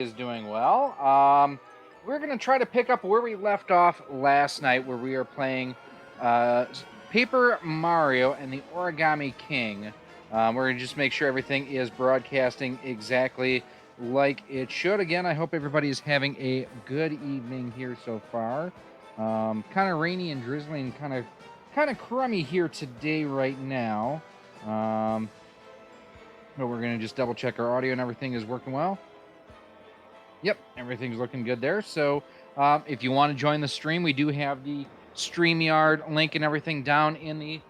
Is doing well. We're going to try to pick up where we left off last night, where we are playing Paper Mario and the Origami King. We're going to just make sure everything is broadcasting exactly like it should. Again, I hope everybody is having a good evening here so far. Kind of rainy and drizzling, kind of crummy here today right now. But we're going to just double check our audio and everything is working well. Yep, everything's looking good there. So if you want to join the stream, we do have the StreamYard link and everything down in the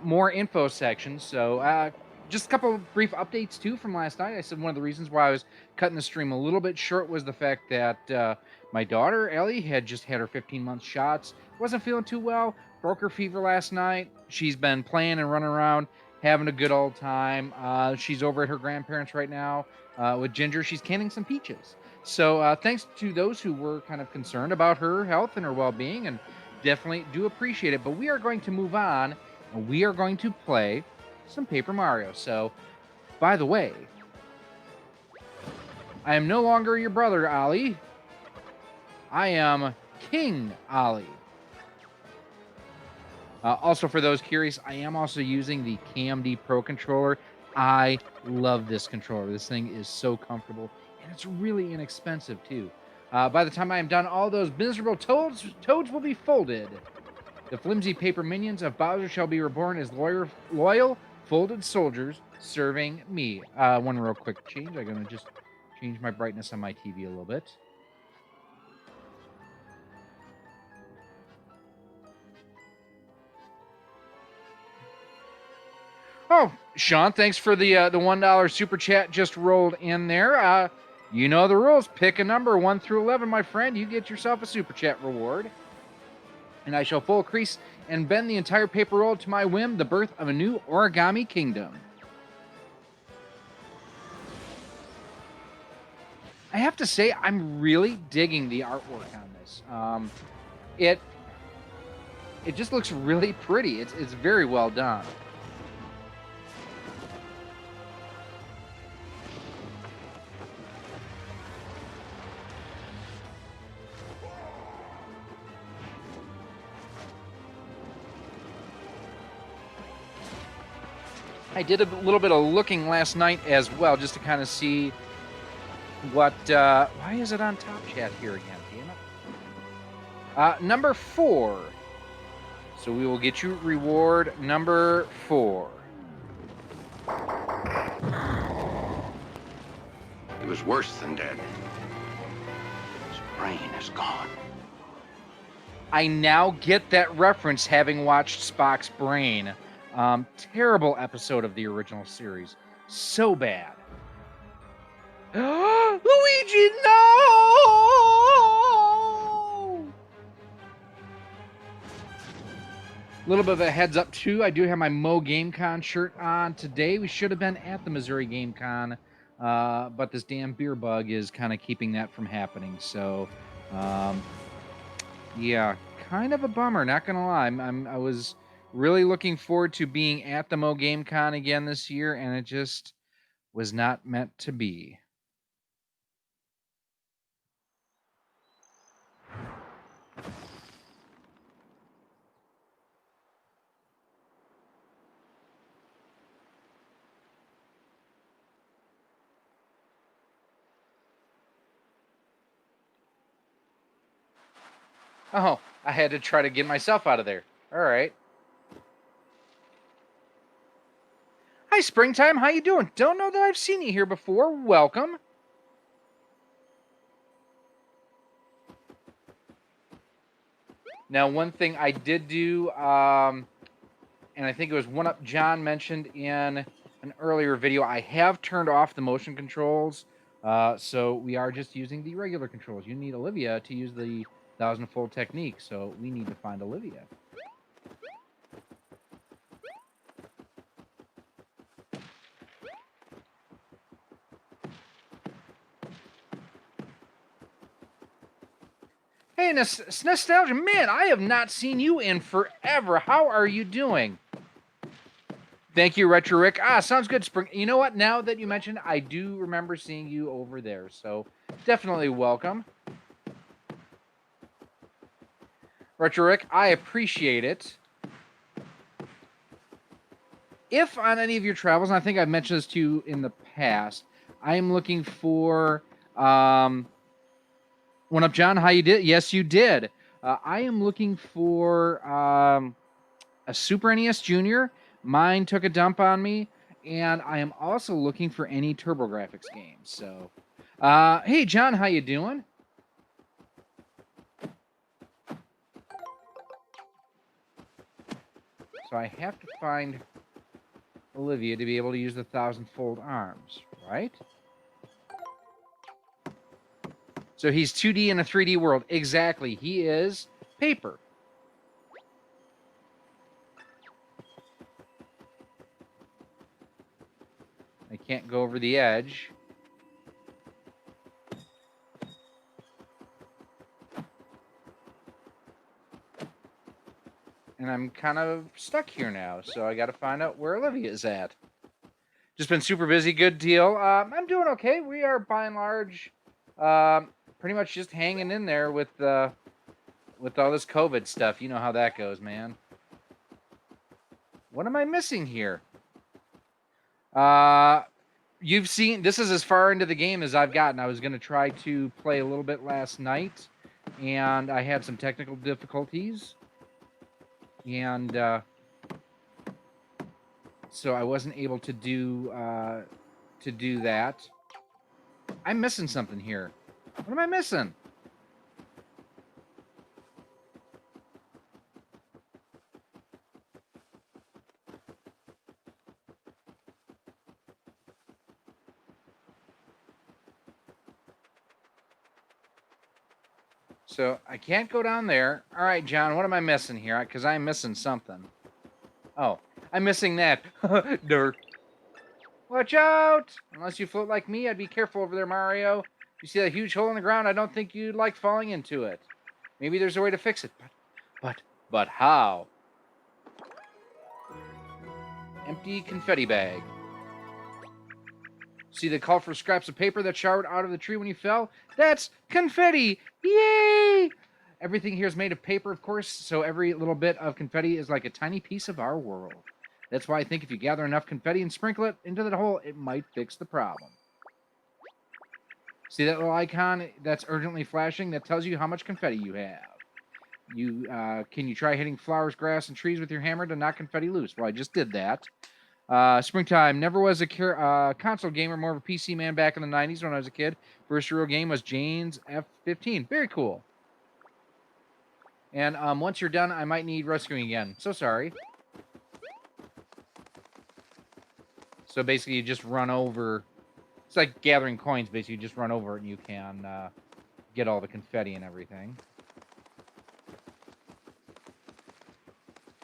more info section. So just a couple of brief updates, too, from last night. I said one of the reasons why I was cutting the stream a little bit short was the fact that my daughter, Ellie, had just had her 15-month shots. Wasn't feeling too well. Broke her fever last night. She's been playing and running around, having a good old time. She's over at her grandparents right now with Ginger. She's canning some peaches. So thanks to those who were kind of concerned about her health and her well-being, and definitely do appreciate it. But we are going to move on, and we are going to play some Paper Mario. So, by the way, I am no longer your brother, Ollie. I am King Ollie. Also, for those curious, I am also using the KMD Pro controller. I love this controller. This thing is so comfortable. And it's really inexpensive, too. By the time I am done, all those miserable toads will be folded. The flimsy paper minions of Bowser shall be reborn as loyal folded soldiers serving me. One real quick change. I'm going to just change my brightness on my TV a little bit. Oh, Sean, thanks for the $1 super chat just rolled in there. You know the rules. Pick a number 1 through 11, my friend. You get yourself a super chat reward. And I shall full crease and bend the entire paper roll to my whim, the birth of a new origami kingdom. I have to say, I'm really digging the artwork on this. It just looks really pretty. It's very well done. I did a little bit of looking last night as well, just to kind of see what... why is it on Top Chat here again? Damn it. Number 4. So we will get you reward number 4. He was worse than dead. His brain is gone. I now get that reference, having watched Spock's Brain. Terrible episode of the original series. So bad. Luigi, no! A little bit of a heads up, too. I do have my Mo GameCon shirt on today. We should have been at the Missouri GameCon, but this damn beer bug is kind of keeping that from happening. So, yeah, kind of a bummer, not going to lie. I was really looking forward to being at the Mo GameCon again this year, and it just was not meant to be. Oh, I had to try to get myself out of there. All right. Hi, Springtime. How you doing? Don't know that I've seen you here before. Welcome. Now, one thing I did do, and I think it was One Up John mentioned in an earlier video, I have turned off the motion controls, so we are just using the regular controls. You need Olivia to use the 1,000-fold technique, so we need to find Olivia. Hey, Nostalgia, man, I have not seen you in forever. How are you doing? Thank you, Retro Rick. Sounds good, Spring. You know what? Now that you mentioned, I do remember seeing you over there. So Definitely welcome. Retro Rick, I appreciate it. If on any of your travels, and I think I've mentioned this to you in the past, I am looking for... What up, John? How you did? Yes, you did. I am looking for a Super NES Junior. Mine took a dump on me, and I am also looking for any TurboGrafx games. So, hey, John, how you doing? So I have to find Olivia to be able to use the 1,000-fold arms, right? So he's 2D in a 3D world. Exactly. He is Paper. I can't go over the edge. And I'm kind of stuck here now, so I got to find out where Olivia is at. Just been super busy. Good deal. I'm doing okay. We are, by and large, pretty much just hanging in there with all this COVID stuff. You know how that goes, man. What am I missing here? You've seen, this is as far into the game as I've gotten. I was going to try to play a little bit last night, and I had some technical difficulties. And so I wasn't able to do that. I'm missing something here. What am I missing? So I can't go down there. All right, John, what am I missing here? Because I'm missing something. Oh, I'm missing that. Dirt. Watch out! Unless you float like me, I'd be careful over there, Mario. You see that huge hole in the ground? I don't think you'd like falling into it. Maybe there's a way to fix it, but how? Empty confetti bag. See the colorful scraps of paper that showered out of the tree when you fell? That's confetti! Yay! Everything here is made of paper, of course, so every little bit of confetti is like a tiny piece of our world. That's why I think if you gather enough confetti and sprinkle it into that hole, it might fix the problem. See that little icon that's urgently flashing? That tells you how much confetti you have. Can you try hitting flowers, grass, and trees with your hammer to knock confetti loose? Well, I just did that. Springtime. Never was a console gamer, more of a PC man back in the 90s when I was a kid. First real game was Jane's F-15. Very cool. And once you're done, I might need rescuing again. So sorry. So basically, you just run over. It's like gathering coins, basically. You just run over it and you can get all the confetti and everything.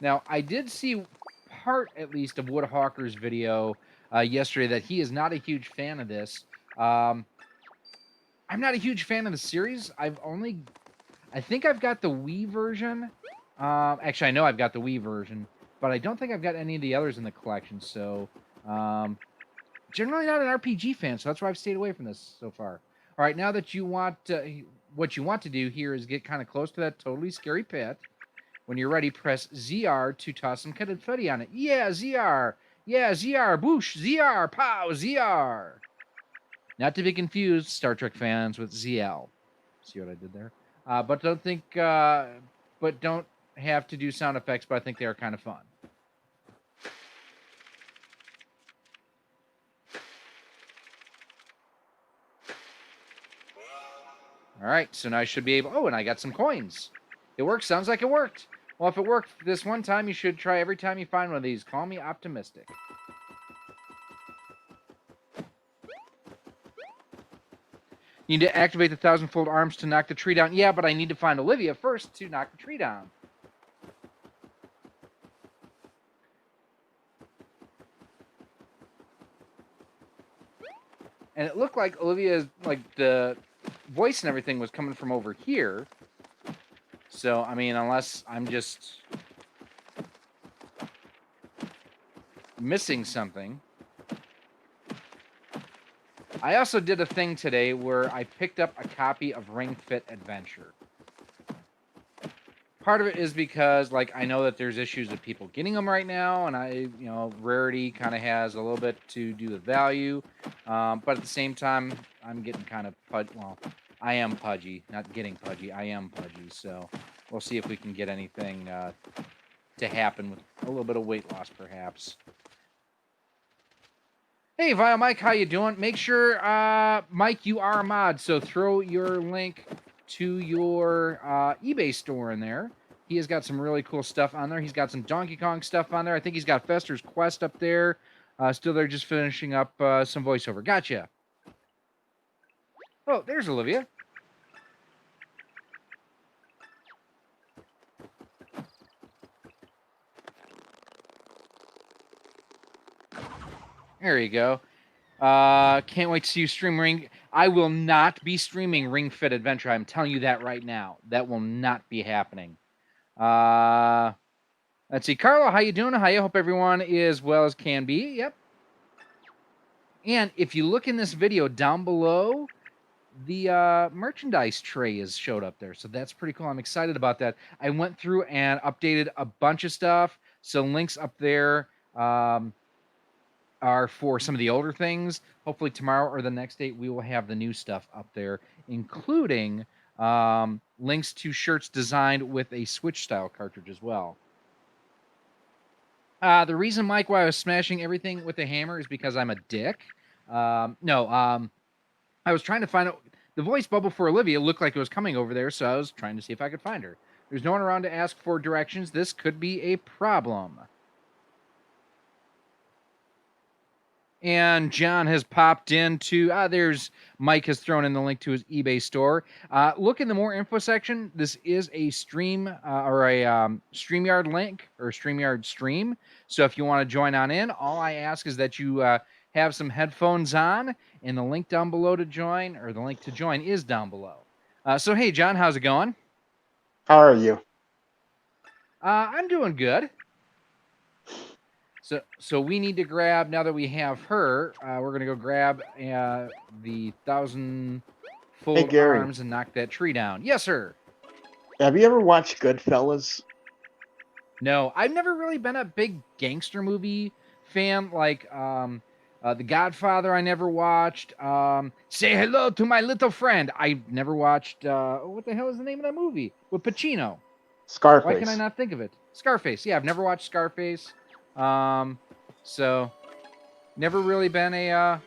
Now, I did see part, at least, of Woodhawker's video yesterday that he is not a huge fan of this. I'm not a huge fan of the series. I think I've got the Wii version. Actually, I know I've got the Wii version, but I don't think I've got any of the others in the collection. So, generally not an RPG fan, so that's why I've stayed away from this so far. All right, now that you want, what you want to do here is get kind of close to that totally scary pit. When you're ready, press ZR to toss some confetti on it. Yeah, ZR. Yeah, ZR. Boosh. ZR. Pow. ZR. Not to be confused, Star Trek fans, with ZL. See what I did there? But don't have to do sound effects, but I think they are kind of fun. All right, so now I should be able... Oh, and I got some coins. It works. Sounds like it worked. Well, if it worked this one time, you should try every time you find one of these. Call me optimistic. You need to activate the 1,000-fold arms to knock the tree down. Yeah, but I need to find Olivia first to knock the tree down. And it looked like Olivia's, like, the voice and everything was coming from over here. So, I mean, unless I'm just missing something. I also did a thing today where I picked up a copy of Ring Fit Adventure. Part of it is because, like, I know that there's issues with people getting them right now, and rarity kind of has a little bit to do with value. But at the same time, I'm getting kind of well, I am pudgy, not getting pudgy. I am pudgy, so we'll see if we can get anything to happen with a little bit of weight loss, perhaps. Hey, Vile Mike, how you doing? Make sure, Mike, you are a mod, so throw your link to your eBay store in there. He has got some really cool stuff on there. He's got some Donkey Kong stuff on there. I think he's got Fester's Quest up there. Still there, just finishing up some voiceover. Gotcha. Oh, there's Olivia. There you go. Can't wait to see you stream Ring. I will not be streaming Ring Fit Adventure. I'm telling you that right now. That will not be happening. Let's see. Carlo, how you doing? How you? Hope everyone is well as can be. Yep. And if you look in this video down below, the merchandise tray is showed up there. So that's pretty cool. I'm excited about that. I went through and updated a bunch of stuff. So links up there are for some of the older things. Hopefully tomorrow or the next day, we will have the new stuff up there, including links to shirts designed with a Switch style cartridge as well. The reason, Mike, why I was smashing everything with a hammer is because I'm a dick. I was trying to find out. The voice bubble for Olivia looked like it was coming over there, so I was trying to see if I could find her. There's no one around to ask for directions. This could be a problem. And John has popped into, there's Mike has thrown in the link to his eBay store. Look in the more info section. This is a stream or a StreamYard link or StreamYard stream. So if you want to join on in, all I ask is that you have some headphones on, and the link down below to join, or the link to join is down below. So hey, John, how's it going? How are you? I'm doing good. So we need to grab, now that we have her, we're going to go grab the 1,000-fold arms and knock that tree down. Yes, sir. Have you ever watched Goodfellas? No, I've never really been a big gangster movie fan. Like The Godfather, I never watched. Say hello to my little friend. I never watched, what the hell is the name of that movie? With Pacino. Scarface. Why can I not think of it? Scarface. Yeah, I've never watched Scarface. So never really been a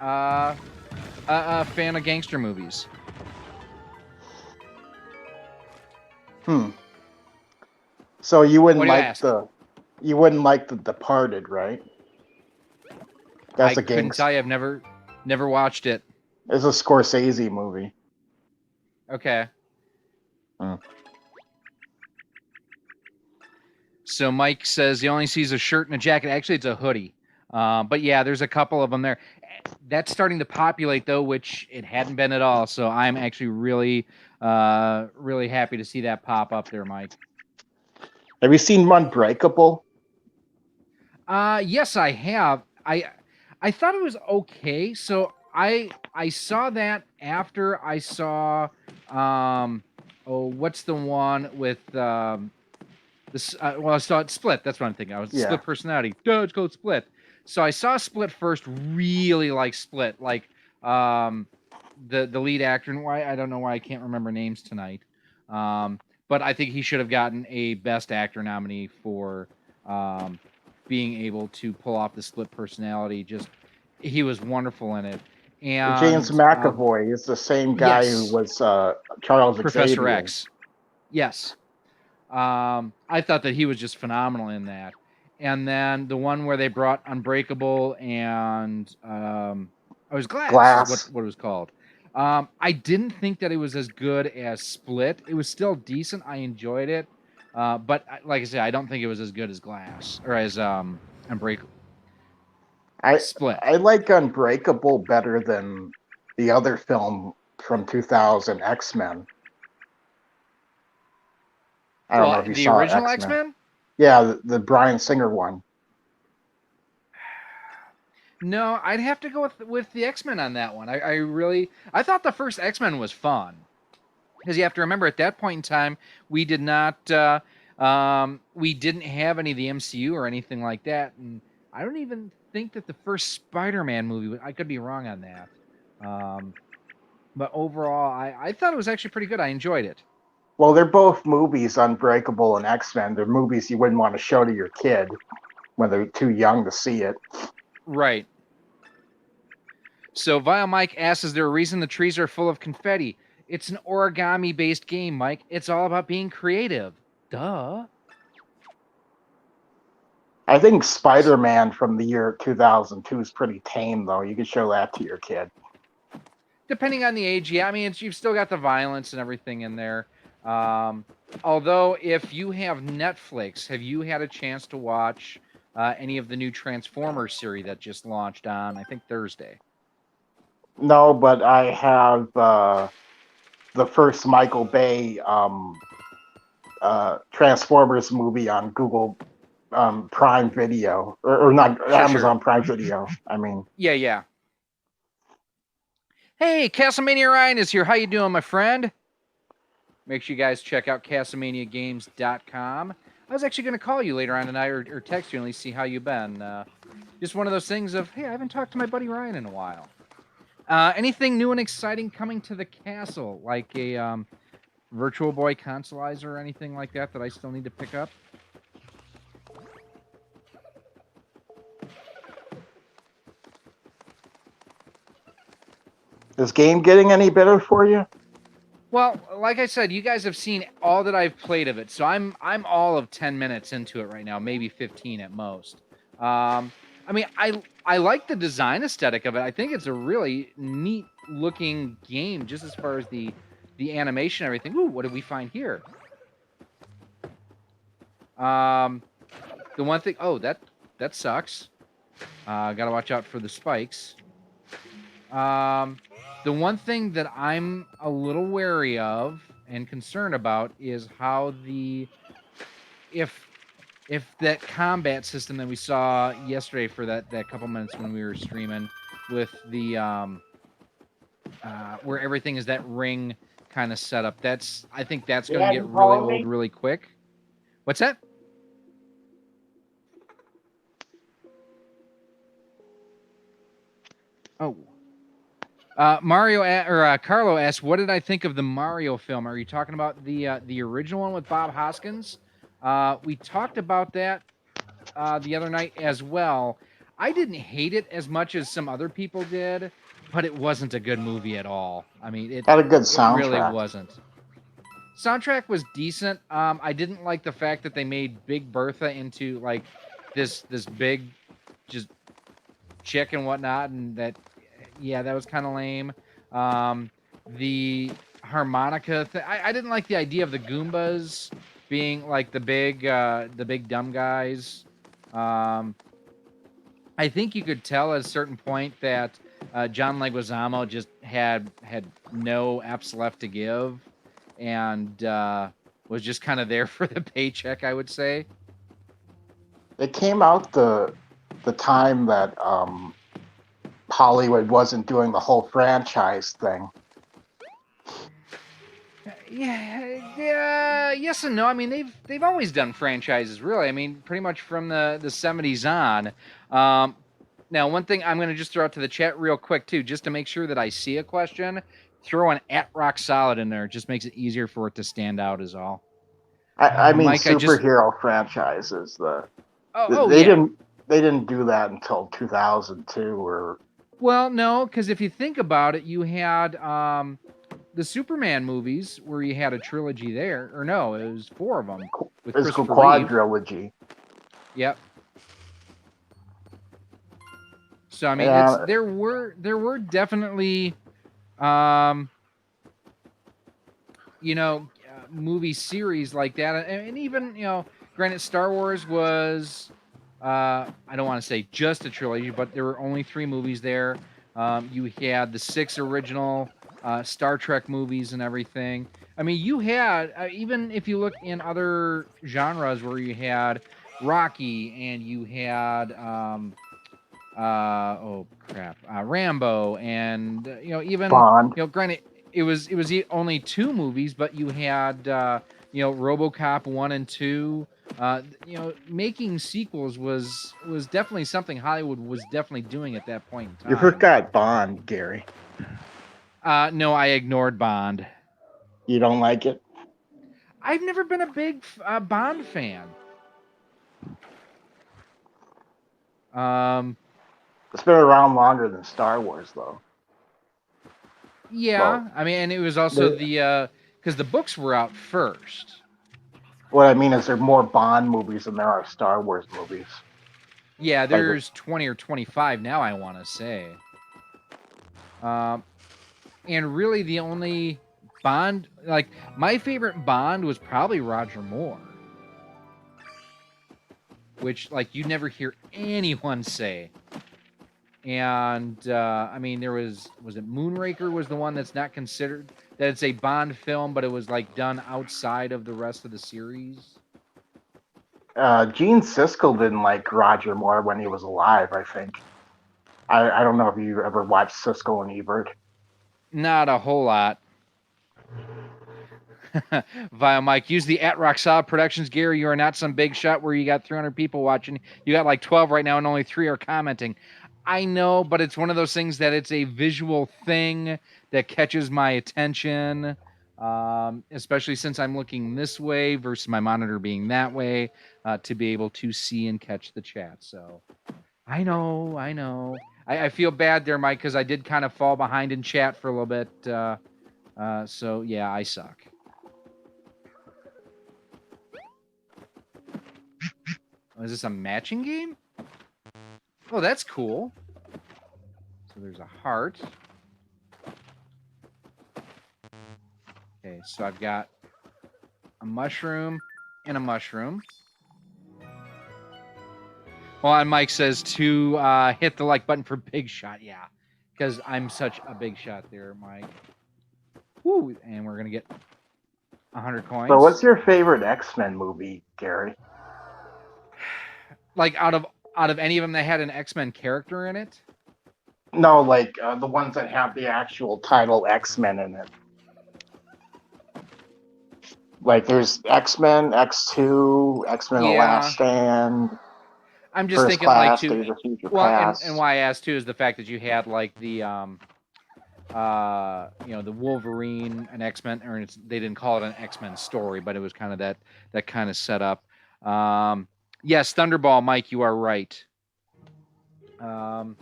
fan of gangster movies. So you wouldn't like the Departed, right? That's I couldn't tell you. I've never watched it. It's a Scorsese movie. Okay. So Mike says he only sees a shirt and a jacket. Actually, it's a hoodie. But yeah, there's a couple of them there. That's starting to populate, though, which it hadn't been at all. So I'm actually really, really happy to see that pop up there, Mike. Have you seen Unbreakable? Yes, I have. I thought it was okay. So I saw that after I saw, what's the one with this? Well, I saw it Split. That's what I'm thinking. I was Split Personality. Duh, it's called Split. So I saw Split first. Really like Split. Like the lead actor, and why I don't know why I can't remember names tonight. But I think he should have gotten a Best Actor nominee for being able to pull off the Split personality. Just he was wonderful in it. And James McAvoy is the same guy who was Charles Professor Xavier. X. Yes. I thought that he was just phenomenal in that. And then the one where they brought Unbreakable and it was Glass. What it was called. I didn't think that it was as good as Split. It was still decent. I enjoyed it. But like I said, I don't think it was as good as Glass or as Unbreakable. Split. I like Unbreakable better than the other film from 2000, X-Men. I don't know if you saw the original X-Men. Yeah, the Bryan Singer one. No, I'd have to go with the X-Men on that one. I thought the first X-Men was fun. Because you have to remember, at that point in time, we did not, we didn't have any of the MCU or anything like that, and I don't even think that the first Spider-Man movie. I could be wrong on that, but overall, I thought it was actually pretty good. I enjoyed it. Well, they're both movies, Unbreakable and X-Men. They're movies you wouldn't want to show to your kid when they're too young to see it. Right. So Vile Mike asks, is there a reason the trees are full of confetti? It's an origami-based game, Mike. It's all about being creative. Duh. I think Spider-Man from the year 2002 is pretty tame, though. You could show that to your kid. Depending on the age, yeah. I mean, you've still got the violence and everything in there. Although, if you have Netflix, have you had a chance to watch any of the new Transformers series that just launched on, I think, Thursday? No, but I have the first Michael Bay Transformers movie on Google Prime Video, or not Amazon Prime Video. I mean, yeah. Hey, Castlemania Ryan is here. How you doing, my friend? Make sure you guys check out CastlemaniaGames.com. I was actually going to call you later on tonight or text you and at least see how you've been. Just one of those things of, hey, I haven't talked to my buddy Ryan in a while. Anything new and exciting coming to the castle, like a Virtual Boy Consolizer or anything like that I still need to pick up? is game getting any better for you? Well, like I said, you guys have seen all that I've played of it, so I'm all of 10 minutes into it right now, maybe 15 at most. I mean, I like the design aesthetic of it. I think it's a really neat looking game, just as far as the animation and everything. Ooh, what did we find here? The one thing. Oh, that sucks. Gotta watch out for the spikes. The one thing that I'm a little wary of and concerned about is how if that combat system that we saw yesterday for that couple minutes when we were streaming with the where everything is that ring kind of setup, I think that's going to get really old really quick. What's that? Oh. Carlo asked, "What did I think of the Mario film? Are you talking about the original one with Bob Hoskins?" We talked about that the other night as well. I didn't hate it as much as some other people did, but it wasn't a good movie at all. I mean, it Had a good soundtrack. It really wasn't. Soundtrack was decent. I didn't like the fact that they made Big Bertha into like this big just chick and whatnot, and that. Yeah, that was kind of lame. The harmonica thing, I didn't like the idea of the Goombas being like the big dumb guys. I think you could tell at a certain point that John Leguizamo just had no apps left to give, and was just kind of there for the paycheck, I would say. It came out the time that Hollywood wasn't doing the whole franchise thing. Yeah, yes and no. I mean, they've always done franchises, really. I mean, pretty much from the 70s on. Now, one thing I'm going to just throw out to the chat real quick, too, just to make sure that I see a question, throw an @Rock Solid in there. It just makes it easier for it to stand out is all. I mean, Mike, superhero franchises. They didn't do that until 2002 or... Well, no, because if you think about it, you had the Superman movies where you had a trilogy there. Or no, it was 4 of them. With it's a quadrilogy. Yep. So, I mean, there were definitely, movie series like that. And even, granted, Star Wars was... I don't want to say just a trilogy, but there were only 3 movies there. You had the 6 original Star Trek movies and everything. I mean, you had, even if you look in other genres where you had Rocky and you had oh crap, Rambo, and even Bond. granted it was only 2 movies, but you had RoboCop 1 and 2. Making sequels was definitely something Hollywood was definitely doing at that point in time. You forgot Bond, Gary. No, I ignored Bond. You don't like it? I've never been a big Bond fan. It's been around longer than Star Wars, though. Yeah, well, I mean, and it was also because the books were out first. What I mean is there are more Bond movies than there are Star Wars movies. Yeah, there's 20 or 25 now, I want to say. And really the only Bond, like, my favorite Bond was probably Roger Moore. Which, like, you never hear anyone say. And, I mean, there was it Moonraker was the one that's not considered, that it's a Bond film, but it was, like, done outside of the rest of the series? Gene Siskel didn't like Roger Moore when he was alive, I think. I don't know if you ever watched Siskel and Ebert. Not a whole lot. Via Mike, use the @Roxab Productions, Gary. You are not some big shot where you got 300 people watching. You got like 12 right now, and only 3 are commenting. I know, but it's one of those things that it's a visual thing that catches my attention, especially since I'm looking this way versus my monitor being that way, to be able to see and catch the chat. So, I know. I feel bad there, Mike, because I did kind of fall behind in chat for a little bit. So, yeah, I suck. Oh, is this a matching game? Oh, that's cool. So there's a heart. Okay, so I've got a mushroom and a mushroom. Well, and Mike says to hit the like button for Big Shot. Yeah, because I'm such a big shot there, Mike. Woo! And we're going to get 100 coins. So what's your favorite X-Men movie, Gary? Like out of any of them that had an X-Men character in it? No, like the ones that have the actual title X-Men in it. Like there's X-Men, X2, X-Men: The Last Stand. I'm just thinking Class, like Days of Future Past. And why I asked too is the fact that you had like the the Wolverine and X-Men, or they didn't call it an X-Men story, but it was kind of that kind of setup. Yes, Thunderball, Mike, you are right. The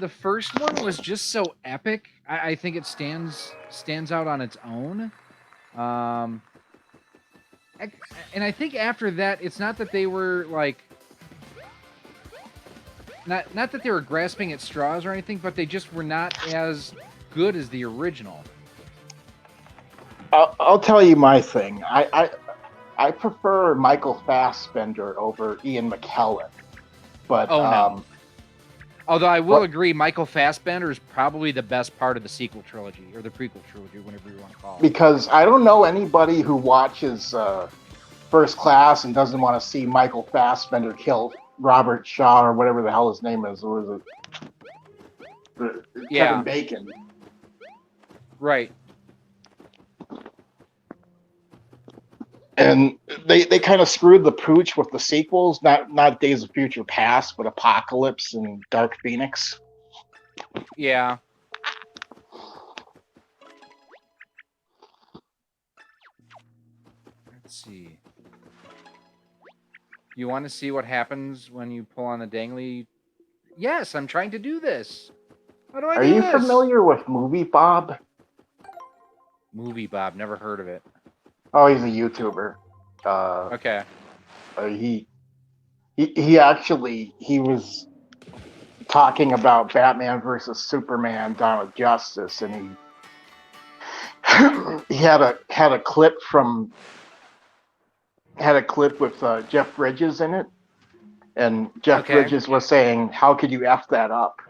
first one was just so epic. I think it stands out on its own. And I think after that, it's not that they were like, not that they were grasping at straws or anything, but they just were not as good as the original. I'll tell you my thing. I prefer Michael Fassbender over Ian McKellen, but no. Although I will agree, Michael Fassbender is probably the best part of the sequel trilogy, or the prequel trilogy, whatever you want to call it. Because I don't know anybody who watches First Class and doesn't want to see Michael Fassbender kill Robert Shaw or whatever the hell his name is. Or was it Kevin Bacon? Right. And they kind of screwed the pooch with the sequels, not Days of Future Past, but Apocalypse and Dark Phoenix. Yeah. Let's see. You want to see what happens when you pull on the dangly? Yes, I'm trying to do this. How do I do this? Are you familiar with Movie Bob? Movie Bob, never heard of it. Oh, he's a YouTuber. Okay. He was talking about Batman versus Superman, Dawn of Justice, and he had a clip with Jeff Bridges in it, and Jeff Bridges was saying, "How could you F that up?"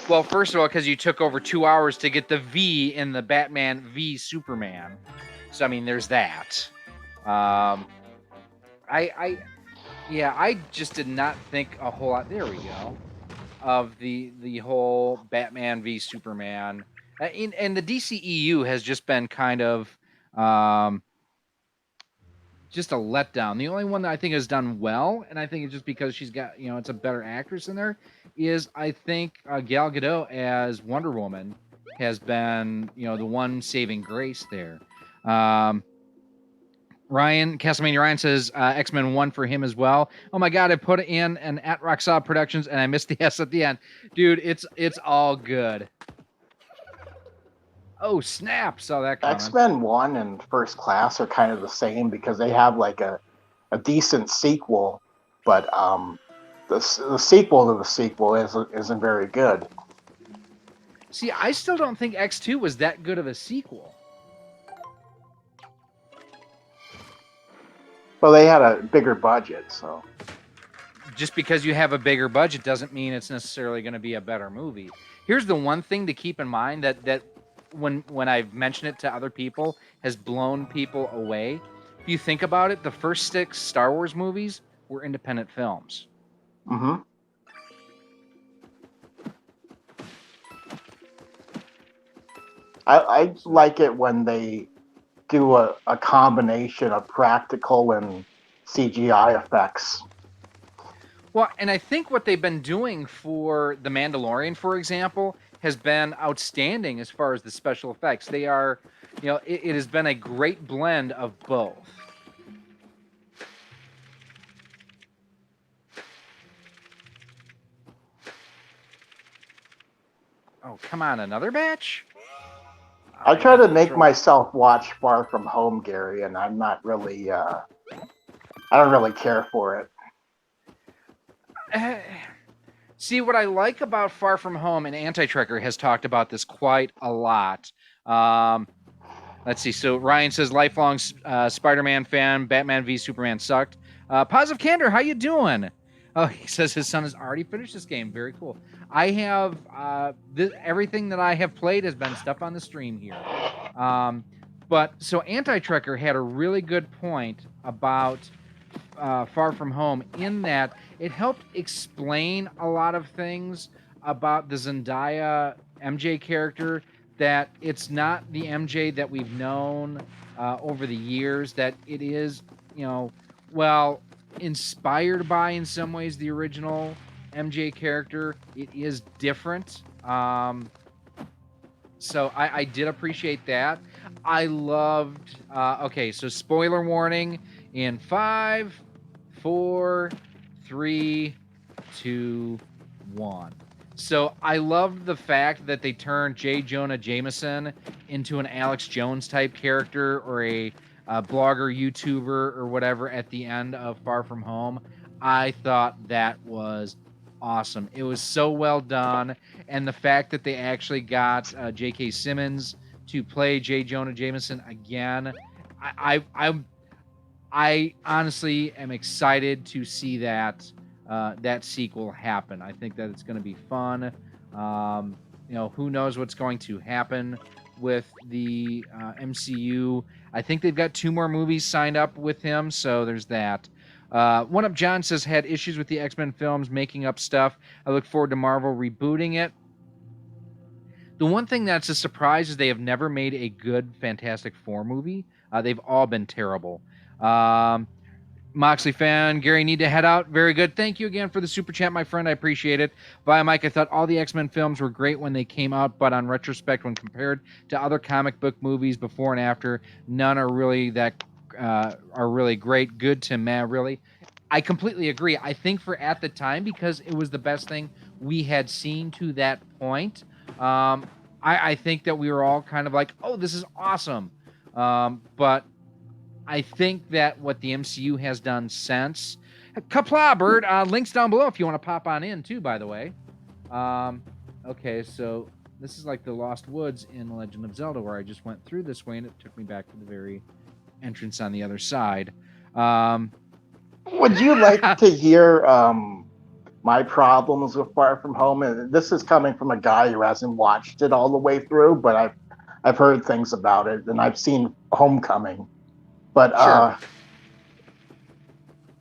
Well, first of all, because you took over 2 hours to get the V in the Batman v Superman. So, I mean, there's that. Yeah, I just did not think a whole lot. There we go. Of the whole Batman v Superman, and the DCEU has just been kind of um, just a letdown. The only one that I think has done well, and I think it's just because she's got, it's a better actress in there, is I think Gal Gadot as Wonder Woman has been, the one saving grace there. Um, Castlevania Ryan says X-Men 1 for him as well. Oh my God, I put it in an at Rocksaw Productions and I missed the S at the end. Dude, it's all good. Oh, snap. Saw that coming. X-Men 1 and First Class are kind of the same because they have like a decent sequel, but the sequel to the sequel isn't very good. See, I still don't think X2 was that good of a sequel. Well, they had a bigger budget, so. Just because you have a bigger budget doesn't mean it's necessarily going to be a better movie. Here's the one thing to keep in mind that when I've mentioned it to other people has blown people away. If you think about it, the first 6 Star Wars movies were independent films. Mm-hmm. I like it when they do a combination of practical and CGI effects. Well, and I think what they've been doing for The Mandalorian, for example, has been outstanding as far as the special effects. They are, it has been a great blend of both. Oh, come on, another batch? I try to make myself watch Far From Home, Gary, and I'm not really, I don't really care for it. See, what I like about Far From Home, and Anti-Trekker has talked about this quite a lot. Let's see. So Ryan says, lifelong Spider-Man fan, Batman v Superman sucked. Positive Candor, how you doing? Oh, he says his son has already finished this game. Very cool. I have everything that I have played has been stuff on the stream here. But so Anti-Trekker had a really good point about Far From Home in that it helped explain a lot of things about the Zendaya MJ character, that it's not the MJ that we've known over the years, that it is, inspired by in some ways the original MJ character. It is different. So I did appreciate that. I loved, okay, so spoiler warning in 5, 4, 3, 2, 1. So I loved the fact that they turned J. Jonah Jameson into an Alex Jones type character, or a blogger, YouTuber, or whatever at the end of Far From Home. I thought that was awesome. It was so well done, and the fact that they actually got J.K. Simmons to play J. Jonah Jameson again, I honestly am excited to see that that sequel happen. I think that it's going to be fun. Who knows what's going to happen with the MCU. I think they've got 2 more movies signed up with him, so there's that. One Up John says, had issues with the X-Men films making up stuff. I look forward to Marvel rebooting it. The one thing that's a surprise is they have never made a good Fantastic Four movie. They've all been terrible. Moxley fan, Gary, need to head out. Very good. Thank you again for the super chat, my friend. I appreciate it. Via Mike, I thought all the X-Men films were great when they came out, but on retrospect, when compared to other comic book movies before and after, none are really great. Good to meh, really. I completely agree. I think for at the time, because it was the best thing we had seen to that point, I think that we were all kind of like, oh, this is awesome. But I think that what the MCU has done since, Kapla Bird, links down below if you want to pop on in too, by the way. Okay, so this is like the Lost Woods in Legend of Zelda, where I just went through this way and it took me back to the very entrance on the other side. Would you like to hear my problems with Far From Home? And this is coming from a guy who hasn't watched it all the way through, but I've heard things about it, and I've seen Homecoming. But sure.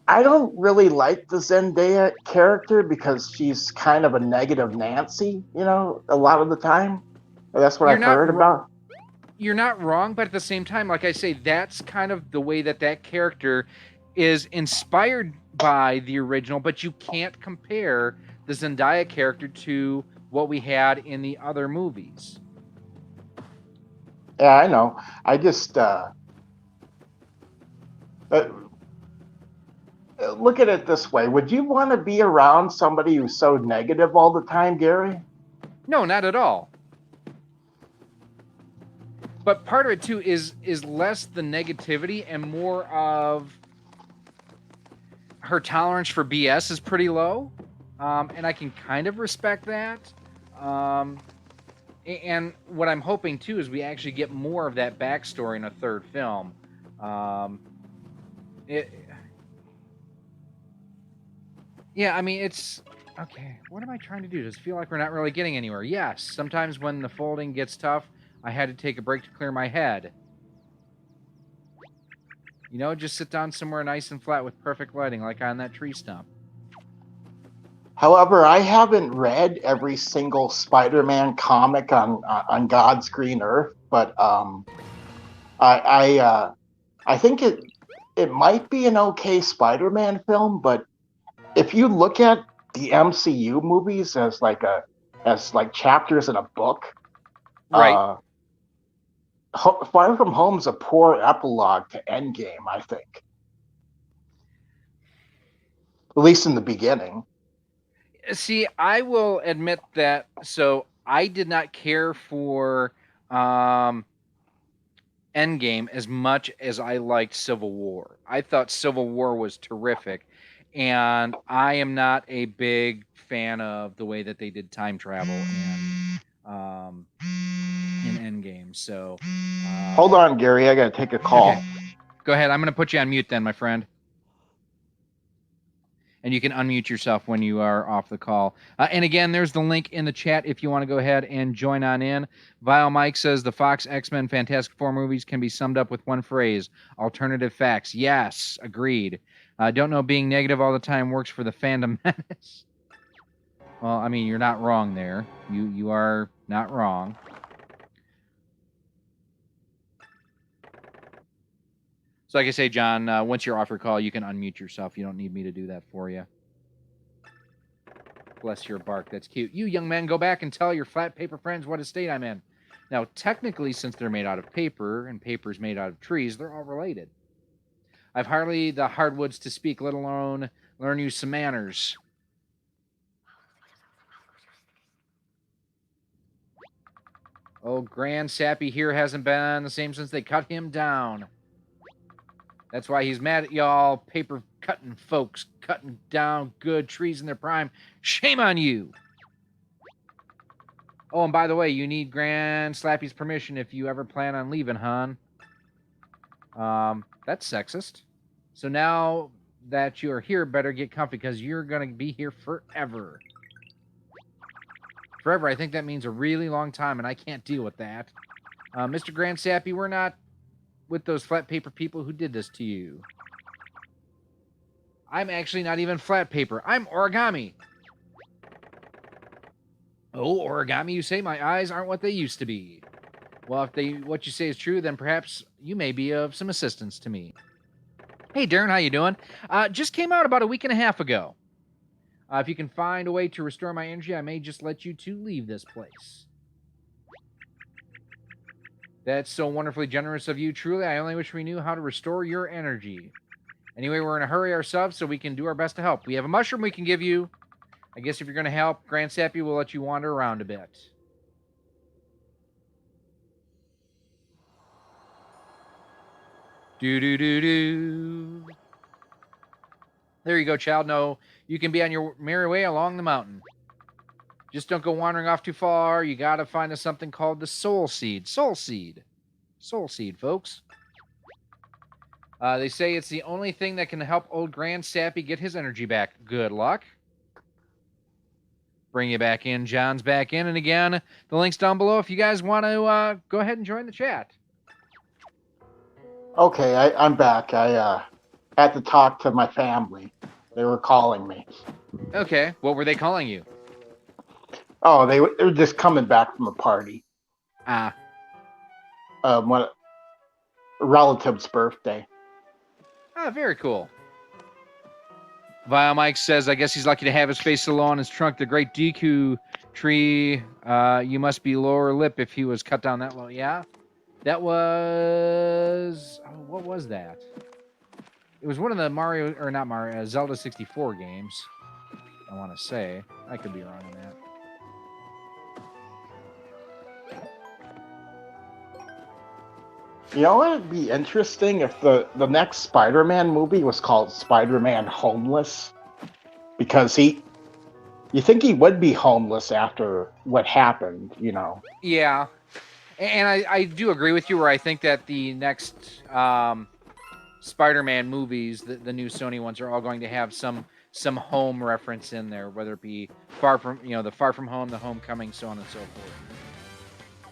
I don't really like the Zendaya character because she's kind of a negative Nancy, a lot of the time. That's what You're I've not heard about. you're not wrong, but at the same time, like I say, that's kind of the way that character is inspired by the original, but you can't compare the Zendaya character to what we had in the other movies. Yeah, I know. I just uh, look at it this way. Would you want to be around somebody who's so negative all the time, Gary? No, not at all. But part of it too is less the negativity and more of her tolerance for BS is pretty low, and I can kind of respect that. Um, and what I'm hoping too is we actually get more of that backstory in a third film. Yeah, I mean it's okay. What am I trying to do? Does it feel like we're not really getting anywhere? Yes. Sometimes when the folding gets tough, I had to take a break to clear my head. Just sit down somewhere nice and flat with perfect lighting, like on that tree stump. However, I haven't read every single Spider-Man comic on God's green earth, but I think it might be an okay Spider-Man film, but if you look at the MCU movies as like chapters in a book, Right. Far From Home's a poor epilogue to Endgame, I think. At least in the beginning. See, I will admit that. So I did not care for Endgame as much as I liked Civil War. I thought Civil War was terrific, and I am not a big fan of the way that they did time travel in Endgame. So, Hold on, Gary. I got to take a call. Okay. Go ahead. I'm going to put you on mute then, my friend. And you can unmute yourself when you are off the call. And again, there's the link in the chat if you want to go ahead and join on in. Vile Mike says the Fox X-Men Fantastic Four movies can be summed up with one phrase: alternative facts. Yes, agreed. Don't know being negative all the time works for the fandom menace. Well, I mean, you're not wrong there. You are not wrong. So like I say, John, once you're off your call, you can unmute yourself. You don't need me to do that for you. Bless your bark. That's cute. You young men, go back and tell your flat paper friends what estate I'm in. Now, technically, since they're made out of paper and paper's made out of trees, they're all related. I've hardly the hardwoods to speak, let alone learn you some manners. Oh, Grand Sappy here hasn't been the same since they cut him down. That's why he's mad at y'all paper cutting folks, cutting down good trees in their prime. Shame on you. Oh, and by the way, you need Grand Slappy's permission if you ever plan on leaving, hon. That's sexist. So now that you're here, better get comfy because you're going to be here forever. Forever, I think that means a really long time, and I can't deal with that. Mr. Grand Sappy, we're not with those flat paper people who did this to you. I'm actually not even flat paper. I'm origami. Oh, origami, you say? My eyes aren't what they used to be. Well, if what you say is true, then perhaps you may be of some assistance to me. Hey, Darren, how you doing? Just came out about a week and a half ago. If you can find a way to restore my energy, I may just let you two leave this place. That's so wonderfully generous of you. Truly, I only wish we knew how to restore your energy. Anyway, we're in a hurry ourselves, so we can do our best to help. We have a mushroom we can give you. I guess if you're going to help, Grand Sappy will let you wander around a bit. Do-do-do-do. There you go, child. No, you can be on your merry way along the mountain. Just don't go wandering off too far. You got to find us something called the soul seed. Soul seed. Soul seed, folks. They say it's the only thing that can help old Grand Sappy get his energy back. Good luck. Bring you back in. John's back in. And again, the link's down below if you guys want to go ahead and join the chat. Okay, I'm back. I had to talk to my family. They were calling me. Okay, what were they calling you? Oh, they were just coming back from a party. Ah, What a relative's birthday. very cool. Vile Mike says, I guess he's lucky to have his face so low on his trunk. The great Deku tree, you must be lower lip if he was cut down that low. Yeah, that was... Oh, what was that? It was one of the Mario, or not Mario, Zelda 64 games, I want to say. I could be wrong on that. You know what would be interesting if the next Spider-Man movie was called Spider-Man Homeless? Because you think he would be homeless after what happened, you know? Yeah, and I do agree with you where I think that the next Spider-Man movies, the new Sony ones, are all going to have some home reference in there, whether it be Far From Home, the Homecoming, so on and so forth.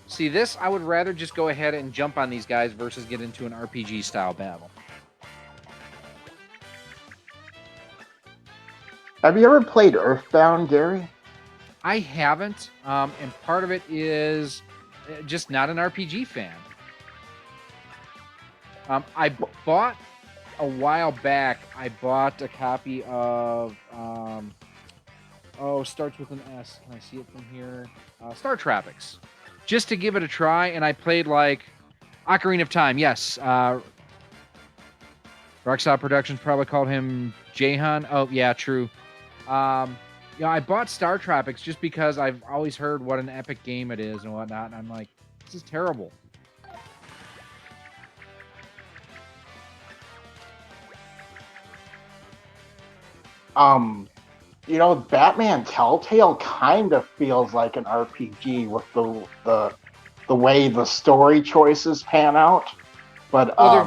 See, this, I would rather just go ahead and jump on these guys versus get into an RPG-style battle. Have you ever played Earthbound, Gary? I haven't, and part of it is just not an RPG fan. I bought, a while back, I bought a copy of, starts with an S. Can I see it from here? Star Tropics. Just to give it a try, and I played, like, Ocarina of Time. Yes, Rockstar Productions probably called him Jahan. Oh, yeah, true. I bought Star Tropics just because I've always heard what an epic game it is and whatnot, and I'm like, this is terrible. Batman Telltale kind of feels like an RPG with the way the story choices pan out. But Well,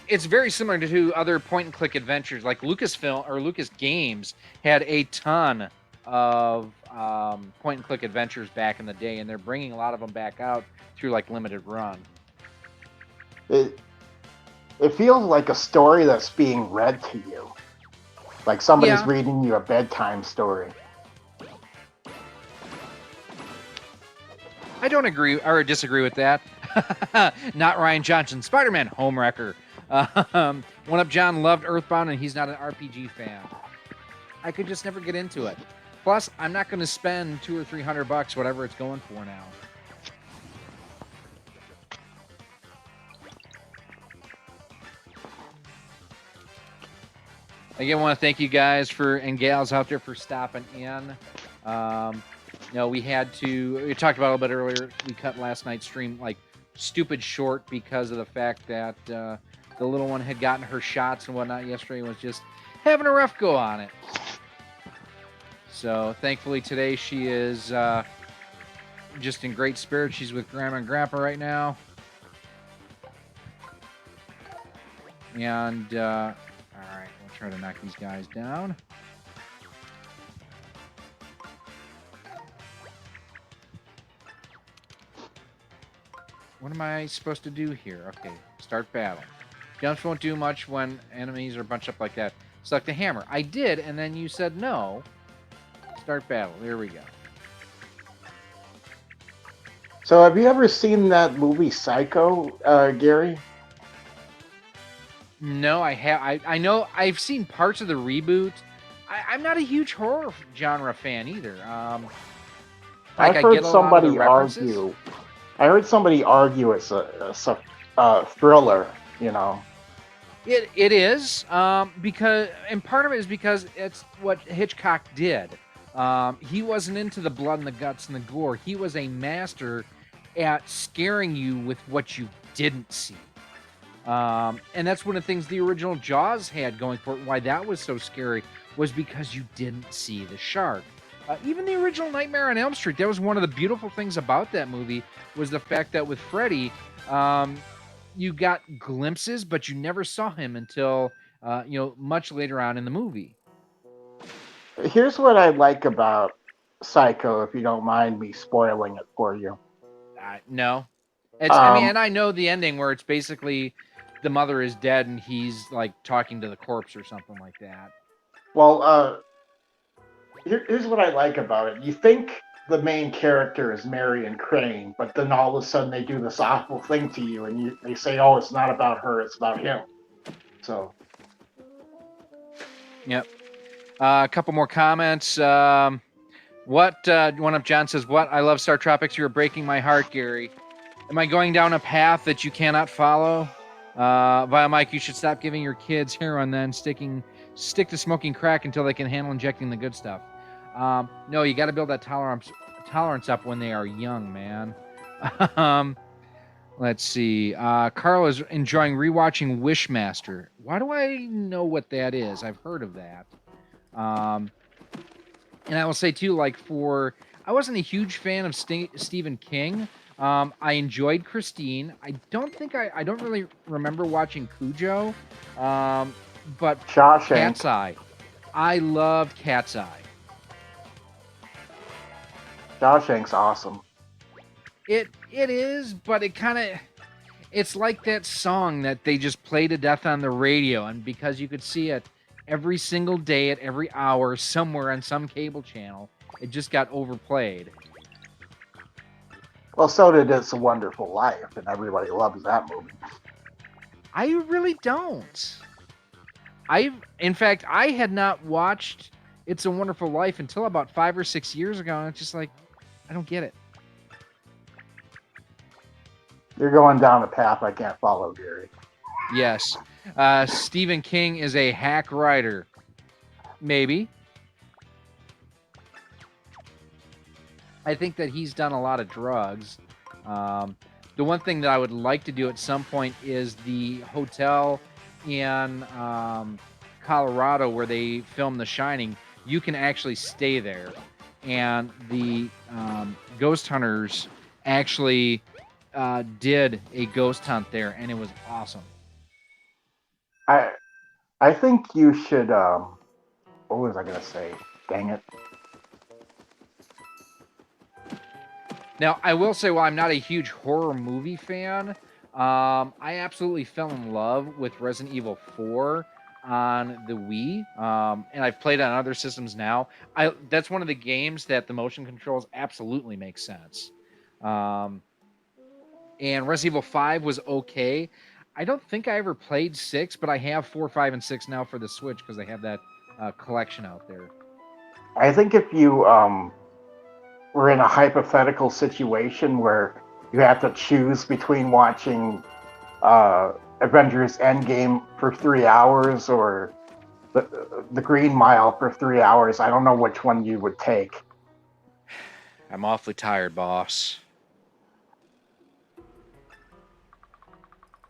it's very similar to other point and click adventures. Like Lucasfilm or Lucas Games had a ton of point and click adventures back in the day, and they're bringing a lot of them back out through like limited run. it feels like a story that's being read to you. Like somebody's reading you a bedtime story. I don't agree or disagree with that. Not Ryan Johnson. Spider-Man Homewrecker. One Up John loved Earthbound, and he's not an RPG fan. I could just never get into it. Plus, I'm not going to spend $200 or $300, whatever it's going for now. Again, I want to thank you guys and gals out there for stopping in. We talked about it a little bit earlier. We cut last night's stream like stupid short because of the fact that the little one had gotten her shots and whatnot yesterday and was just having a rough go on it. So thankfully today she is just in great spirits. She's with Grandma and Grandpa right now. And all right, we'll try to knock these guys down. What am I supposed to do here? Okay, start battle. Jumps won't do much when enemies are bunched up like that. Select the hammer. I did, and then you said no. Start battle. There we go. So have you ever seen that movie Psycho, Gary? No, I have. I know I've seen parts of the reboot. I'm not a huge horror genre fan either. I heard somebody argue. I heard somebody argue it's a thriller. You know. It is because, and part of it is because it's what Hitchcock did. He wasn't into the blood and the guts and the gore. He was a master at scaring you with what you didn't see. And that's one of the things the original Jaws had going for it. Why that was so scary was because you didn't see the shark. Even the original Nightmare on Elm Street, that was one of the beautiful things about that movie, was the fact that with Freddy, you got glimpses, but you never saw him until, much later on in the movie. Here's what I like about Psycho, if you don't mind me spoiling it for you. No. And I know the ending where it's basically the mother is dead and he's like talking to the corpse or something like that. Well, here's what I like about it. You think the main character is Marion Crane, but then all of a sudden they do this awful thing to you, and they say, "Oh, it's not about her; it's about him." So, Yep. A couple more comments. One of John says, "What? I love Star Tropics. You are breaking my heart, Gary. Am I going down a path that you cannot follow? Via Mike, you should stop giving your kids heroin, then stick to smoking crack until they can handle injecting the good stuff. No, you got to build that tolerance up when they are young, man." Let's see. Carl is enjoying rewatching Wishmaster. Why do I know what that is? I've heard of that. And I will say too, like I wasn't a huge fan of Stephen King. I enjoyed Christine. I don't really remember watching Cujo. But Shawshank. Cat's Eye. I loved Cat's Eye. Shawshank's awesome. It is, but it's like that song that they just play to death on the radio, and because you could see it every single day at every hour somewhere on some cable channel, it just got overplayed. Well, so did It's a Wonderful Life, and everybody loves that movie. I really don't. In fact, I had not watched It's a Wonderful Life until about 5 or 6 years ago, and it's just like, I don't get it. You're going down a path I can't follow, Gary. Yes. Stephen King is a hack writer. Maybe. I think that he's done a lot of drugs. The one thing that I would like to do at some point is the hotel in Colorado where they filmed The Shining. You can actually stay there. And the ghost hunters actually did a ghost hunt there, and it was awesome. I think you should. What was I gonna say? Dang it! Now, I will say, while I'm not a huge horror movie fan, I absolutely fell in love with Resident Evil 4 on the Wii, and I've played on other systems now. That's one of the games that the motion controls absolutely make sense. And Resident Evil 5 was okay. I don't think I ever played 6, but I have 4, 5, and 6 now for the Switch because they have that collection out there. I think if you were in a hypothetical situation where you have to choose between watching Avengers Endgame for 3 hours or the Green Mile for 3 hours, I don't know which one you would take. I'm awfully tired, boss.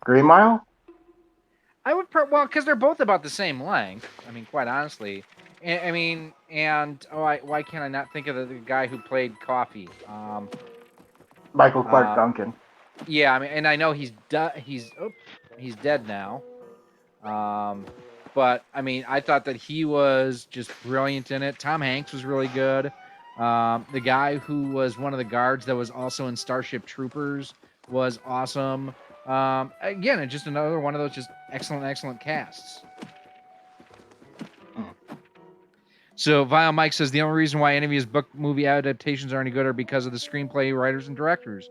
Green Mile? I would, because they're both about the same length. I mean, quite honestly. Why can't I not think of the guy who played Coffee? Michael Clark Duncan. Yeah, I mean, and I know he's dead now. But I mean, I thought that he was just brilliant in it. Tom Hanks was really good. The guy who was one of the guards that was also in Starship Troopers was awesome. Again, it's just another one of those just excellent casts. So, Vile Mike says the only reason why any of his book movie adaptations are any good are because of the screenplay writers and directors.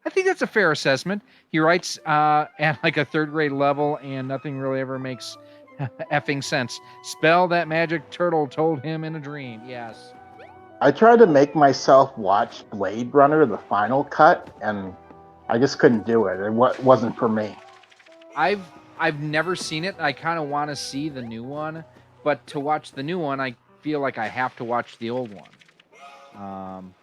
I think that's a fair assessment. He writes at like a third grade level, and nothing really ever makes effing sense. Spell that magic turtle told him in a dream. Yes. I tried to make myself watch Blade Runner, the final cut, and I just couldn't do it. It wasn't for me. I've never seen it. I kind of want to see the new one, but to watch the new one, I feel like I have to watch the old one.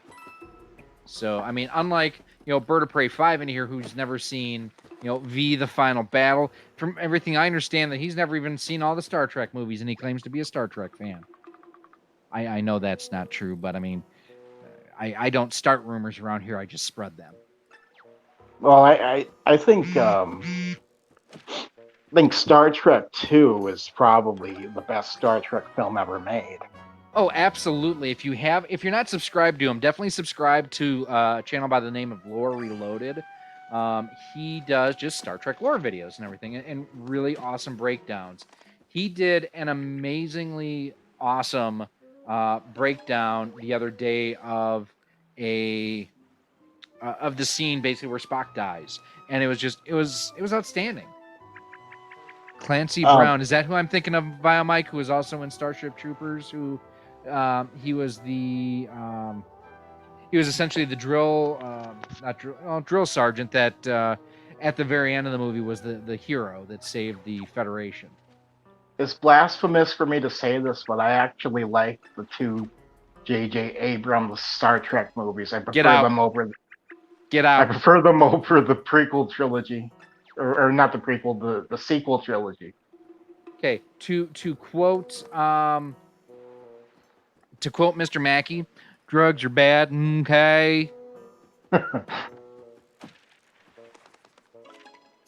So, I mean, unlike, Bird of Prey 5 in here, who's never seen, V, The Final Battle. From everything I understand, that he's never even seen all the Star Trek movies, and he claims to be a Star Trek fan. I know that's not true, but I mean, I don't start rumors around here. I just spread them. Well, I think Star Trek 2 is probably the best Star Trek film ever made. Oh, absolutely. If you're not subscribed to him, definitely subscribe to a channel by the name of Lore Reloaded. He does just Star Trek lore videos and everything, and really awesome breakdowns. He did an amazingly awesome breakdown the other day of the scene basically where Spock dies, and it was outstanding. Clancy Brown, is that who I'm thinking of? Biomike, who was also in Starship Troopers, who he was essentially the drill sergeant that at the very end of the movie was the hero that saved the Federation. It's blasphemous for me to say this, but I actually like the two J.J. Abrams Star Trek movies. I prefer them over. Get out. I prefer them over the prequel trilogy, or not the prequel, the sequel trilogy. Okay, to quote Mr. Mackey, drugs are bad. Okay.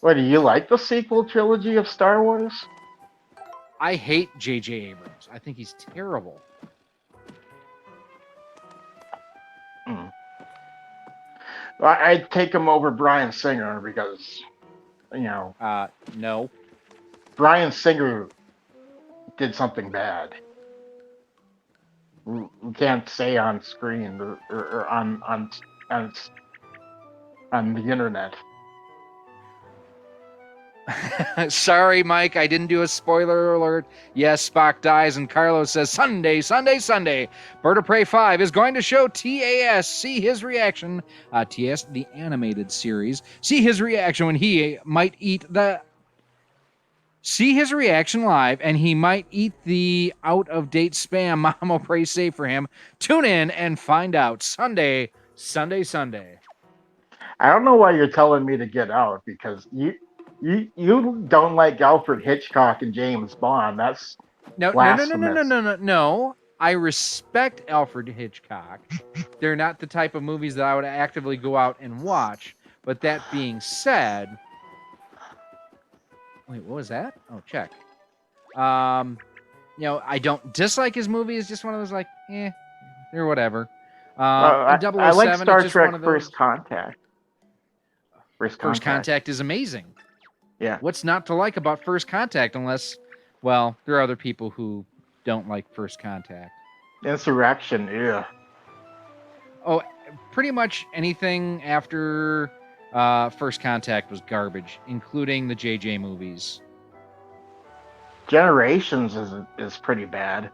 What, do you like the sequel trilogy of Star Wars? I hate J.J. Abrams. I think he's terrible. I'd take him over Bryan Singer because, no. Bryan Singer did something bad. We can't say on screen or on the internet. Sorry, Mike, I didn't do a spoiler alert. Yes, Spock dies, and Carlos says, Sunday, Sunday, Sunday. Bird of Prey 5 is going to show TAS. See his reaction. TAS, the animated series. See his reaction when he might eat the... See his reaction live, and he might eat the out-of-date spam. Mom will pray safe for him. Tune in and find out. Sunday, Sunday, Sunday. I don't know why you're telling me to get out, because you don't like Alfred Hitchcock and James Bond. That's blasphemous. No. I respect Alfred Hitchcock. They're not the type of movies that I would actively go out and watch. But that being said... Wait, what was that? Oh, check. I don't dislike his movie. It's just one of those or whatever. I like Star Trek First Contact. First Contact is amazing. Yeah. What's not to like about First Contact unless, well, there are other people who don't like First Contact. Insurrection, yeah. Oh, pretty much anything after First Contact was garbage, including the JJ movies. Generations is pretty bad.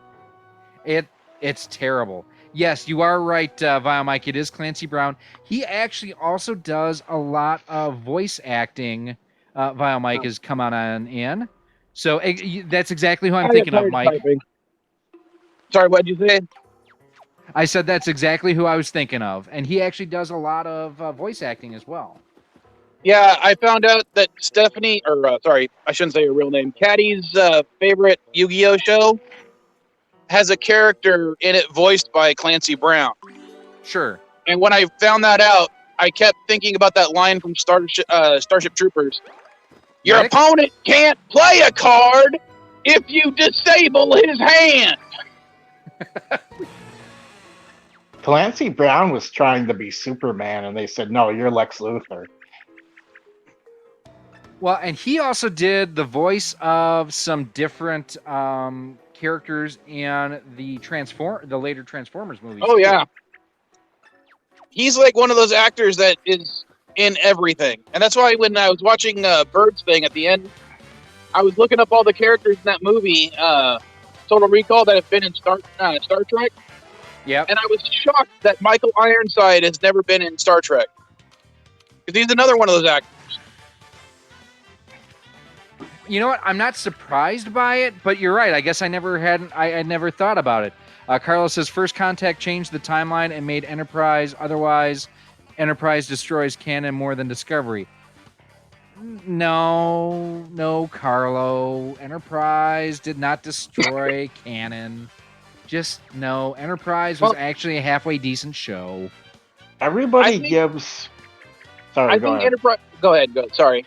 It's terrible. Yes, you are right, Viomike. It is Clancy Brown. He actually also does a lot of voice acting. Viomike has come on in. So that's exactly who I'm thinking of, Mike. Typing. Sorry, what did you say? I said that's exactly who I was thinking of. And he actually does a lot of voice acting as well. Yeah, I found out that Stephanie, sorry, I shouldn't say her real name, Caddy's favorite Yu-Gi-Oh show has a character in it voiced by Clancy Brown. Sure. And when I found that out, I kept thinking about that line from Starship Troopers. Your opponent can't play a card if you disable his hand. Clancy Brown was trying to be Superman, and they said, no, you're Lex Luthor. Well, and he also did the voice of some different characters in the later Transformers movies. Oh, yeah. He's like one of those actors that is in everything. And that's why when I was watching Bird's thing at the end, I was looking up all the characters in that movie, Total Recall, that have been in Star Trek. Yeah. And I was shocked that Michael Ironside has never been in Star Trek. Because he's another one of those actors. You know what? I'm not surprised by it, but you're right. I guess I never thought about it. Carlos says First Contact changed the timeline and made Enterprise. Otherwise, Enterprise destroys canon more than Discovery. No, Carlo. Enterprise did not destroy canon. Just no. Enterprise was actually a halfway decent show. Everybody gives. Sorry, go ahead. Enterprise. Go ahead. Sorry.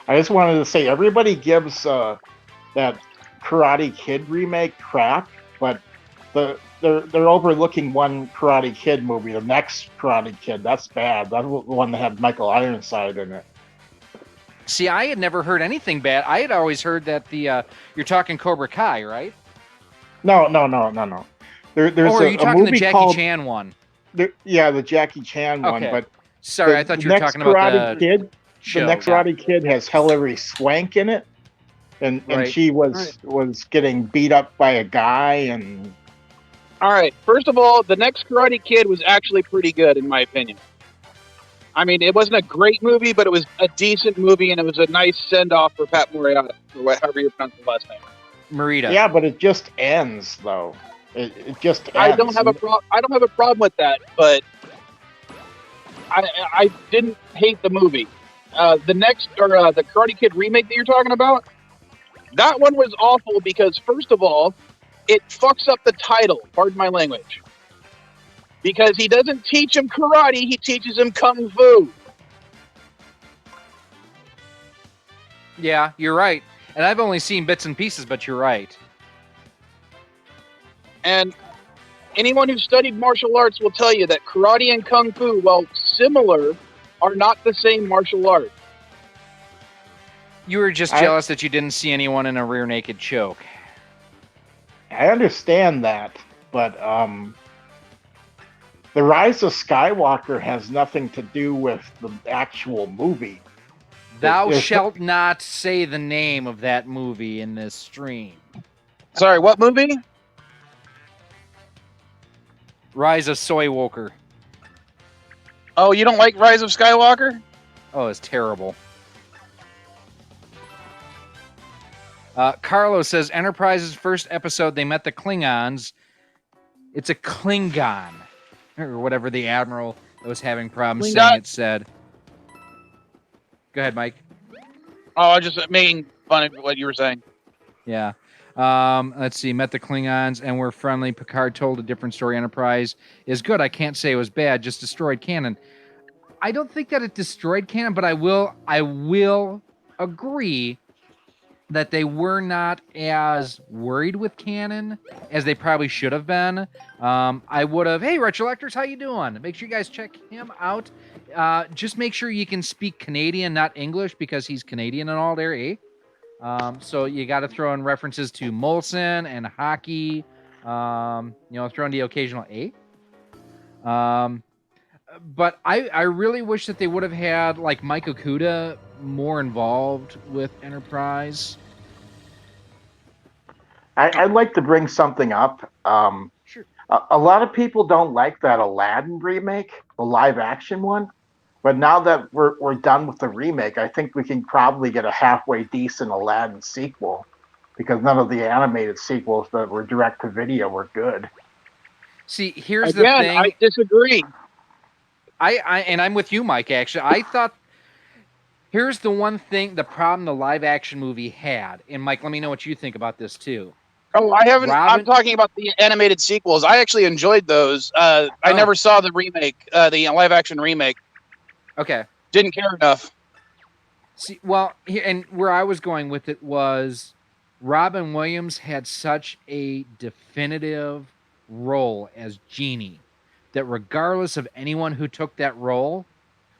I just wanted to say everybody gives that Karate Kid remake crap, but the they're overlooking one Karate Kid movie, the next Karate Kid. That's bad. That's the one that had Michael Ironside in it. See, I had never heard anything bad. I had always heard that you're talking Cobra Kai, right? No. There's or are you a talking the movie Jackie called Chan one? the Jackie Chan one. Okay. But Sorry, I thought you were next talking about Karate the Kid. show. The next yeah. Karate Kid has Hilary Swank in it, and Right. she was getting beat up by a guy. And All right. First of all, the next Karate Kid was actually pretty good, in my opinion. I mean, it wasn't a great movie, but it was a decent movie, and it was a nice send-off for Pat Morita, or however you pronounce the last name. Morita. Yeah, but it just ends though. It just ends. I don't have a problem with that, but I didn't hate the movie. The Karate Kid remake that you're talking about, that one was awful because, first of all, it fucks up the title. Pardon my language. Because he doesn't teach him karate, he teaches him kung fu. Yeah, you're right. And I've only seen bits and pieces, but you're right. And anyone who studied martial arts will tell you that karate and kung fu, while similar, are not the same martial art. You were just jealous that you didn't see anyone in a rear naked choke. I understand that, but The Rise of Skywalker has nothing to do with the actual movie. Thou shalt not say the name of that movie in this stream. Sorry, what movie? Rise of Soywoker. Oh, you don't like Rise of Skywalker? Oh, it's terrible. Carlos says, Enterprise's first episode, they met the Klingons. It's a Klingon. Or whatever the Admiral that was having problems saying it said. Go ahead, Mike. Oh, I just making fun of what you were saying. Yeah. Let's see. Met the Klingons and were friendly. Picard told a different story. Enterprise is good. I can't say it was bad. Just destroyed canon. I don't think that it destroyed canon, but I will agree that they were not as worried with canon as they probably should have been. I would have, hey, Retrolectors, how you doing? Make sure you guys check him out. Just make sure you can speak Canadian, not English, because he's Canadian and all there, eh? So you got to throw in references to Molson and hockey. Throw in the occasional A. But I really wish that they would have had like Mike Okuda more involved with Enterprise. I'd like to bring something up. Sure. A lot of people don't like that Aladdin remake, the live action one. But now that we're done with the remake, I think we can probably get a halfway decent Aladdin sequel, because none of the animated sequels that were direct to video were good. See, here's the thing. I disagree. And I'm with you, Mike, actually. I thought, here's the one thing, the problem the live action movie had. And Mike, let me know what you think about this too. Oh, I haven't. I'm talking about the animated sequels. I actually enjoyed those. I never saw the remake, the live action remake. Okay. Didn't care enough. See, well, and where I was going with it was Robin Williams had such a definitive role as Genie that regardless of anyone who took that role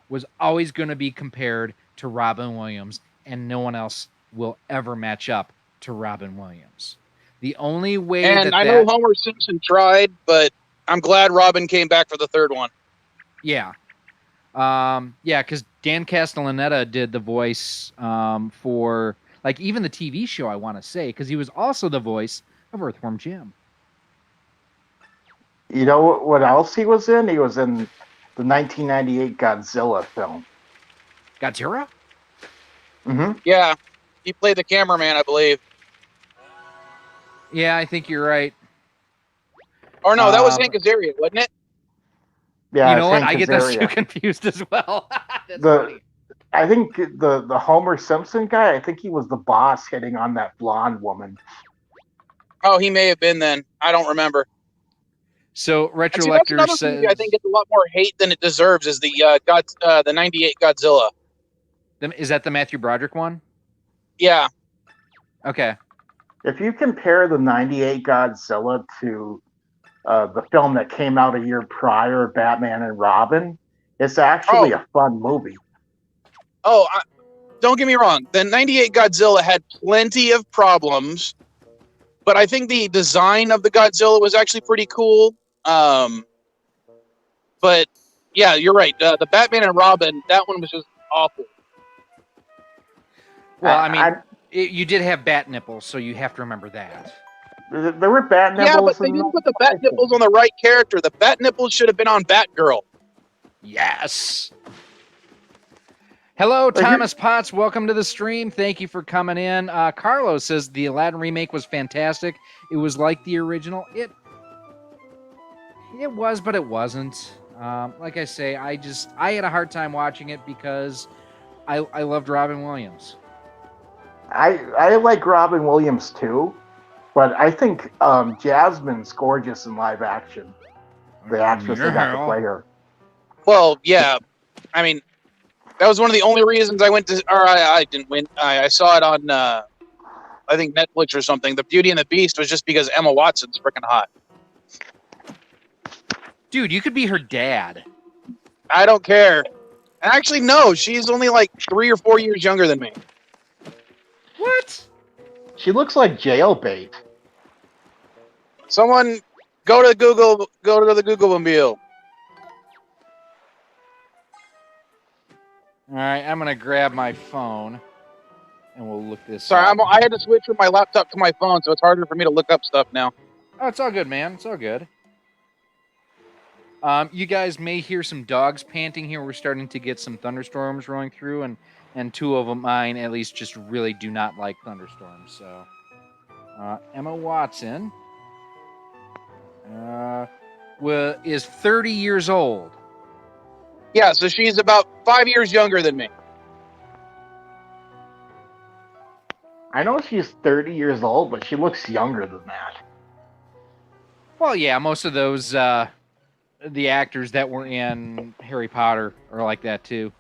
was always going to be compared to Robin Williams, and no one else will ever match up to Robin Williams. The only way I know Homer Simpson tried, but I'm glad Robin came back for the third one. Yeah. Because Dan Castellaneta did the voice for, like, even the TV show, I want to say, because he was also the voice of Earthworm Jim. You know what else he was in? He was in the 1998 Godzilla film. Godzilla? Mm-hmm. Yeah. He played the cameraman, I believe. Yeah, I think you're right. Or no, that was Hank Azaria, wasn't it? Yeah, you know what? I get those two confused as well. Funny. I think the Homer Simpson guy, I think he was the boss hitting on that blonde woman. Oh, he may have been then. I don't remember. So Retrolector says, movie I think it's a lot more hate than it deserves is the 98 Godzilla. Is that the Matthew Broderick one? Yeah. Okay. If you compare the 98 Godzilla to the film that came out a year prior, Batman and Robin. It's actually a fun movie. Oh, don't get me wrong. The 98 Godzilla had plenty of problems, but I think the design of the Godzilla was actually pretty cool. But yeah, you're right. The Batman and Robin, that one was just awful. Well, I mean, you did have bat nipples, so you have to remember that. There were bat nipples. Yeah, but they didn't put the bat nipples on the right character. The bat nipples should have been on Batgirl. Yes. Hello, Thomas Potts. Welcome to the stream. Thank you for coming in. Carlos says the Aladdin remake was fantastic. It was like the original. It was, but it wasn't. Like I say, I had a hard time watching it because I loved Robin Williams. I like Robin Williams too, but I think Jasmine's gorgeous in live action. The actress that got to play her. Well, yeah. I mean, that was one of the only reasons I went to, or I didn't win. I saw it on, I think Netflix or something. The Beauty and the Beast was just because Emma Watson's freaking hot. Dude, you could be her dad. I don't care. Actually, no. She's only like 3 or 4 years younger than me. What? She looks like jailbait. Someone go to Google. Go to the Google mobile. All right, I'm gonna grab my phone, and we'll look this. Sorry, up. I had to switch from my laptop to my phone, so it's harder for me to look up stuff now. Oh, it's all good, man. It's all good. You guys may hear some dogs panting here. We're starting to get some thunderstorms rolling through, and 2 of them, mine at least, just really do not like thunderstorms. So, Emma Watson is 30 years old. Yeah, so she's about 5 years younger than me. I know she's 30 years old, but she looks younger than that. Well, yeah, most of those the actors that were in Harry Potter are like that too.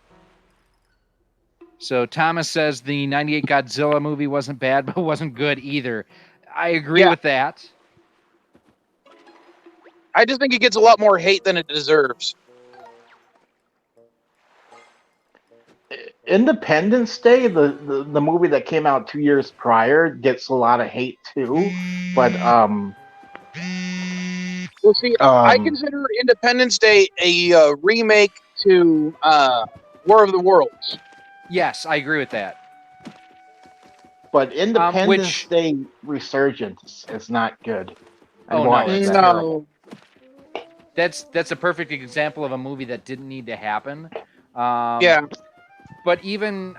So Thomas says the 98 Godzilla movie wasn't bad, but wasn't good either. I agree with that. I just think it gets a lot more hate than it deserves. Independence Day, the movie that came out 2 years prior, gets a lot of hate too. But well, see, I consider Independence Day a remake to War of the Worlds. Yes, I agree with that. But Independence Day Resurgence is not good. No. That's a perfect example of a movie that didn't need to happen. Yeah. But even,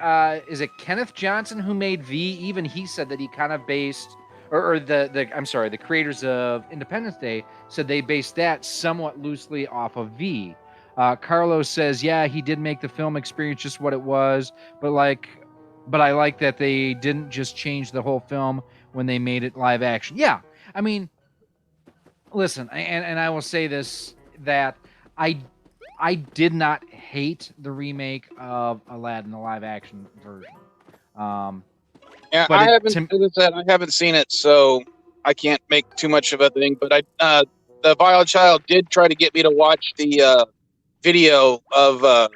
is it Kenneth Johnson who made V? Even he said that he kind of based, the creators of Independence Day said they based that somewhat loosely off of V. Carlos says, yeah, he did make the film experience just what it was, but I like that they didn't just change the whole film when they made it live action. Yeah, I mean, listen, and I will say this, that I did not hate the remake of Aladdin, the live action version. Yeah, I haven't seen it, so I can't make too much of a thing. But the Vile Child did try to get me to watch the video of the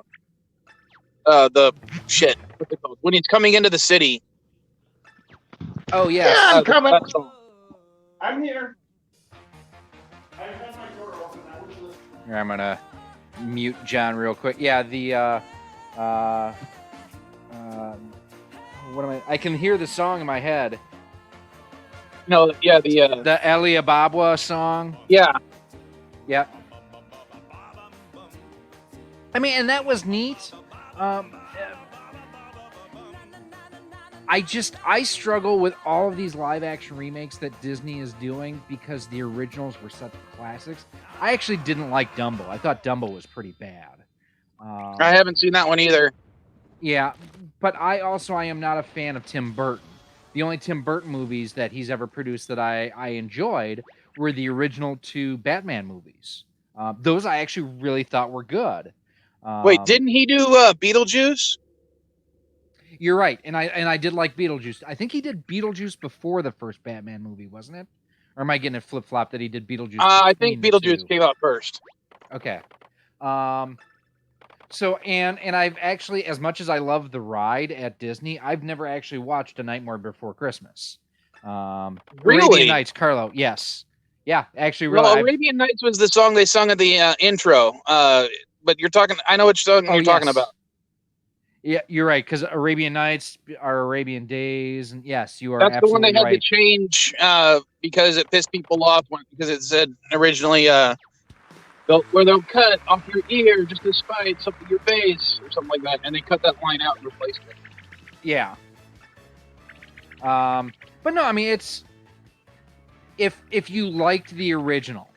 shit. What's it called? When he's coming into the city. Oh yeah, I'm coming. I'm here. I have my door open. Here, I'm gonna mute John real quick. Yeah, what am I can hear the song in my head. No, yeah, the Alibaba song. Yeah. Yep. I mean, and that was neat. I struggle with all of these live action remakes that Disney is doing because the originals were such classics. I actually didn't like Dumbo. I thought Dumbo was pretty bad. I haven't seen that one either. Yeah, but I am not a fan of Tim Burton. The only Tim Burton movies that he's ever produced that I enjoyed were the original 2 Batman movies. Those I actually really thought were good. Wait, didn't he do Beetlejuice? You're right, and I did like Beetlejuice. I think he did Beetlejuice before the first Batman movie, wasn't it? Or am I getting it flip flop that he did Beetlejuice? I think between the Beetlejuice two? came out first. Okay. So and I've actually, as much as I love the ride at Disney, I've never actually watched A Nightmare Before Christmas. Arabian Really? Nights, Carlo. Yes. Yeah, actually, Well, really. Arabian Nights was the song they sung at the intro. But you're talking. I know which song you're talking about. Yeah, you're right. Because Arabian Nights are Arabian Days, and yes, you are That's the one absolutely they had right. to change because it pissed people off because it said originally where they'll cut off your ear just to spite something your face or something like that, and they cut that line out and replaced it. Yeah. But no, I mean, it's if you liked the original,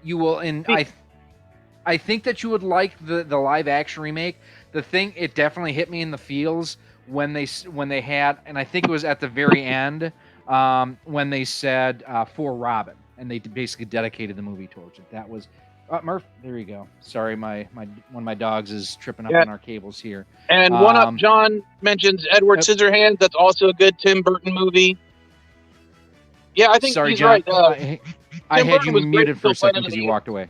you will. And I think that you would like the live action remake. The thing, it definitely hit me in the feels when they had, and I think it was at the very end when they said for Robin, and they basically dedicated the movie towards it. That was Murph. There you go. Sorry, my one of my dogs is tripping up on our cables here. And One Up John mentions Edward Scissorhands. That's also a good Tim Burton movie. Yeah, I think Sorry, he's John. right. I had you muted for a second because you walked away.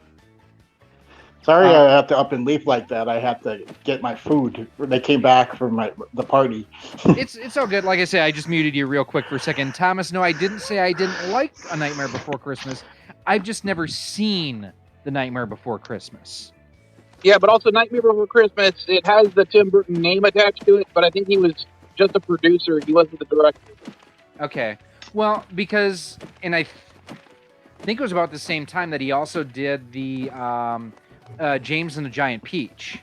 Sorry, I had to up and leave like that. I had to get my food. They came back from the party. It's all good. Like I said, I just muted you real quick for a second. Thomas, no, I didn't say I didn't like A Nightmare Before Christmas. I've just never seen The Nightmare Before Christmas. Yeah, but also Nightmare Before Christmas, it has the Tim Burton name attached to it, but I think he was just a producer. He wasn't the director. Okay. Well, because, and I think it was about the same time that he also did the James and the Giant Peach.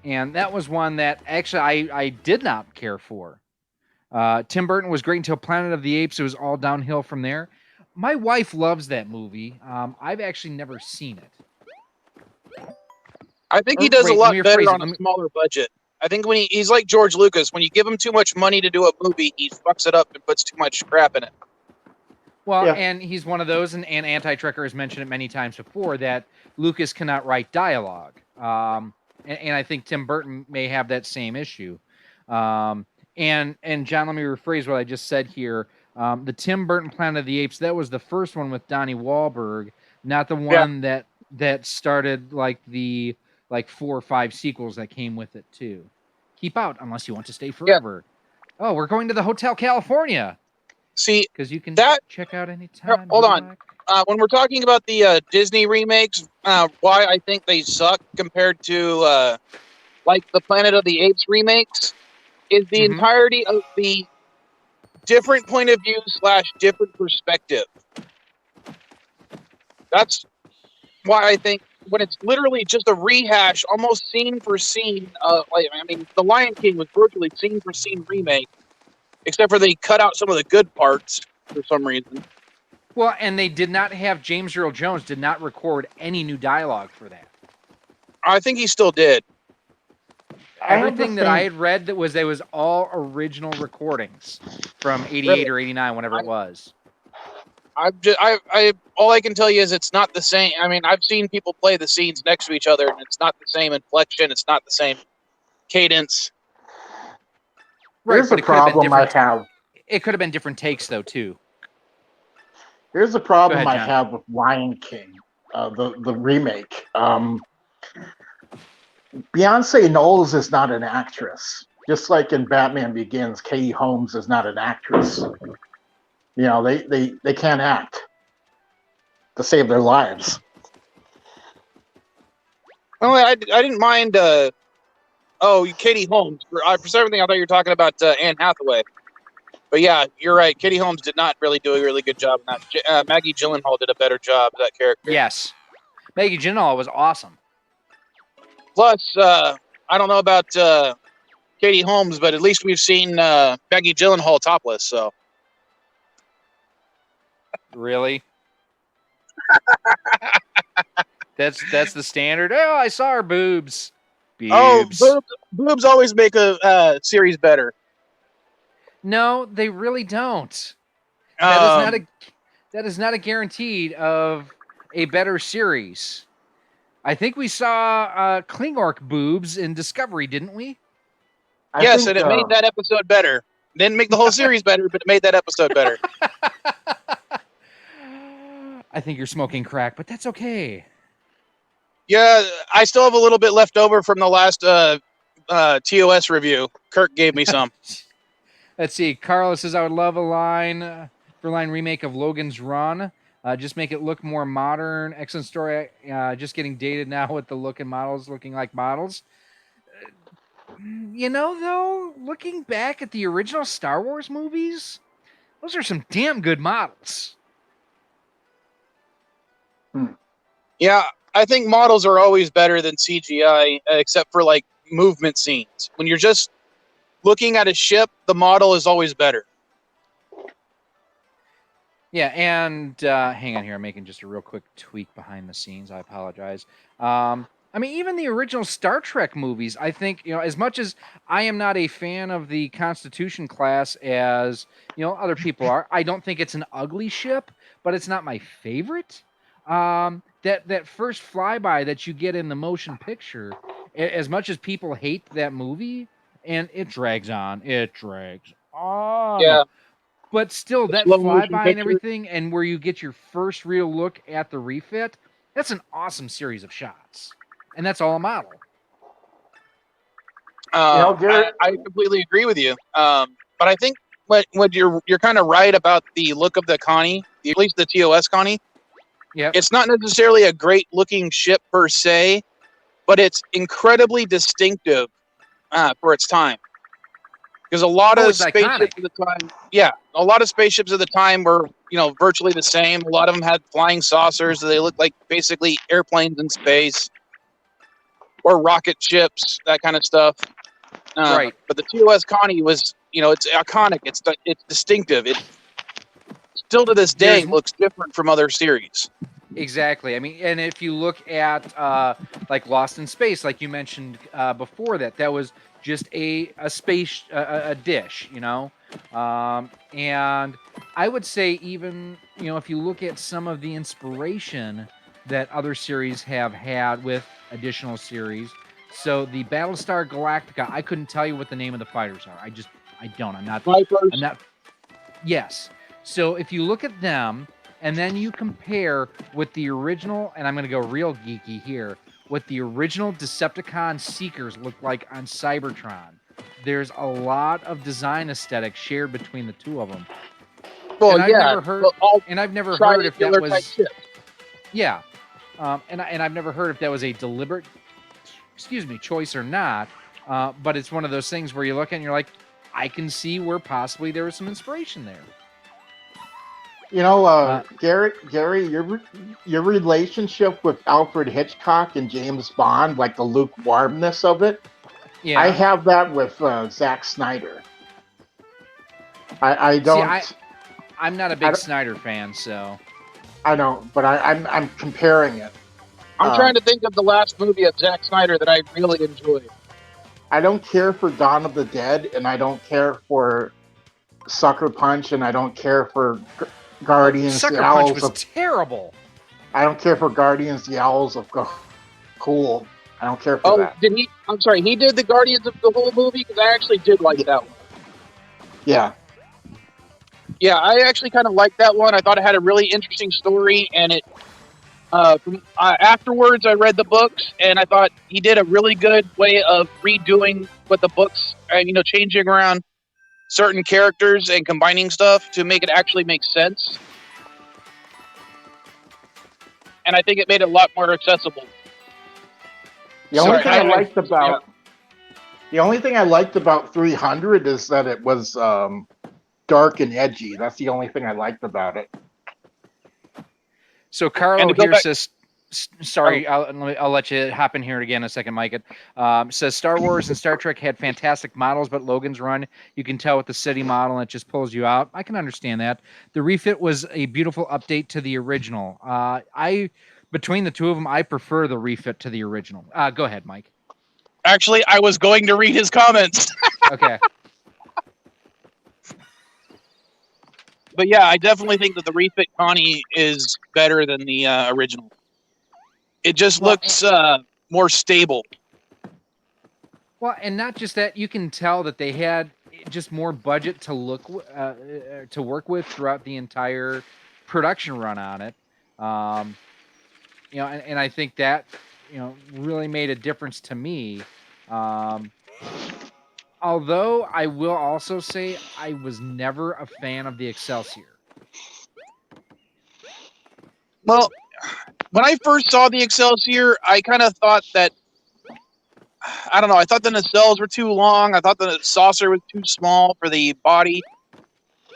And that was one that actually I did not care for. Tim Burton was great until Planet of the Apes. It was all downhill from there. My wife loves that movie. I've actually never seen it. I think he does a lot better on a smaller budget. I think when he's like George Lucas. When you give him too much money to do a movie, he fucks it up and puts too much crap in it. Well, yeah. And he's one of those, and Anti-Trekker has mentioned it many times before, that Lucas cannot write dialogue. And I think Tim Burton may have that same issue. And John, let me rephrase what I just said here. The Tim Burton Planet of the Apes, that was the first one with Donnie Wahlberg, not the one that started the 4 or 5 sequels that came with it too. Keep out unless you want to stay forever. Yeah. Oh, we're going to the Hotel California. See, because you can check out anytime. Hold on. When we're talking about the Disney remakes, why I think they suck compared to like the Planet of the Apes remakes is the entirety of the different point of view / different perspective. That's why I think when it's literally just a rehash, almost scene for scene, The Lion King was virtually scene for scene remake, except for they cut out some of the good parts for some reason. Well, and they did not have James Earl Jones did not record any new dialogue for that. I think he still did. Everything that I had read that was all original recordings from '88 or '89, whenever it was. All I can tell you is it's not the same. I mean, I've seen people play the scenes next to each other, and it's not the same inflection. It's not the same cadence. Right, here's the problem I have. It could have been different takes, though, too. Here's the problem I have with Lion King, the remake. Beyonce Knowles is not an actress. Just like in Batman Begins, Katie Holmes is not an actress. You know, they can't act to save their lives. Well, I didn't mind. Katie Holmes. For everything, I thought you were talking about Anne Hathaway. But yeah, you're right. Katie Holmes did not really do a really good job. Maggie Gyllenhaal did a better job of that character. Yes, Maggie Gyllenhaal was awesome. Plus, I don't know about Katie Holmes, but at least we've seen Maggie Gyllenhaal topless. So really, that's the standard. Oh, I saw her boobs. Boobs always make a series better. No, they really don't. That is not a guarantee of a better series. I think we saw Klingork boobs in Discovery, didn't we? Yes, and it made that episode better. Didn't make the whole series better, but it made that episode better. I think you're smoking crack, but that's okay. Yeah, I still have a little bit left over from the last TOS review. Kirk gave me some. Let's see. Carla says, I would love a line for line remake of Logan's Run. Just make it look more modern. Excellent story. Just getting dated now with the look and models looking like models. You know, though, looking back at the original Star Wars movies, those are some damn good models. Yeah, I think models are always better than CGI, except for like movement scenes. When you're just looking at a ship, the model is always better. Yeah, and hang on here. I'm making just a real quick tweak behind the scenes. I apologize. I mean, even the original Star Trek movies, I think, you know, as much as I am not a fan of the Constitution class as, you know, other people are, I don't think it's an ugly ship, but it's not my favorite. That first flyby that you get in the motion picture, as much as people hate that movie, and it drags on. Yeah. But still, that slow motion flyby and picture. everything, and where you get your first real look at the refit, that's an awesome series of shots. And that's all a model. Garrett, I completely agree with you. But I think what you're kind of right about the look of the Connie, at least the TOS Connie. Yeah. It's not necessarily a great looking ship per se, but it's incredibly distinctive for its time. Because a lot of spaceships at the time, a lot of spaceships at the time were, you know, virtually the same. A lot of them had flying saucers. So they looked like basically airplanes in space or rocket ships, that kind of stuff. Right. But the TOS Connie was, you know, it's iconic. It's distinctive. It still to this day looks different from other series. Exactly. I mean, and if you look at like Lost in Space, like you mentioned before, that was just a space a dish, you know. And I would say even, you know, if you look at some of the inspiration that other series have had with additional series. So the Battlestar Galactica, I couldn't tell you what the name of the fighters are. I don't. I'm not. Vipers. I'm not. Yes. So if you look at them and then you compare with the original, and I'm going to go real geeky here, what the original Decepticon Seekers look like on Cybertron, there's a lot of design aesthetic shared between the two of them. Well, and I've never heard if that was. Yeah. And I've never heard if that was a deliberate, choice or not. But it's one of those things where you look and you're like, I can see where possibly there was some inspiration there. You know, Gary, your relationship with Alfred Hitchcock and James Bond, like the lukewarmness of it. Yeah. I have that with Zack Snyder. I don't. See, I'm not a big Snyder fan, so. I know, but I'm comparing it. I'm trying to think of the last movie of Zack Snyder that I really enjoyed. I don't care for Dawn of the Dead, and I don't care for Sucker Punch, and I don't care for Guardians. Sucker Punch was terrible. I don't care for Guardians, the Owls of Cool. I don't care for that. Did he? I'm sorry, he did the Guardians of the whole movie? Because I actually did like that one. Yeah. Yeah, I actually kind of liked that one. I thought it had a really interesting story, and it. Afterwards, I read the books, and I thought he did a really good way of redoing what the books, changing around certain characters and combining stuff to make it actually make sense. And I think it made it a lot more accessible. The only thing I liked about 300 is that it was dark and edgy. That's the only thing I liked about it. So Carlo here says, sorry, I'll let you hop in here again in a second, Mike. Says Star Wars and Star Trek had fantastic models, but Logan's Run, you can tell with the city model, and it just pulls you out. I can understand that. The refit was a beautiful update to the original. Between the two of them, I prefer the refit to the original. Go ahead, Mike. Actually, I was going to read his comments. Okay. But yeah, I definitely think that the refit Connie is better than the original. It just looks more stable. Well, and not just that, you can tell that they had just more budget to to work with throughout the entire production run on it. And I think that really made a difference to me. Although I will also say I was never a fan of the Excelsior. Well, when I first saw the Excelsior, I kind of thought that, I don't know, I thought the nacelles were too long. I thought the saucer was too small for the body.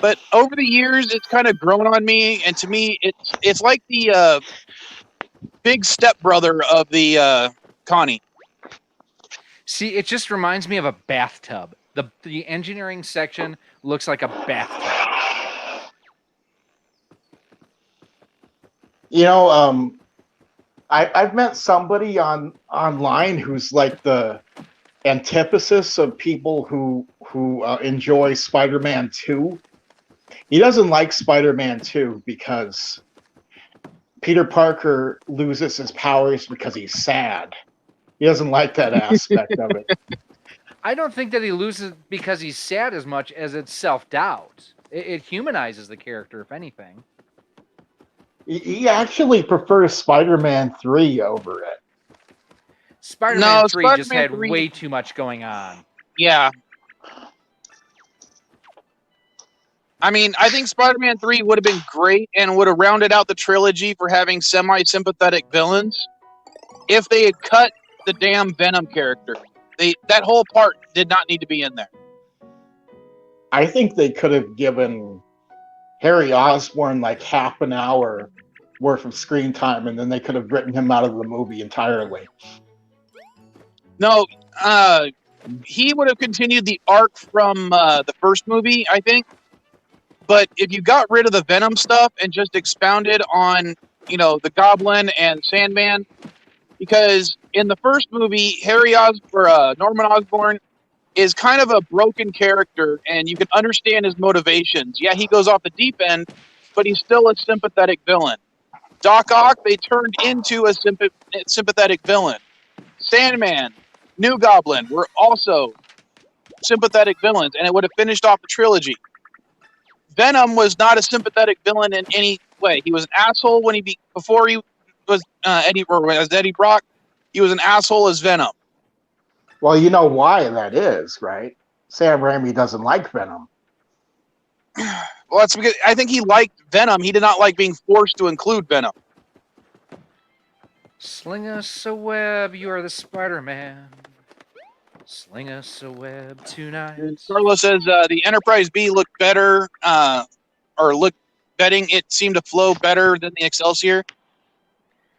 But over the years, it's kind of grown on me, and to me, it's like the big stepbrother of the Connie. See, it just reminds me of a bathtub. The engineering section looks like a bathtub. I've met somebody online who's like the antithesis of people who enjoy Spider-Man 2. He doesn't like Spider-Man 2 because Peter Parker loses his powers because he's sad. He doesn't like that aspect of it. I don't think that he loses because he's sad as much as it's self-doubt. It humanizes the character, if anything. He actually prefers Spider-Man 3 over it. Spider-Man 3 just Spider-Man had 3 way too much going on. Yeah. I mean, I think Spider-Man 3 would have been great and would have rounded out the trilogy for having semi-sympathetic villains if they had cut the damn Venom character. That whole part did not need to be in there. I think they could have given Harry Osborn like half an hour worth of screen time, and then they could have written him out of the movie entirely. No, he would have continued the arc from the first movie, I think. But if you got rid of the Venom stuff and just expounded on, the Goblin and Sandman, because in the first movie, Norman Osborn is kind of a broken character, and you can understand his motivations. Yeah, he goes off the deep end, but he's still a sympathetic villain. Doc Ock, they turned into a sympathetic villain. Sandman, New Goblin were also sympathetic villains, and it would have finished off the trilogy. Venom was not a sympathetic villain in any way. He was an asshole before he was as Eddie Brock. He was an asshole as Venom. Well, you know why that is, right? Sam Raimi doesn't like Venom. Well, that's because I think he liked Venom. He did not like being forced to include Venom. Sling us a web, you are the Spider-Man. Sling us a web tonight. Carlos says the Enterprise B looked better, it seemed to flow better than the Excelsior.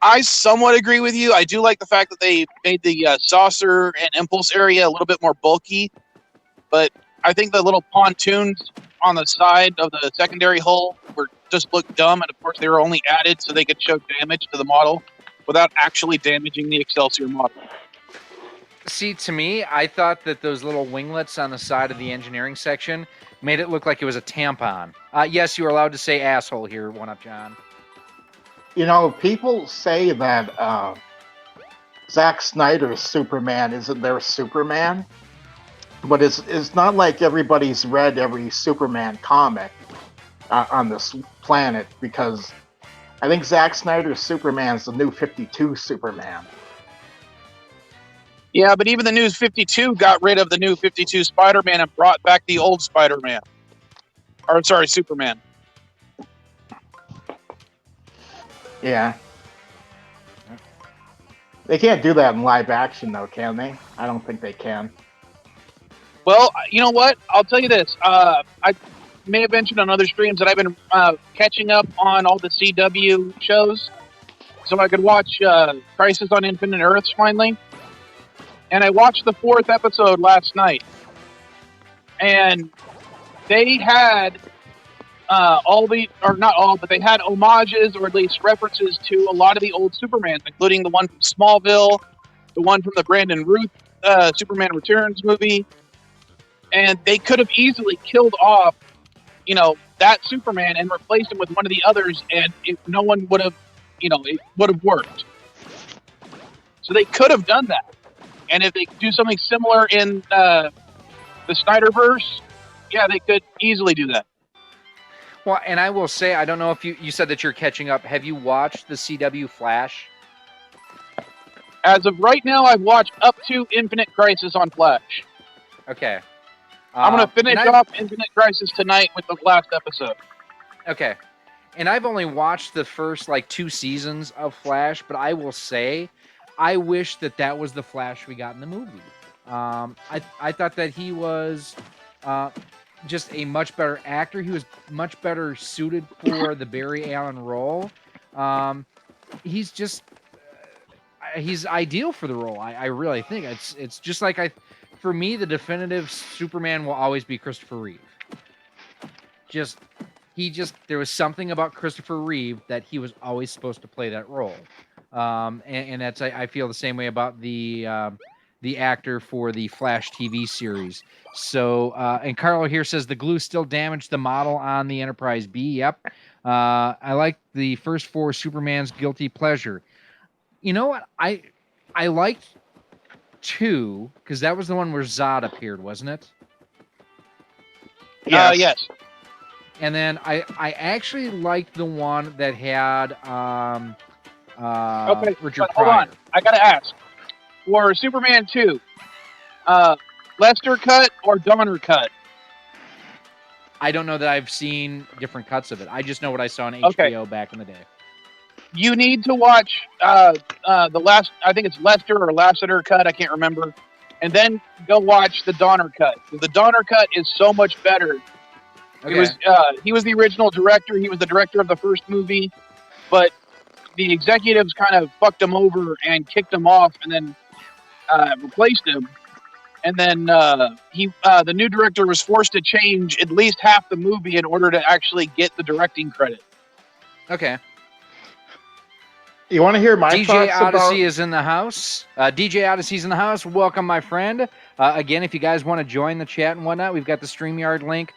I somewhat agree with you. I do like the fact that they made the saucer and impulse area a little bit more bulky, but I think the little pontoons on the side of the secondary hull just looked dumb, and of course they were only added so they could show damage to the model without actually damaging the Excelsior model. See, to me, I thought that those little winglets on the side of the engineering section made it look like it was a tampon. Yes, you are allowed to say asshole here, One Up John. People say that Zack Snyder's Superman isn't their Superman, but it's not like everybody's read every Superman comic on this planet, because I think Zack Snyder's Superman is the New 52 Superman. Yeah, but even the New 52 got rid of the New 52 Spider-Man and brought back the old Spider-Man. Superman. Yeah. They can't do that in live action, though, can they? I don't think they can. Well, you know what? I'll tell you this. I may have mentioned on other streams that I've been catching up on all the CW shows so I could watch Crisis on Infinite Earths finally. And I watched the 4th episode last night. And they had they had homages, or at least references to a lot of the old Supermans, including the one from Smallville, the one from the Brandon Routh Superman Returns movie. And they could have easily killed off, that Superman and replaced him with one of the others, and no one would have, it would have worked. So they could have done that. And if they do something similar in the Snyderverse, Yeah, they could easily do that. Well, and I will say, I don't know if you said that you're catching up. Have you watched the CW Flash? As of right now, I've watched up to Infinite Crisis on Flash. Okay. I'm going to finish off Infinite Crisis tonight with the last episode. Okay. And I've only watched the first, 2 seasons of Flash, but I will say, I wish that was the Flash we got in the movie. I thought that he was just a much better actor. He was much better suited for the Barry Allen role. He's just he's ideal for the role. I really think it's just for me, the definitive Superman will always be Christopher Reeve. There was something about Christopher Reeve that he was always supposed to play that role. And that's, I feel the same way about the actor for the Flash TV series. So, and Carlo here says the glue still damaged the model on the Enterprise B. Yep. I like the first 4 Superman's guilty pleasure. You know what? I liked 2 because that was the one where Zod appeared, wasn't it? Yes. And then I actually liked the one that had Richard Hold Pryor. on. I got to ask. For Superman 2, Lester cut or Donner cut? I don't know that I've seen different cuts of it. I just know what I saw on HBO back in the day. You need to watch the last, I think it's Lester or Lasseter cut, I can't remember. And then go watch the Donner cut. The Donner cut is so much better. Okay. He was the original director. He was the director of the first movie. But the executives kind of fucked him over and kicked him off and then replaced him. And then the new director was forced to change at least half the movie in order to actually get the directing credit. Okay. You want to hear my DJ thoughts Odyssey about... is in the house. DJ Odyssey's in the house. Welcome, my friend. Again, if you guys want to join the chat and whatnot, we've got the StreamYard link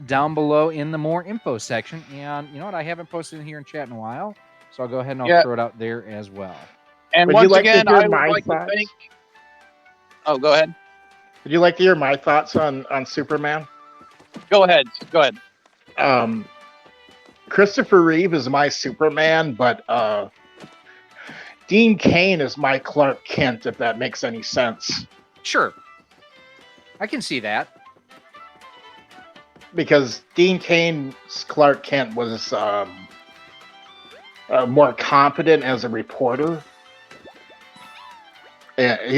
down below in the more info section. And you know what? I haven't posted in here in chat in a while, so I'll go ahead and I'll throw it out there as well. And Would once you like to again, hear I would my like thoughts? to thank... Oh, go ahead. Would you like to hear my thoughts on Superman? Go ahead. Christopher Reeve is my Superman, but Dean Cain is my Clark Kent, if that makes any sense. Sure. I can see that. Because Dean Cain's Clark Kent was more competent as a reporter. Yeah,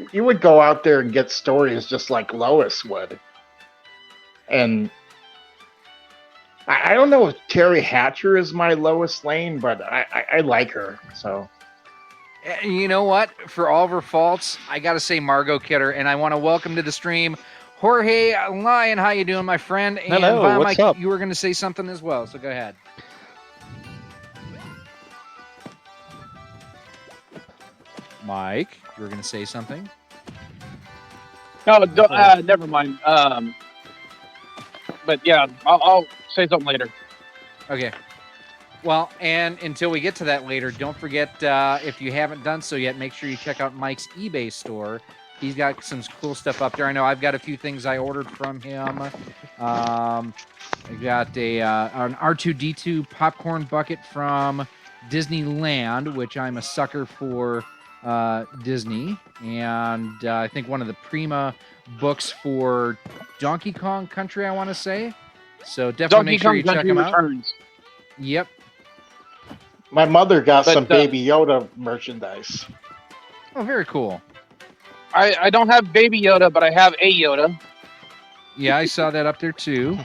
he would go out there and get stories just like Lois would. And I don't know if Terry Hatcher is my Lois Lane, but I like her. So You know what? For all of her faults, I got to say Margot Kidder, and I want to welcome to the stream Jorge Lyon. How you doing, my friend? And Hello, Bob, what's up? You were going to say something as well, so go ahead. Mike, you were going to say something? No, never mind. But yeah, I'll say something later. Okay. Well, and until we get to that later, don't forget, if you haven't done so yet, make sure you check out Mike's eBay store. He's got some cool stuff up there. I know I've got a few things I ordered from him. I got an R2-D2 popcorn bucket from Disneyland, which I'm a sucker for Disney. And I think one of the Prima books for Donkey Kong Country, I want to say. So definitely make sure you check them out. Yep. my mother got some Baby Yoda merchandise. Oh, very cool. I don't have Baby Yoda, but I have a Yoda. Yeah, I saw that up there too.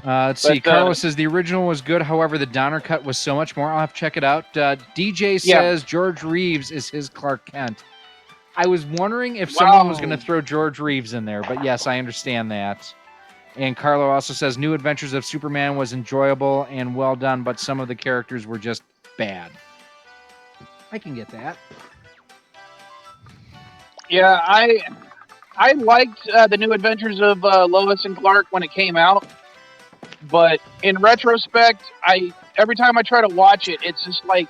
Let's see. Carlos says the original was good. However, the Donner cut was so much more. I'll have to check it out. DJ says George Reeves is his Clark Kent. I was wondering if someone was going to throw George Reeves in there, but yes, I understand that. And Carlo also says New Adventures of Superman was enjoyable and well done, but some of the characters were just bad. I can get that. Yeah, I liked the New Adventures of Lois and Clark when it came out, but in retrospect, every time I try to watch it, it's just like,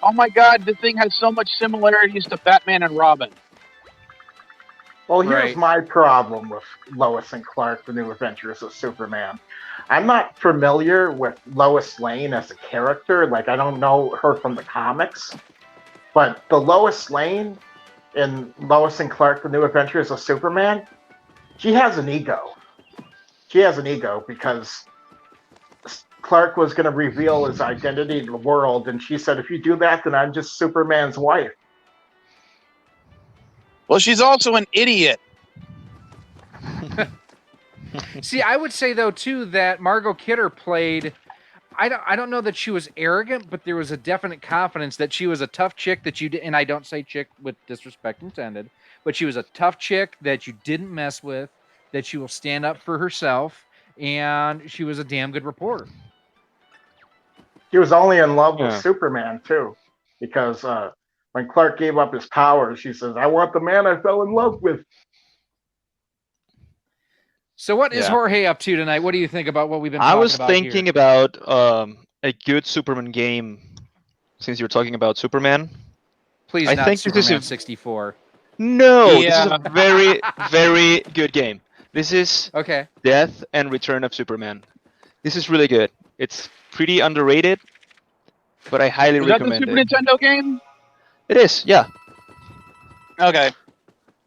oh my god, the thing has so much similarities to Batman and Robin. Well, here's Right. my problem with Lois and Clark: The New Adventures of Superman. I'm not familiar with Lois Lane as a character. Like, I don't know her from the comics. But the Lois Lane in Lois and Clark: The New Adventures of Superman, she has an ego. She has an ego because Clark was going to reveal his identity to the world, and she said, "If you do that, then I'm just Superman's wife." Well, she's also an idiot. See, I would say though too that Margot Kidder played. I don't know that she was arrogant, but there was a definite confidence that she was a tough chick that you did. And I don't say chick with disrespect intended, but she was a tough chick that you didn't mess with. That she will stand up for herself, and she was a damn good reporter. She was only in love with Yeah. Superman too, because when Clark gave up his powers, she says, "I want the man I fell in love with." So, what is Yeah. Jorge up to tonight? What do you think about what we've been I talking was about thinking here? about a good Superman game. Since you're talking about Superman, Please, I not think this is Superman a 64. no. This is Yeah. a very very good game. This is Okay. Death and Return of Superman. This is really good. It's pretty underrated, but I highly Was that the recommend Super it. Nintendo game? It is, yeah, Okay.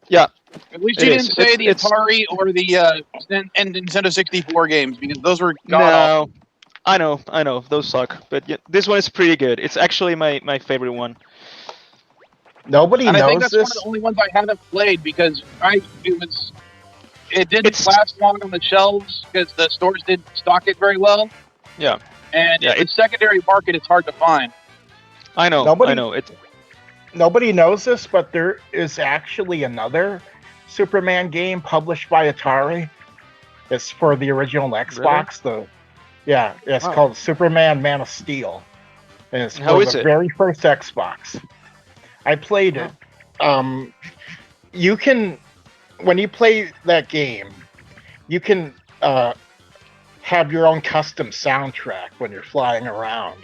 yeah. At least It you is. didn't say the It's Atari or the and Nintendo 64 games because those were god awful. no. I know. Those suck. But yeah, this one is pretty good. It's actually my favorite one. Nobody And I think knows that's one of this. the only ones I haven't played because it didn't It's last long on the shelves because the stores didn't stock it very well. yeah, And yeah. in the secondary market, it's hard to find. I know. Nobody It's nobody knows this, but there is actually another Superman game published by Atari. It's for the original Xbox. It's Wow. called Superman Man of Steel. And it's How for is the it? very first Xbox. I played it. You can, when you play that game, you can have your own custom soundtrack when you're flying around.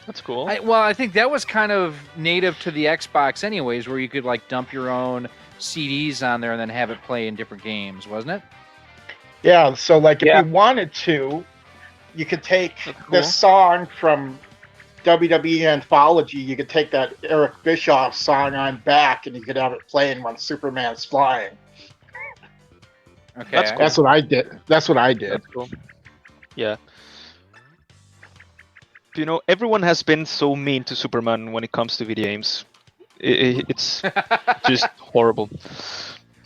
That's cool. I think that was kind of native to the Xbox, anyways, where you could like dump your own CDs on there and then have it play in different games, wasn't it? Yeah, so like if Yeah. you wanted to, you could take That's cool. this song from WWE Anthology, you could take that Eric Bischoff song on back and you could have it playing when Superman's flying. Okay. That's cool. That's what I did. That's what I did. That's cool. Yeah. You know, everyone has been so mean to Superman when it comes to video games. It's just horrible.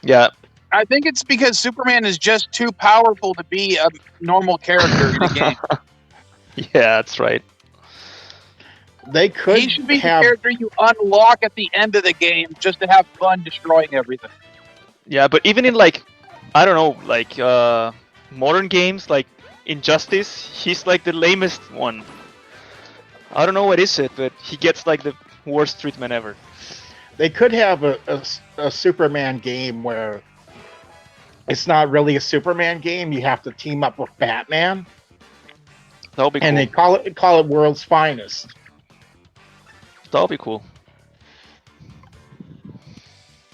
Yeah. I think it's because Superman is just too powerful to be a normal character in a game. Yeah, that's right. They could He should be have the character you unlock at the end of the game just to have fun destroying everything. Yeah, but even in like, I don't know, like modern games like Injustice, he's like the lamest one. I don't know what is it, but he gets like the worst treatment ever. they could have a Superman game where it's not really a Superman game. You have to team up with Batman, That'll be cool. and they call it World's Finest. That'll be cool.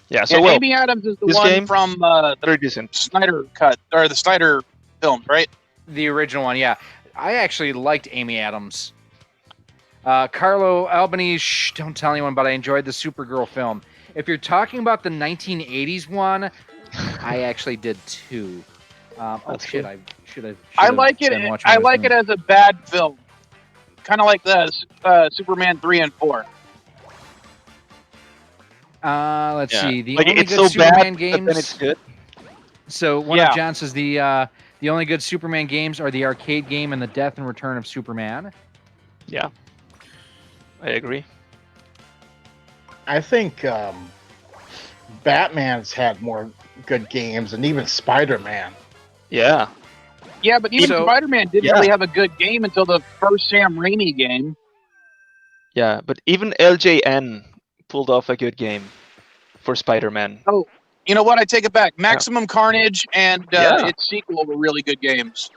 Yeah, so Yeah, well, Amy Adams is the this one game- from very decent. Snyder Cut or the Snyder film, right? The original one, yeah. I actually liked Amy Adams. Carlo Albanese, don't tell anyone, but I enjoyed the Supergirl film. If you're talking about the 1980s one, I actually did too. That's shit, cool. I should have. I like it. I like it as a bad film, kind of like the Superman 3 and 4. Let's Yeah. see. The Like only it's good so Superman bad, games. but then it's good. So one Yeah. of John says the only good Superman games are the arcade game and the Death and Return of Superman. Yeah, I agree. I think Batman's had more good games, and even Spider-Man. Yeah, Yeah, but even So- Spider-Man didn't Yeah. really have a good game until the first Sam Raimi game. yeah, but even LJN pulled off a good game for Spider-Man. You know what? I take it back. Maximum Carnage and Yeah. its sequel were really good games.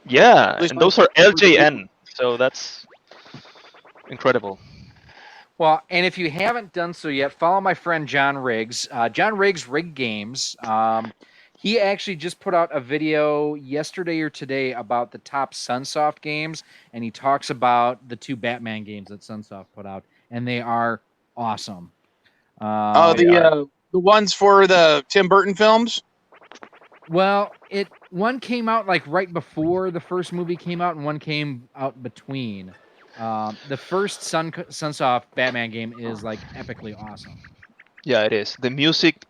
Yeah, least and my those are favorite LJN, so that's incredible. Well, and if you haven't done so yet, follow my friend John Riggs. John Riggs Rig Games. He actually just put out a video yesterday or today about the top Sunsoft games, and he talks about the 2 Batman games that Sunsoft put out, and they are awesome. Oh, the ones for the Tim Burton films. Well, one came out like right before the first movie came out, and one came out between. The first Sunsoft Batman game is like epically awesome. Yeah, it is. The music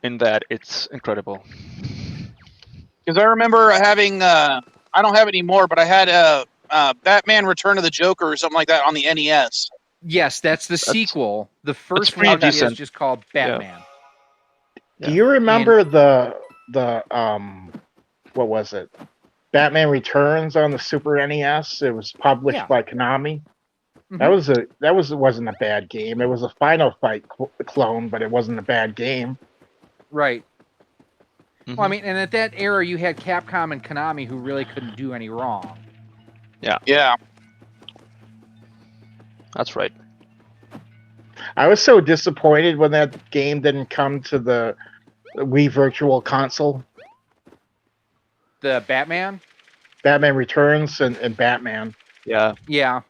in that, it's incredible. Because I remember having, I don't have it anymore, but I had Batman Return of the Joker or something like that on the NES. Yes, that's the sequel. The first pretty one is decent. just called Batman. Do you remember the what was it? Batman Returns on the Super NES. It was published by Konami. Mhm. Wasn't a bad game. It was a Final Fight clone, but it wasn't a bad game. Right. Mhm. Well, I mean, and at that era, you had Capcom and Konami who really couldn't do any wrong. Yeah. That's right. I was so disappointed when that game didn't come to the Wii Virtual Console. The Batman? Batman Returns and Batman. Yeah. Yeah.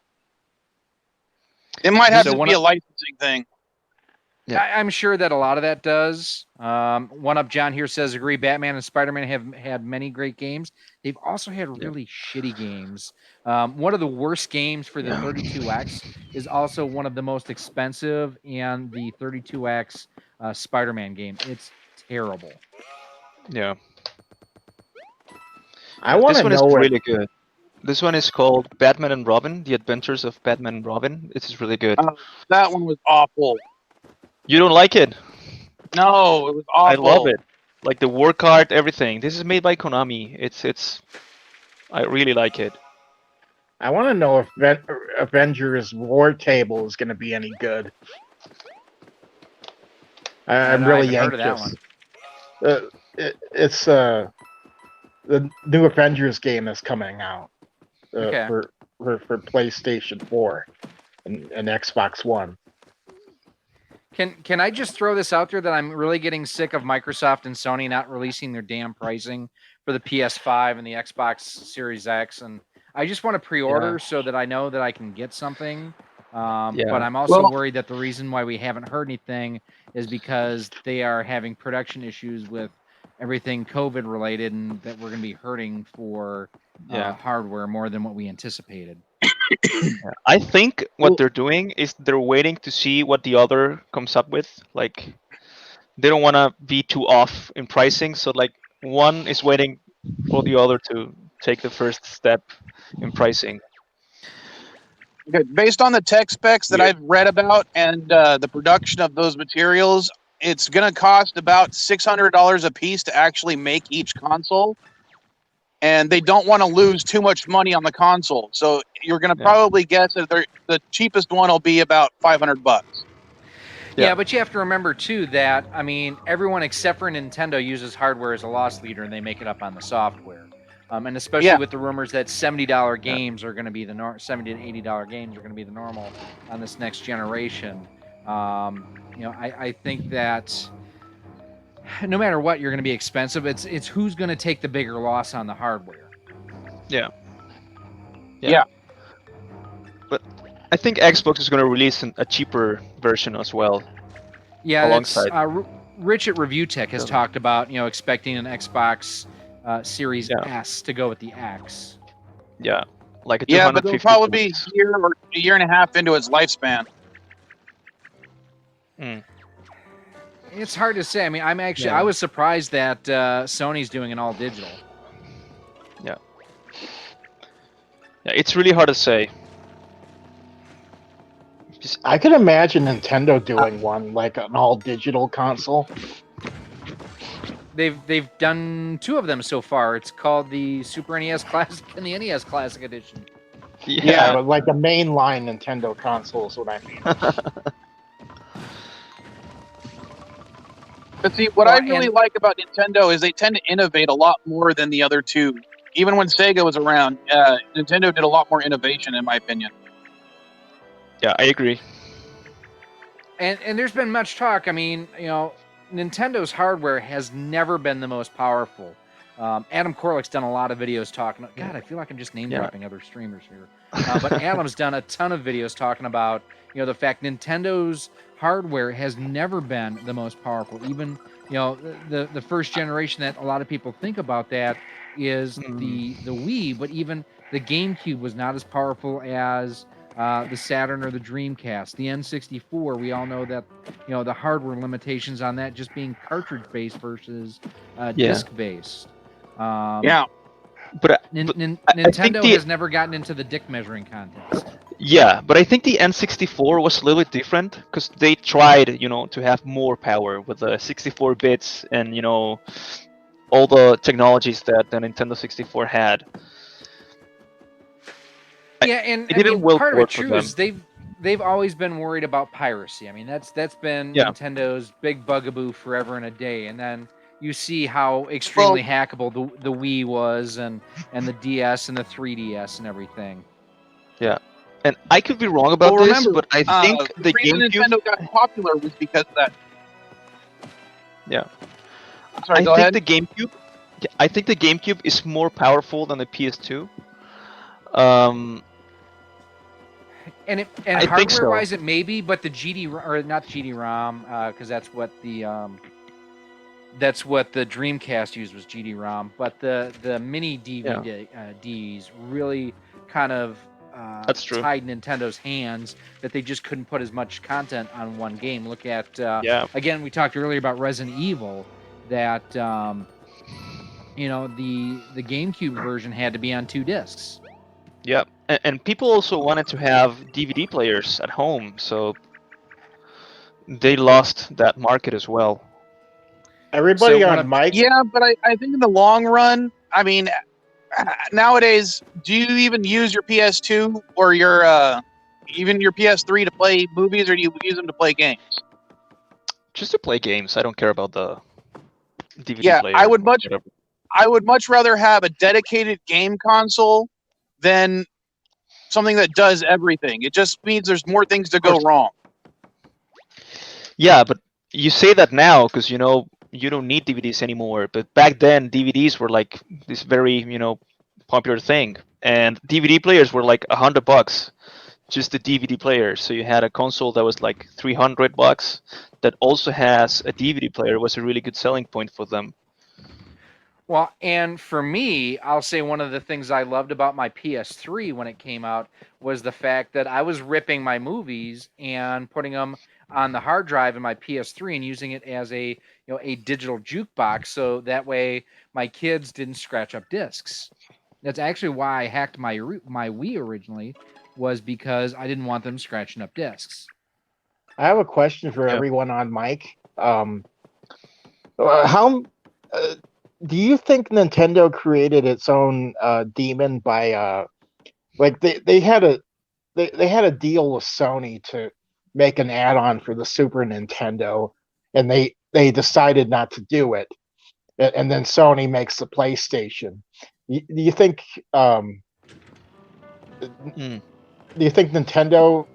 It might have So to one be of- a licensing thing. Yeah. I'm sure that a lot of that does. One up John here says, agree, Batman and Spider-Man have had many great games. They've also had really shitty games. One of the worst games for the 32X is also one of the most expensive, and the 32X Spider-Man game. It's terrible. Yeah. I want This to one is know it. really good. This one is called Batman and Robin: The Adventures of Batman and Robin. This is really good. That one was awful. You don't like it? No, it was awful. I love it. Like the work art, everything. This is made by Konami. It's. I really like it. I want to know if Avengers War Table is going to be any good. I'm really heard of that anxious. one. It's the new Avengers game that's coming out for PlayStation 4 and Xbox One. Can I just throw this out there that I'm really getting sick of Microsoft and Sony not releasing their damn pricing for the PS5 and the Xbox Series X, and I just want to pre-order so that I know that I can get something. But I'm also worried that the reason why we haven't heard anything is because they are having production issues with everything COVID related, and that we're going to be hurting for hardware more than what we anticipated. I think what they're doing is they're waiting to see what the other comes up with. Like, they don't want to be too off in pricing, so like one is waiting for the other to take the first step in pricing. Okay, based on the tech specs that I've read about and the production of those materials, it's going to cost about $600 a piece to actually make each console. And they don't want to lose too much money on the console. So you're going to probably guess that the cheapest one will be about $500. Yeah, but you have to remember too that, I mean, everyone except for Nintendo uses hardware as a loss leader, and they make it up on the software. And especially with the rumors that $70 games are going to be the $70 to $80 games are going to be the normal on this next generation. I think that no matter what, you're going to be expensive. It's who's going to take the bigger loss on the hardware. Yeah. But I think Xbox is going to release a cheaper version as well. Yeah, alongside. Rich at Review Tech has talked about expecting an Xbox Series S to go with the X. Yeah, like a but it'll probably be a year or a year and a half into its lifespan. It's hard to say. I mean, I was surprised that Sony's doing an all digital. Yeah, it's really hard to say. I could imagine Nintendo doing one, like an all digital console. They've done 2 of them so far. It's called the Super NES Classic and the NES Classic Edition. Yeah, but like a mainline Nintendo console is what I mean. But see, what I really like about Nintendo is they tend to innovate a lot more than the other two. Even when Sega was around, Nintendo did a lot more innovation, in my opinion. Yeah, I agree. And there's been much talk. I mean, Nintendo's hardware has never been the most powerful. Adam Corlick's done a lot of videos talking. God, I feel like I'm just name dropping other streamers here. But Adam's done a ton of videos talking about the fact Nintendo's hardware has never been the most powerful. Even the first generation that a lot of people think about that is the Wii, but even the GameCube was not as powerful as the Saturn or the Dreamcast. The N64, we all know that the hardware limitations on that just being cartridge based versus disc based. But Nintendo has never gotten into the dick measuring contest. Yeah, but I think the N64 was a little bit different because they tried, to have more power with the 64 bits and all the technologies that the Nintendo 64 had. Yeah, and I mean, part of it true is they've always been worried about piracy. I mean, that's been Nintendo's big bugaboo forever and a day. And then you see how extremely hackable the Wii was, and the DS and the 3DS and everything. Yeah, and I could be wrong about this, but I think the reason GameCube Nintendo got popular was because of that. Yeah, sorry. Go ahead. I think the GameCube is more powerful than the PS2. And hardware-wise, it may be, but the not GD-ROM, because that's what the Dreamcast used was GD-ROM. But the mini DVDs really kind of that's true. tied Nintendo's hands that they just couldn't put as much content on one game. Look at again, we talked earlier about Resident Evil, that the GameCube version had to be on 2 discs. Yeah, and people also wanted to have DVD players at home, so they lost that market as well. Everybody on mic? Yeah, but I think in the long run, I mean, nowadays, do you even use your PS2 or even your PS3 to play movies, or do you use them to play games? Just to play games. I don't care about the DVD player. I would much rather have a dedicated game console than something that does everything. It just means there's more things to go wrong. Yeah, but you say that now because you don't need DVDs anymore. But back then, DVDs were like this very popular thing, and DVD players were like $100, just the DVD player. So you had a console that was like $300 that also has a DVD player. It was a really good selling point for them. Well, and for me, I'll say one of the things I loved about my PS3 when it came out was the fact that I was ripping my movies and putting them on the hard drive in my PS3 and using it as a digital jukebox, so that way my kids didn't scratch up discs. That's actually why I hacked my Wii originally, was because I didn't want them scratching up discs. I have a question for everyone on mic. Do you think Nintendo created its own demon by they had a deal with Sony to make an add-on for the Super Nintendo, and they decided not to do it, and then Sony makes the PlayStation. Do you think Nintendo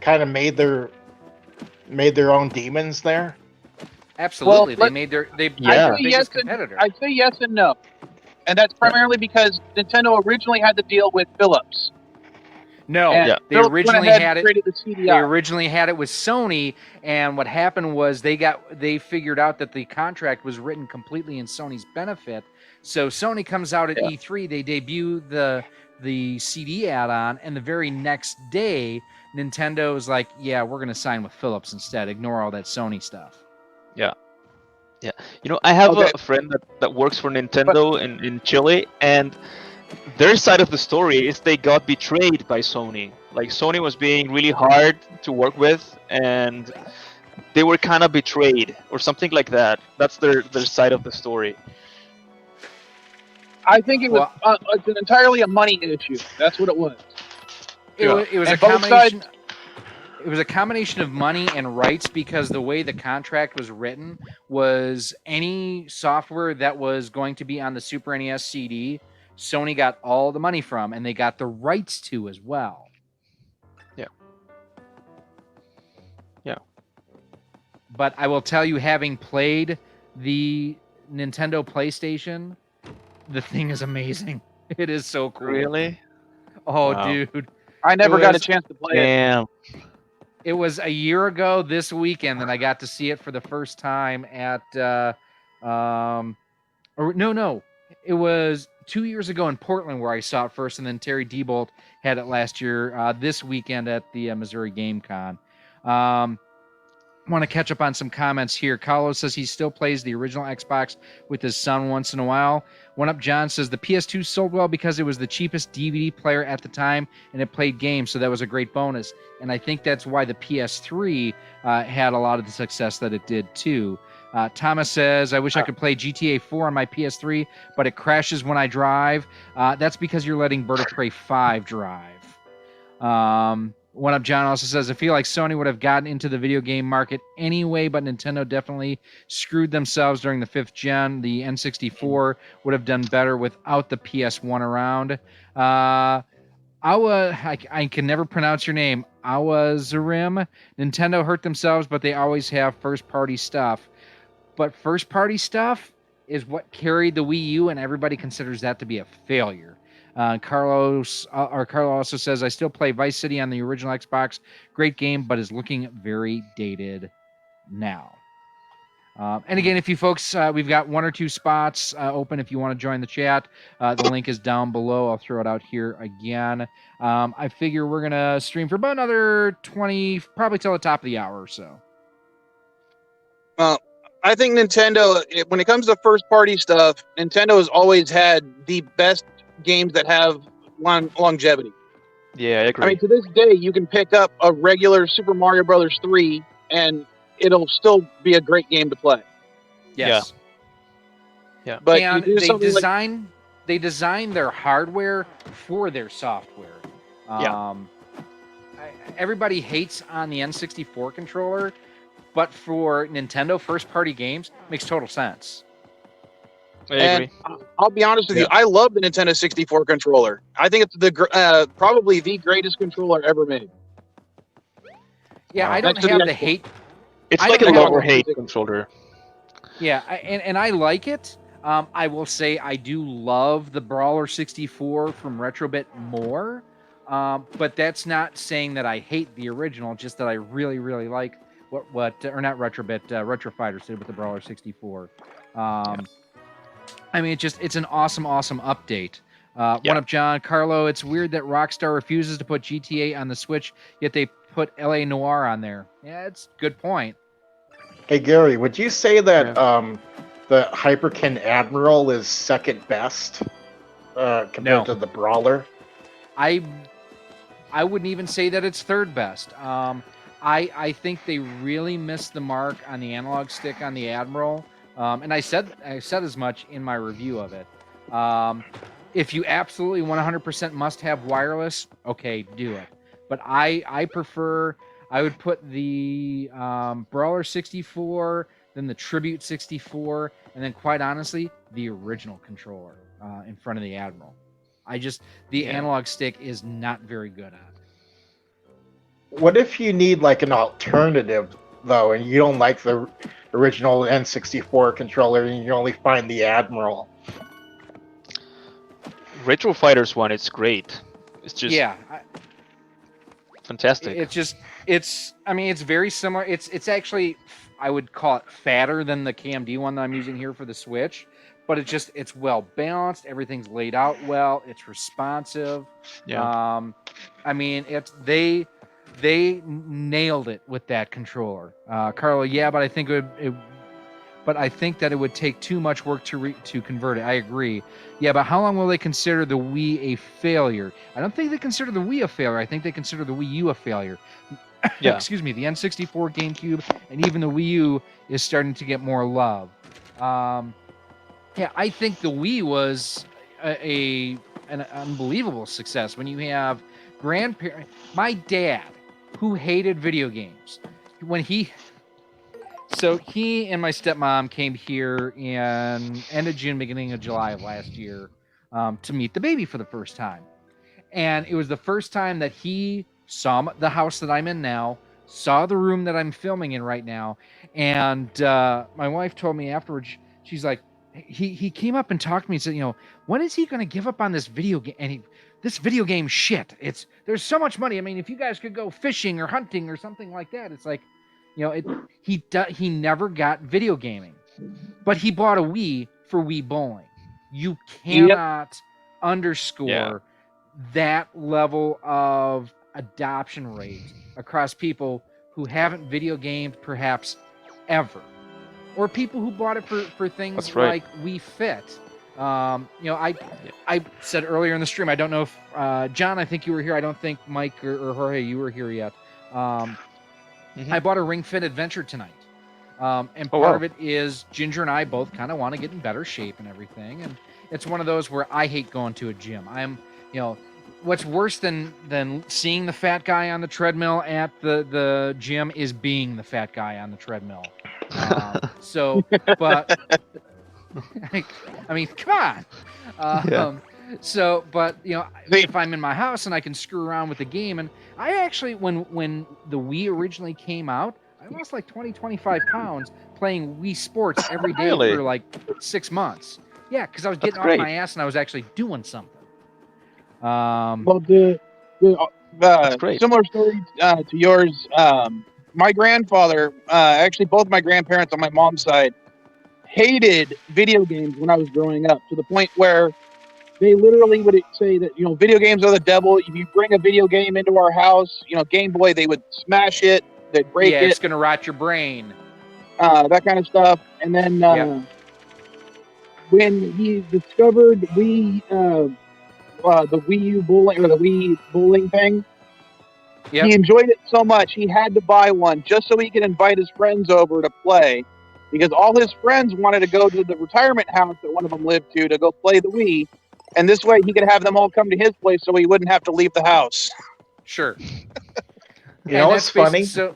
kind of made their own demons there? Absolutely, they made their biggest competitor. I'd say yes and no, and that's primarily because Nintendo originally had to deal with Philips. No, they originally had it. They originally had it with Sony, and what happened was they figured out that the contract was written completely in Sony's benefit. So Sony comes out at E3, they debut the CD add-on, and the very next day, Nintendo is like, "Yeah, we're going to sign with Philips instead. Ignore all that Sony stuff." Yeah. I have a friend that works for Nintendo in Chile, and their side of the story is they got betrayed by Sony. Like, Sony was being really hard to work with, and they were kind of betrayed, or something like that. That's their side of the story. I think it was it's entirely a money issue. That's what it was. It was a combination. It was a combination of money and rights, because the way the contract was written was any software that was going to be on the Super NES CD, Sony got all the money from, and they got the rights to as well. Yeah. Yeah. But I will tell you, having played the Nintendo PlayStation, the thing is amazing. It is so cool. Really? Oh, Wow. I never got a was- chance to play it. Damn. It was a year ago this weekend that I got to see it for the first time at, no, it was 2 years ago in Portland where I saw it first, and then Terry Diebold had it last year, this weekend at the Missouri Game Con. Want to catch up on some comments here. Carlos says he still plays the original Xbox with his son once in a while. One Up John says the PS2 sold well because it was the cheapest DVD player at the time and it played games, so that was a great bonus. And I think that's why the PS3 had a lot of the success that it did too. Thomas says, I wish I could play GTA 4 on my PS3, but it crashes when I drive. That's because you're letting Bird of Prey 5 drive. One Up John also says, I feel like Sony would have gotten into the video game market anyway, but Nintendo definitely screwed themselves during the 5th gen. The N64 would have done better without the PS1 around. I can never pronounce your name. Awazarim. Nintendo hurt themselves, but they always have first-party stuff. But first-party stuff is what carried the Wii U, and everybody considers that to be a failure. Carlo also says, I still play Vice City on the original Xbox. Great game, but is looking very dated now. And again, if you folks, we've got 1 or 2 spots open if you want to join the chat. The link is down below. I'll throw it out here again. I figure we're going to stream for about another 20, probably till the top of the hour or so. I think Nintendo, when it comes to first-party stuff, Nintendo has always had the best games that have longevity. Yeah, I agree. I mean, to this day, you can pick up a regular Super Mario Brothers 3, and it'll still be a great game to play. Yes. Yeah. But And you do they something design their hardware for their software. Everybody hates on the N64 controller, but for Nintendo first-party games, it makes total sense. I agree. I'll be honest with you, I love the Nintendo 64 controller. I think it's probably the greatest controller ever made. Yeah, Wow. I don't Next to have the the Xbox. hate. It's I like a don't have love or a- hate controller. Yeah, and I like it. I will say I do love the Brawler 64 from Retrobit more, but that's not saying that I hate the original. Just that I really, really like what or not Retrobit, Retro Fighters did with the Brawler 64. I mean, it's an awesome update. One Up John Carlo. It's weird that Rockstar refuses to put GTA on the Switch, yet they put LA Noire on there. Yeah, it's a good point. Hey Gary, would you say that the Hyperkin Admiral is second best compared to the Brawler? I wouldn't even say that it's third best. I think they really missed the mark on the analog stick on the Admiral. And I said as much in my review of it. If you absolutely 100% must have wireless, okay, do it. But I prefer. I would put the Brawler 64, then the Tribute 64, and then quite honestly, the original controller in front of the Admiral. The analog stick is not very good at it. What if you need like an alternative though, and you don't like the original N64 controller, and you only find the Admiral? Retro Fighters one, it's great. It's just fantastic. It's very similar. It's actually, I would call it fatter than the KMD one that I'm using here for the Switch, but it's well balanced. Everything's laid out well. It's responsive. Yeah. I mean, they nailed it with that controller. Carlo, but I think I think that it would take too much work to convert it. I agree. Yeah, but how long will they consider the Wii a failure? I don't think they consider the Wii a failure. I think they consider the Wii U a failure. Yeah. Excuse me. The N64, GameCube, and even the Wii U is starting to get more love. I think the Wii was an unbelievable success. When you have grandparents, my dad, who hated video games, So he and my stepmom came here in end of June, beginning of July of last year to meet the baby for the first time. And it was the first time that he saw the house that I'm in now, saw the room that I'm filming in right now, and my wife told me afterwards. She's like, he came up and talked to me and said, when is he going to give up on this video game? And this video game shit. There's so much money. I mean, if you guys could go fishing or hunting or something like that, it's like, he never got video gaming, but he bought a Wii for Wii bowling. You cannot underscore that level of adoption rate across people who haven't video gamed perhaps ever, or people who bought it for things like Wii Fit. I said earlier in the stream, I don't know if John, I think you were here. I don't think Mike or Jorge, you were here yet. I bought a Ring Fit Adventure tonight. And part of it is Ginger and I both kind of want to get in better shape and everything. And it's one of those where I hate going to a gym. What's worse than seeing the fat guy on the treadmill at the gym is being the fat guy on the treadmill. But I mean, come on. If I'm in my house and I can screw around with the game, and I actually, when the Wii originally came out, I lost like 25 pounds playing Wii Sports every day for like 6 months. Yeah, because I was getting off my ass and I was actually doing something. Well, that's great. Similar story to yours. My grandfather, actually both my grandparents on my mom's side, hated video games when I was growing up, to the point where they literally would say that, video games are the devil. If you bring a video game into our house, Game Boy, they would smash it, they'd break it. Yeah, it's going to rot your brain. That kind of stuff. And then when he discovered the Wii U bowling, or the Wii bowling thing, he enjoyed it so much he had to buy one just so he could invite his friends over to play, because all his friends wanted to go to the retirement house that one of them lived to go play the Wii, and this way he could have them all come to his place so he wouldn't have to leave the house. Sure. What's funny? The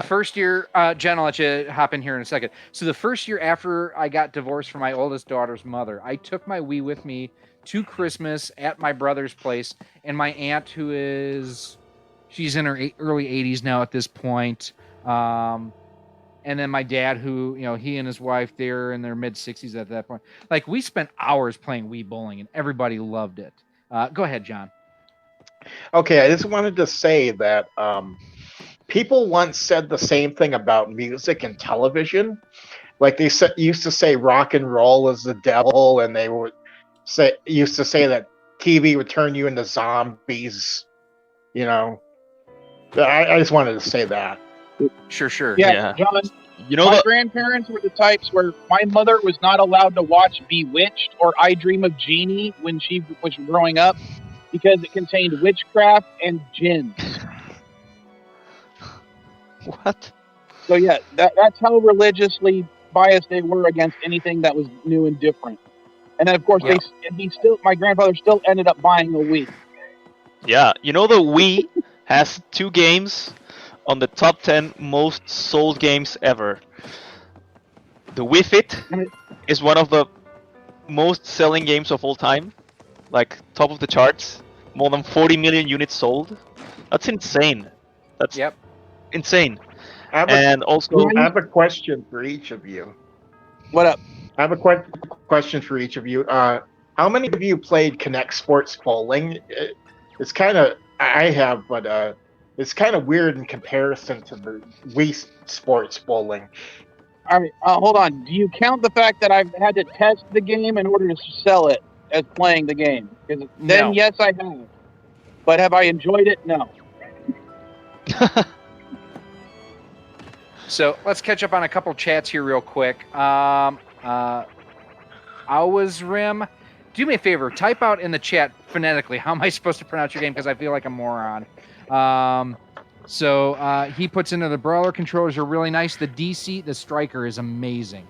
first year, Jen, I'll let you hop in here in a second. So the first year after I got divorced from my oldest daughter's mother, I took my Wii with me to Christmas at my brother's place, and my aunt, she's in her early 80s now at this point, and then my dad, who, he and his wife, they're in their mid 60s at that point. Like, we spent hours playing Wii bowling, and everybody loved it. Go ahead, John. Okay, I just wanted to say that people once said the same thing about music and television. Like, they used to say rock and roll is the devil, and they used to say that TV would turn you into zombies. I just wanted to say that. Sure. Yeah. John, my grandparents were the types where my mother was not allowed to watch Bewitched or I Dream of Jeannie when she was growing up, because it contained witchcraft and jinns. What? So yeah, that's how religiously biased they were against anything that was new and different. And then of course my grandfather still ended up buying a Wii. Yeah, the Wii has 2 games on the top 10 most sold games ever. The Wii Fit is one of the most selling games of all time, like top of the charts, more than 40 million units sold. That's insane. That's insane. I have a question for each of you. What up? I have a question for each of you. How many of you played Connect Sports Bowling? It's kind of, I have, but it's kind of weird in comparison to the Wii Sports Bowling. All right, hold on. Do you count the fact that I've had to test the game in order to sell it as playing the game? Then yes, I have. But have I enjoyed it? No. So let's catch up on a couple chats here real quick. Rim, do me a favor. Type out in the chat phonetically. How am I supposed to pronounce your name? Because I feel like a moron. He puts into the brawler controllers are really nice. The striker is amazing.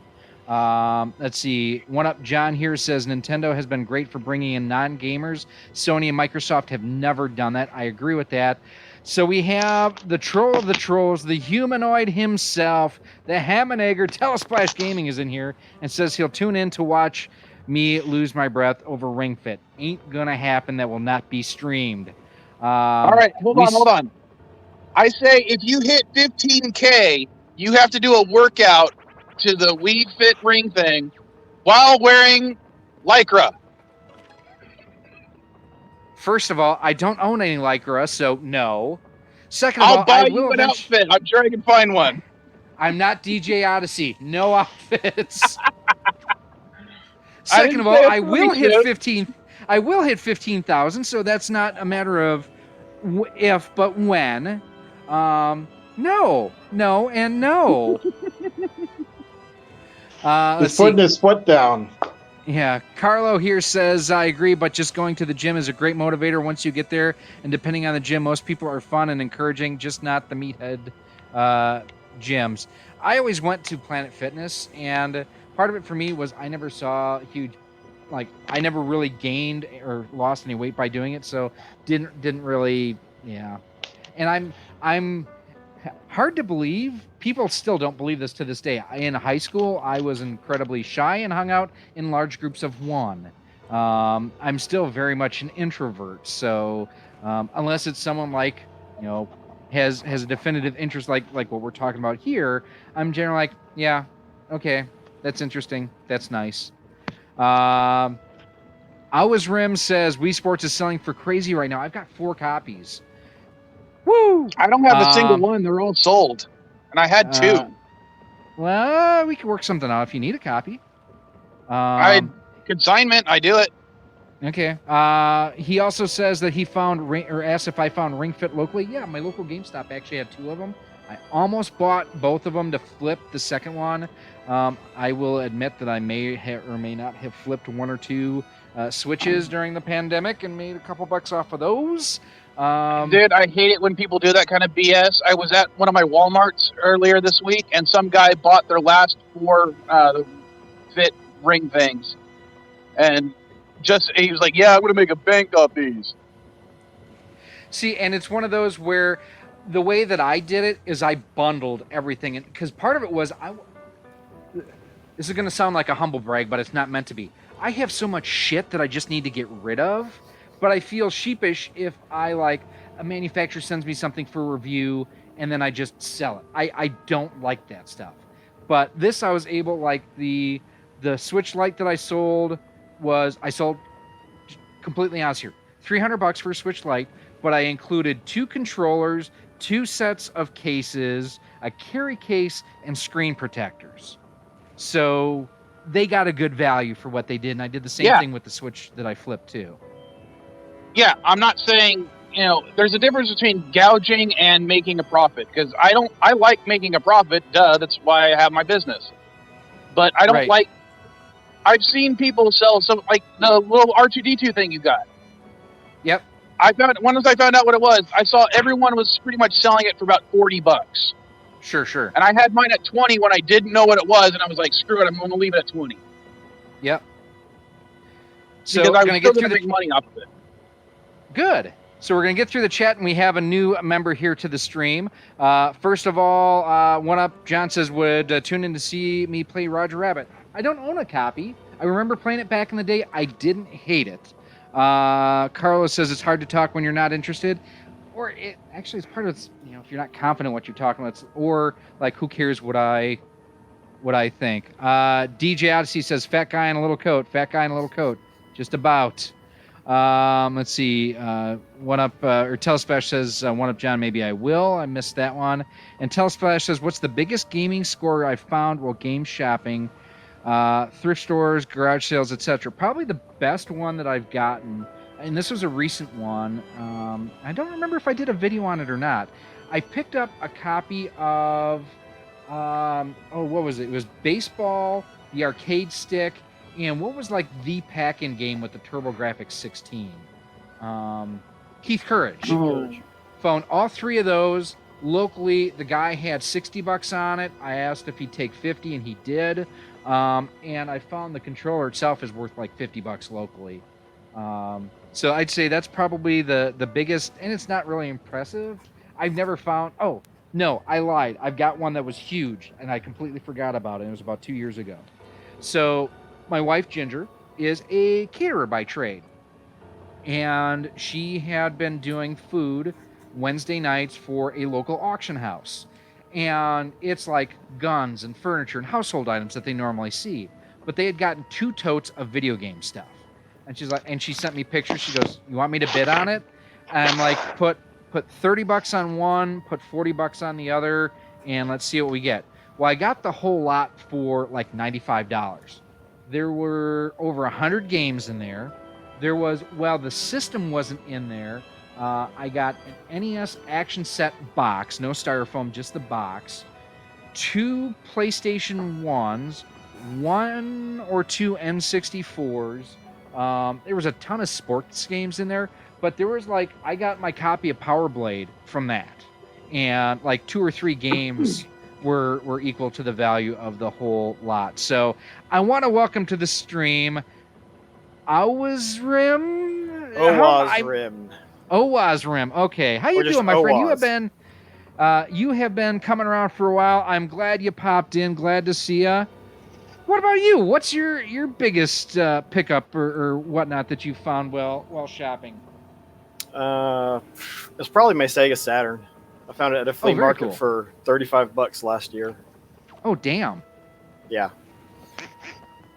Let's see. One Up John here says Nintendo has been great for bringing in non-gamers. Sony and Microsoft have never done that. I agree with that. So we have the troll of the trolls, the humanoid himself, the Hammonegger. Telesplash Gaming is in here and says he'll tune in to watch me lose my breath over Ring Fit. Ain't gonna happen. That will not be streamed. All right, hold on. I say if you hit 15K, you have to do a workout to the Wii Fit ring thing while wearing Lycra. First of all, I don't own any Lycra, so no. Second of I'll all, I buy you will an eventually. outfit. I'm sure I can find one. I'm not DJ Odyssey. No outfits. I Second didn't of say all, a I furry will hit suit. 15. I will hit 15,000. So that's not a matter of if, but when. No, and no. He's Let's see. putting his foot down. Yeah, Carlo here says, I agree, but just going to the gym is a great motivator once you get there. And depending on the gym, most people are fun and encouraging, just not the meathead gyms. I always went to Planet Fitness, and part of it for me was I never saw huge, like, I never really gained or lost any weight by doing it, so didn't really, yeah. And I'm hard to believe. People still don't believe this to this day. In high school, I was incredibly shy and hung out in large groups of one. I'm still very much an introvert. So unless it's someone like, has a definitive interest like what we're talking about here, I'm generally like, yeah, okay, that's interesting. That's nice. Always Rim says Wii Sports is selling for crazy right now. I've got 4 copies. Woo! I don't have a single one. They're all sold. And I had 2. Well, we could work something out if you need a copy. Consignment, I do it. Okay. He also says that he found or asked if I found Ring Fit locally. Yeah, my local GameStop actually had 2 of them. I almost bought both of them to flip the second one. I will admit that I may or may not have flipped 1 or 2 Switches during the pandemic and made a couple bucks off of those. Dude, I hate it when people do that kind of BS. I was at one of my Walmarts earlier this week, and some guy bought their last 4 Fit ring things. And he was like, yeah, I'm going to make a bank off these. See, and it's one of those where the way that I did it is I bundled everything. Because part of it was, this is going to sound like a humble brag, but it's not meant to be. I have so much shit that I just need to get rid of. But I feel sheepish if a manufacturer sends me something for review and then I just sell it. I don't like that stuff. But this I was able, like the Switch Lite that I sold completely honest here, $300 for a Switch Lite, but I included 2 controllers, 2 sets of cases, a carry case, and screen protectors. So they got a good value for what they did, and I did the same thing with the Switch that I flipped too. Yeah, I'm not saying, there's a difference between gouging and making a profit, because I like making a profit, that's why I have my business. But I don't like, I've seen people sell some, like the little R2-D2 thing you got. Yep. Once I found out what it was, I saw everyone was pretty much selling it for about $40. Sure. And I had mine at 20 when I didn't know what it was, and I was like, screw it, I'm going to leave it at 20. Yep. So because we're I'm going to still get going through to make money off of it. Good. So we're going to get through the chat, and we have a new member here to the stream. First of all, One Up John says, would tune in to see me play Roger Rabbit. I don't own a copy. I remember playing it back in the day. I didn't hate it. Carlos says it's hard to talk when you're not interested. Or it's part of it's, if you're not confident what you're talking about. Or, like, who cares what I think. DJ Odyssey says, fat guy in a little coat. Just about. Let's see. One Up or Telesplash says, One Up John, maybe I will. I missed that one. And Telesplash says, what's the biggest gaming score I've found while game shopping? Thrift stores, garage sales, etc. Probably the best one that I've gotten, and this was a recent one. I don't remember if I did a video on it or not. I picked up a copy of, what was it? It was Baseball, the arcade stick, and what was like the pack-in game with the TurboGrafx 16? Keith Courage. Found all 3 of those locally. The guy had $60 on it. I asked if he'd take 50, and he did. And I found the controller itself is worth like $50 locally. So I'd say that's probably the biggest, and it's not really impressive. I've never found, oh, no, I lied. I've got one that was huge, and I completely forgot about it. It was about 2 years ago. So my wife, Ginger, is a caterer by trade. And she had been doing food Wednesday nights for a local auction house. And it's like guns and furniture and household items that they normally see. But they had gotten 2 totes of video game stuff. And she's like, and she sent me pictures. She goes, "You want me to bid on it?" And I'm like, put $30 on one, put $40 on the other, and let's see what we get. Well, I got the whole lot for like $95. There were over 100 games in there. There was, well, the system wasn't in there. I got an NES action set box, no styrofoam, just the box. 2 PlayStation 1s, 1 or 2 N64s. There was a ton of sports games in there, but there was like, I got my copy of Power Blade from that. And like 2 or 3 games were equal to the value of the whole lot. So I want to welcome to the stream Awazrim. Owazrim. Okay, how you doing, my friend? You have been coming around for a while. I'm glad you popped in. Glad to see you. What about you? What's your biggest pickup or whatnot that you found while shopping? It's probably my Sega Saturn. I found it at a flea market cool. for $35 last year. Oh, damn. Yeah.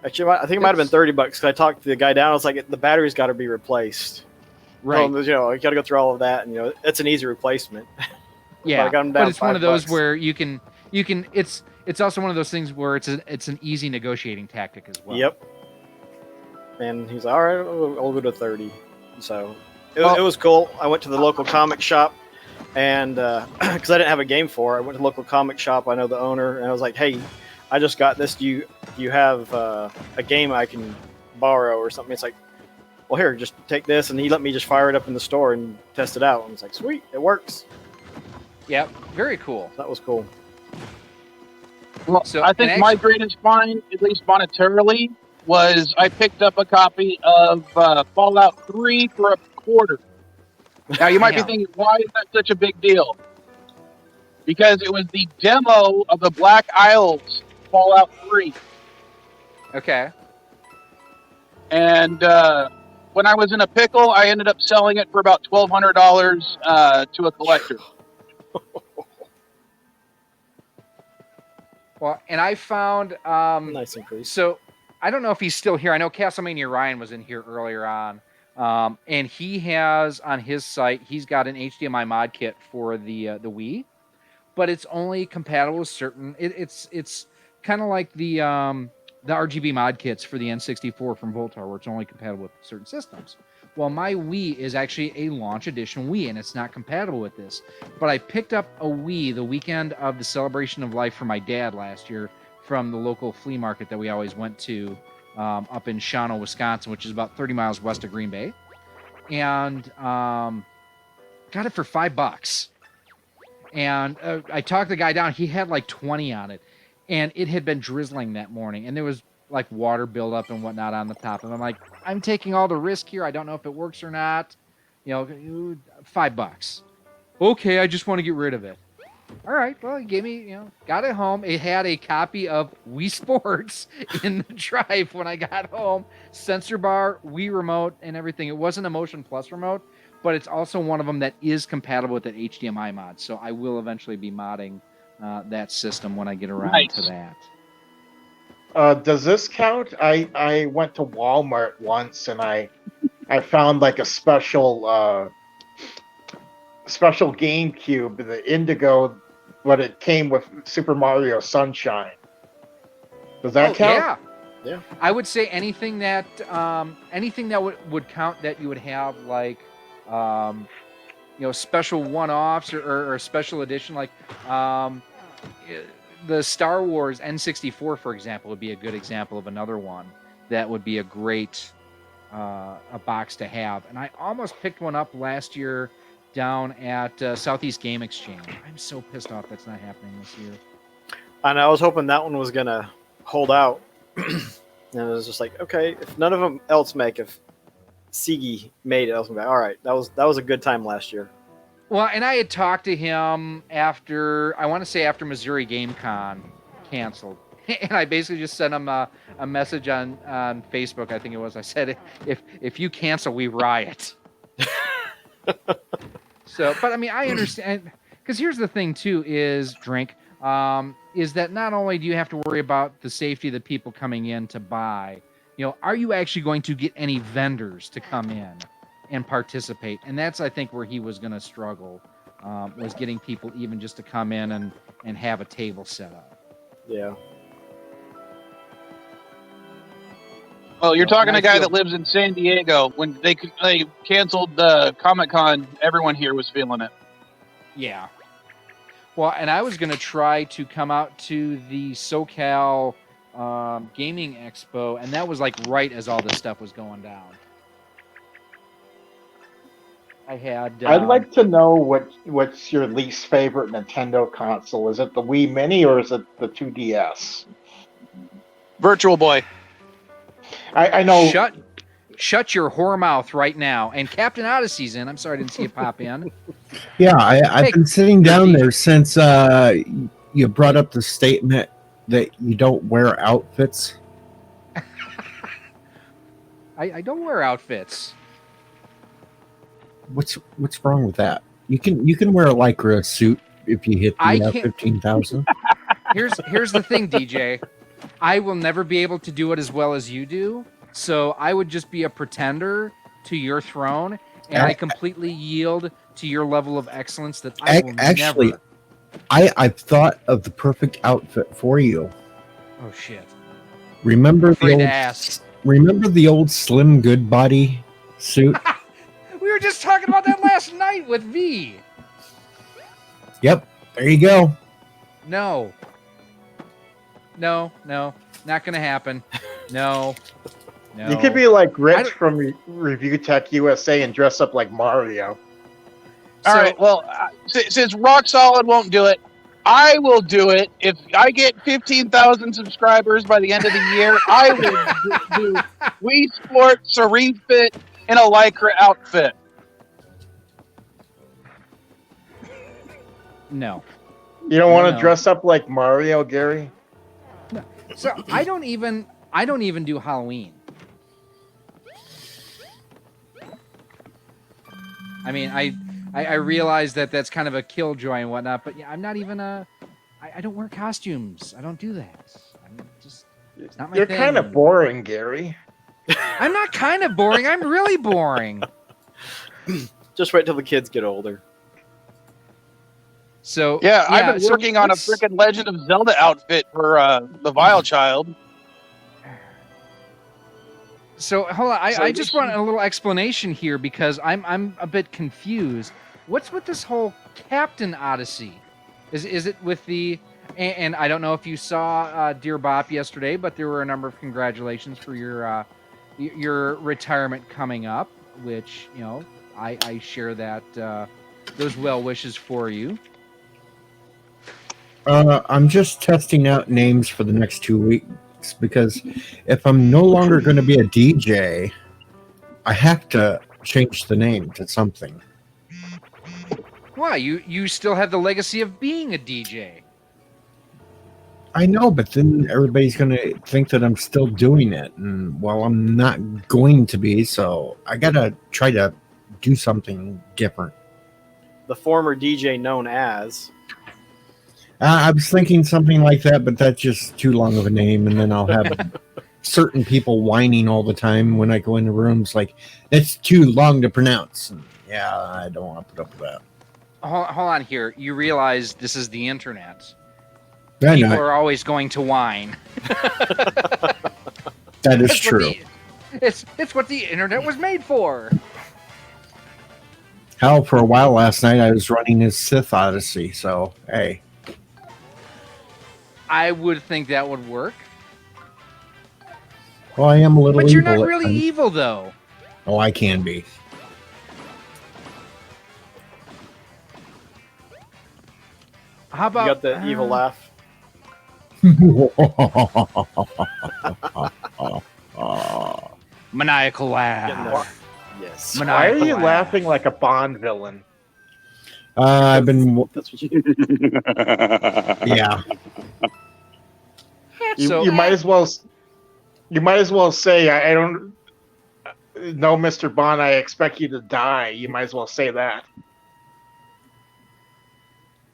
Actually, I think it might have been $30 because I talked to the guy down. I was like, the battery's got to be replaced. Right. You got to go through all of that, and it's an easy replacement. Yeah, but it's one of those $5. where you can. It's also one of those things where it's an easy negotiating tactic as well. Yep. And he's like, all right, I'll go to 30. So it was cool. I went to the local comic shop, and because I didn't have a game for it, I went to the local comic shop. I know the owner, and I was like, hey, I just got this. Do you have a game I can borrow or something? It's like, well, here, just take this. And he let me just fire it up in the store and test it out. And it's like, sweet, it works. Yep, very cool. That was cool. Well, So, I think my greatest find, at least monetarily, was I picked up a copy of Fallout 3 for $25. Now, you might be thinking, why is that such a big deal? Because it was the demo of the Black Isles Fallout 3. Okay. And when I was in a pickle, I ended up selling it for about $1,200 to a collector. Well, and I found Nice increase. So I don't know if he's still here. I know Castlemania Ryan was in here earlier on, and he has on his site. He's got an HDMI mod kit for the Wii, but it's only compatible with certain. It's kind of like the RGB mod kits for the N64 from Voltar, where it's only compatible with certain systems. Well, my Wii is actually a launch edition Wii, and it's not compatible with this. But I picked up a Wii the weekend of the Celebration of Life for my dad last year from the local flea market that we always went to up in Shawano, Wisconsin, which is about 30 miles west of Green Bay. And got it for $5. And I talked the guy down. He had like 20 on it. And it had been drizzling that morning. And there was like water buildup and whatnot on the top. And I'm like, I'm taking all the risk here. I don't know if it works or not. $5. Okay, I just want to get rid of it. All right, well, he gave me, got it home. It had a copy of Wii Sports in the drive when I got home. Sensor bar, Wii remote, and everything. It wasn't a Motion Plus remote, but it's also one of them that is compatible with that HDMI mod. So I will eventually be modding that system when I get around to that. Does this count? I went to Walmart once and I found like a special GameCube, the Indigo, but it came with Super Mario Sunshine. Does that count? Yeah. I would say anything that would count that you would have like special one-offs or special edition, like the Star Wars N64, for example, would be a good example of another one that would be a great a box to have. And I almost picked one up last year down at Southeast Game Exchange. I'm so pissed off that's not happening this year. And I was hoping that one was gonna hold out. And it was just like, okay, if none of them else make, if Sigi made it, I was like, all right, that was a good time last year. Well, and I had talked to him after Missouri Game Con canceled. And I basically just sent him a message on Facebook, I think it was. I said, if you cancel, we riot. So, but I mean, I understand, because here's the thing too: is is that not only do you have to worry about the safety of the people coming in to buy, are you actually going to get any vendors to come in and participate? And that's, I think, where he was going to struggle, was getting people even just to come in and have a table set up. Yeah. Well, you're talking to a guy that lives in San Diego. When they canceled Comic-Con, everyone here was feeling it. Yeah. Well, and I was going to try to come out to the SoCal Gaming Expo, and that was like right as all this stuff was going down. I had. I'd like to know what's your least favorite Nintendo console. Is it the Wii Mini or is it the 2DS? Virtual Boy. I know. Shut your whore mouth right now. And Captain Odyssey's in. I'm sorry I didn't see you pop in. Yeah, I've been sitting down there since you brought up the statement that you don't wear outfits. I don't wear outfits. What's wrong with that? You can wear a lycra suit if you hit the 15,000. Here's the thing, DJ. I will never be able to do it as well as you do. So I would just be a pretender to your throne, and I completely yield to your level of excellence that I will actually never. I've thought of the perfect outfit for you. Oh shit. Remember Remember the old Slim Goodbody suit? We were just talking about that last night with V. Yep, there you go. No, not gonna happen. No. You could be like Rich from Review Tech USA and dress up like Mario. All right. Well, since Rock Solid won't do it, I will do it. If I get 15,000 subscribers by the end of the year, I will do Wii Sports, a refit, and a Lycra outfit. No. You don't want to dress up like Mario, Gary? No. So I don't even do Halloween. I mean, I realize that that's kind of a killjoy and whatnot, but yeah, I'm not even I don't wear costumes. I don't do that. It's not my You're thing. kind of boring, Gary. I'm not kind of boring. I'm really boring. Just wait till the kids get older. So yeah, I've been working on a freaking Legend of Zelda outfit for the Vile Child. So hold on, I just want a little explanation here because I'm a bit confused. What's with this whole Captain Odyssey? Is it with the and I don't know if you saw Dear Bop yesterday, but there were a number of congratulations for your retirement coming up, which I share that those well wishes for you. I'm just testing out names for the next 2 weeks because if I'm no longer going to be a DJ, I have to change the name to something. Why? You still have the legacy of being a DJ. I know, but then everybody's going to think that I'm still doing it, and well, I'm not going to be, so I got to try to do something different. The former DJ known as... I was thinking something like that, but that's just too long of a name, and then I'll have certain people whining all the time when I go into rooms like, that's too long to pronounce. And yeah, I don't want to put up with that. Hold on here. You realize this is the internet. I People know. are always going to whine. That is true. It's what the internet was made for. Hell, for a while last night, I was running his Sith Odyssey, so hey. I would think that would work. Well, I am a little evil. But you're not really evil, though. Oh, I can be. How about... You got the evil laugh? Maniacal laugh. Yes. Why are you laughing like a Bond villain? I've been... That's what you Yeah. You might as well say I don't know, Mr. Bond, I expect you to die. You might as well say that.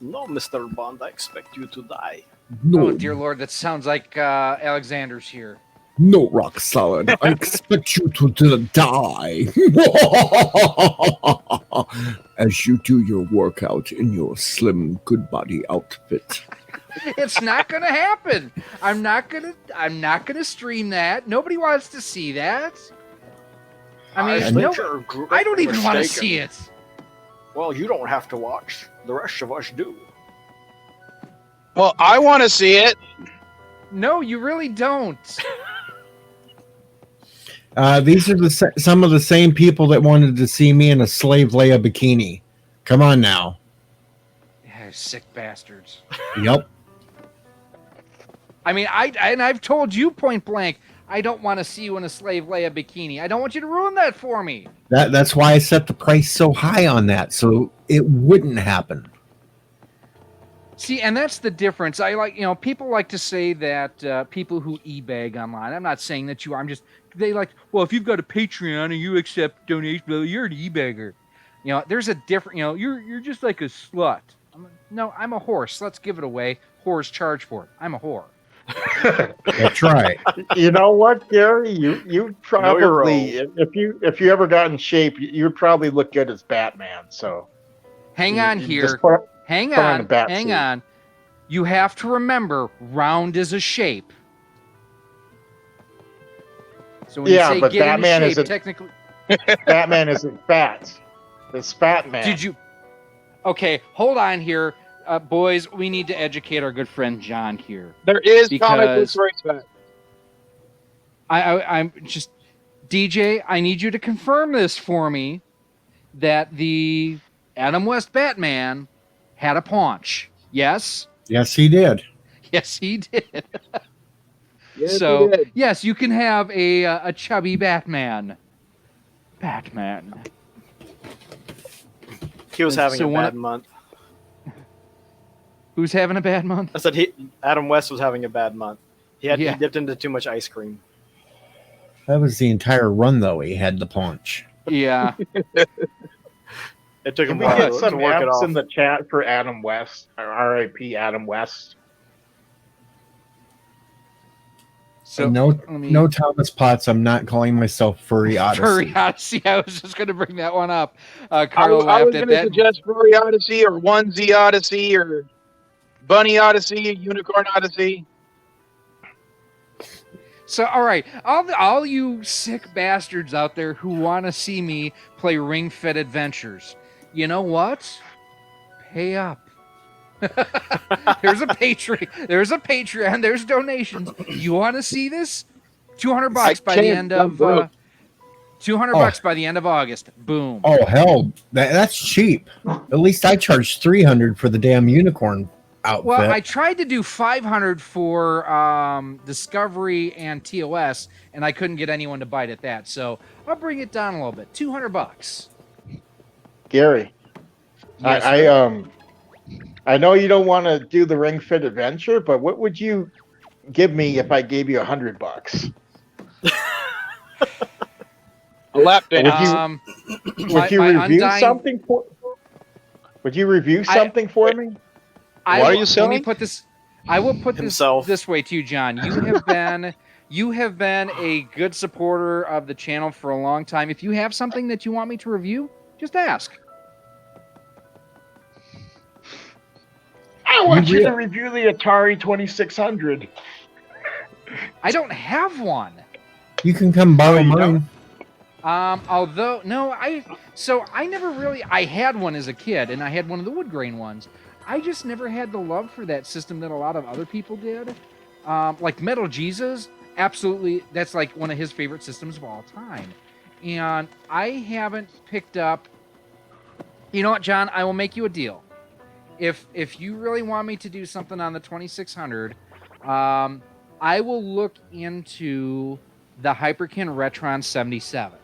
No, Mr. Bond, I expect you to die. No, Oh dear lord, that sounds like Alexander's here. no, rock solid. I expect you to die as you do your workout in your slim, good body outfit. It's not gonna happen. I'm not gonna stream that. Nobody wants to see that. I mean, think no, you're I don't even want to mistaken. see it. Well, you don't have to watch. The rest of us do. Well, I want to see it. No, you really don't. These are some of the same people that wanted to see me in a slave Leia bikini. Come on now. Yeah, sick bastards. Yep. I mean, I've told you point blank, I don't want to see you in a slave Leia bikini. I don't want you to ruin that for me. That's why I set the price so high on that, so it wouldn't happen. See, and that's the difference. I like, people like to say that people who e-bag online. I'm not saying that you are. They like, well, if you've got a Patreon and you accept donations, well, you're an e-bagger. There's a different. You're just like a slut. No, I'm a whore. Sluts give it away. Whores charge for it. I'm a whore. That's right. You know what, Gary? You probably, Know if you ever got in shape, you'd probably look good as Batman. So Hang on you here. just put- Hang put on on. the bat Hang suit. on. You have to remember, round is a shape. So when Yeah, you say but get Batman into shape, isn't- technically, Batman isn't fat. It's Fat Man. did you? Okay, hold on here, boys. We need to educate our good friend John here. There is Because- comic books race back. I'm just DJ. I need you to confirm this for me that the Adam West Batman had a paunch. Yes. Yes, he did. Yes, he did. Yes, So he did. yes, you can have a chubby Batman. Batman. He was having So a one- bad month. Who's having a bad month? I said Adam West was having a bad month. He Yeah. dipped into too much ice cream. That was the entire run, though. He had the punch. Yeah. It took Can him we a while get to some work it F's off. in the chat for Adam West? Or R.I.P. Adam West. So And no Thomas Potts. I'm not calling myself Furry Odyssey. Furry Odyssey. I was just going to bring that one up. I Carl was laughed going at to that. suggest Furry Odyssey or Onesie Odyssey or Bunny Odyssey, Unicorn Odyssey. So, all right, all you sick bastards out there who want to see me play Ring Fit Adventures, you know what? Pay up. There's a Patreon. There's donations. You want to see this? $200 by the end of $200 by the end of August. Boom. Oh hell, that's cheap. At least I charged $300 for the damn unicorn outfit. Well, I tried to do $500 for Discovery and TOS, and I couldn't get anyone to bite at that. So I'll bring it down a little bit. $200. Gary, Yes, I know you don't want to do the Ring Fit Adventure, but what would you give me if I gave you $100? A lap Would dance. you- Would you review something for? Would you review something for me? What are you Let me selling? put this. I will put Himself. this way to you, John. You have been a good supporter of the channel for a long time. If you have something that you want me to review, just ask. I want you to review the Atari 2600. I don't have one. You can come borrow you mine. Although no, I never really. I had one as a kid, and I had one of the wood grain ones. I just never had the love for that system that a lot of other people did. Like Metal Jesus, absolutely, that's like one of his favorite systems of all time. And I haven't picked up. You know what, John? I will make you a deal. If you really want me to do something on the 2600, I will look into the Hyperkin Retron 77,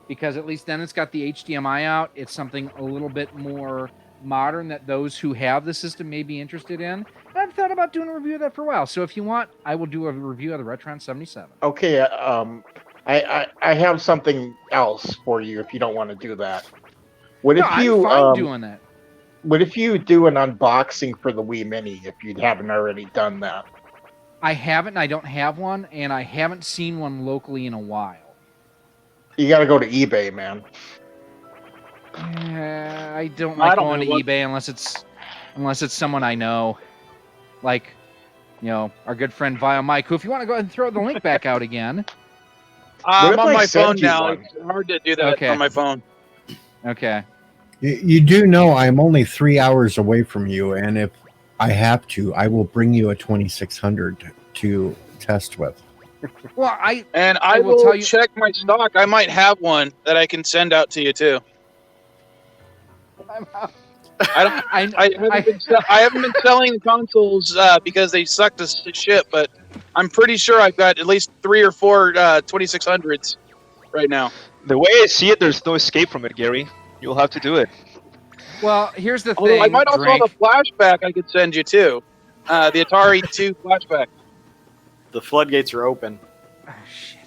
because at least then it's got the HDMI out. It's something a little bit more modern that those who have the system may be interested in. And I've thought about doing a review of that for a while. So if you want, I will do a review of the Retron 77. Okay, I have something else for you if you don't want to do that. What No, if you I'm fine doing that. What if you do an unboxing for the Wii Mini if you haven't already done that? I haven't. I don't have one, and I haven't seen one locally in a while. You got to go to eBay, man. I don't I like don't going know to what- eBay unless it's someone I know, like our good friend Vile Mike. Who, if you want to go ahead and throw the link back out again. What if I'm on I my send phone you now. one? It's hard to do that Okay. on my phone. Okay. You do know I'm only 3 hours away from you, and if I have to, I will bring you a 2600 to test with. Well, And I I will will tell you- check my stock. I might have one that I can send out to you too. I don't. I haven't been selling the consoles because they suck to ship, but I'm pretty sure I've got at least 3 or 4 2600s right now. The way I see it, there's no escape from it, Gary. You'll have to do it. well, here's the Although thing. I might also Drink. have a flashback I could send you too. The Atari 2 flashback. The floodgates are open. Oh, shit.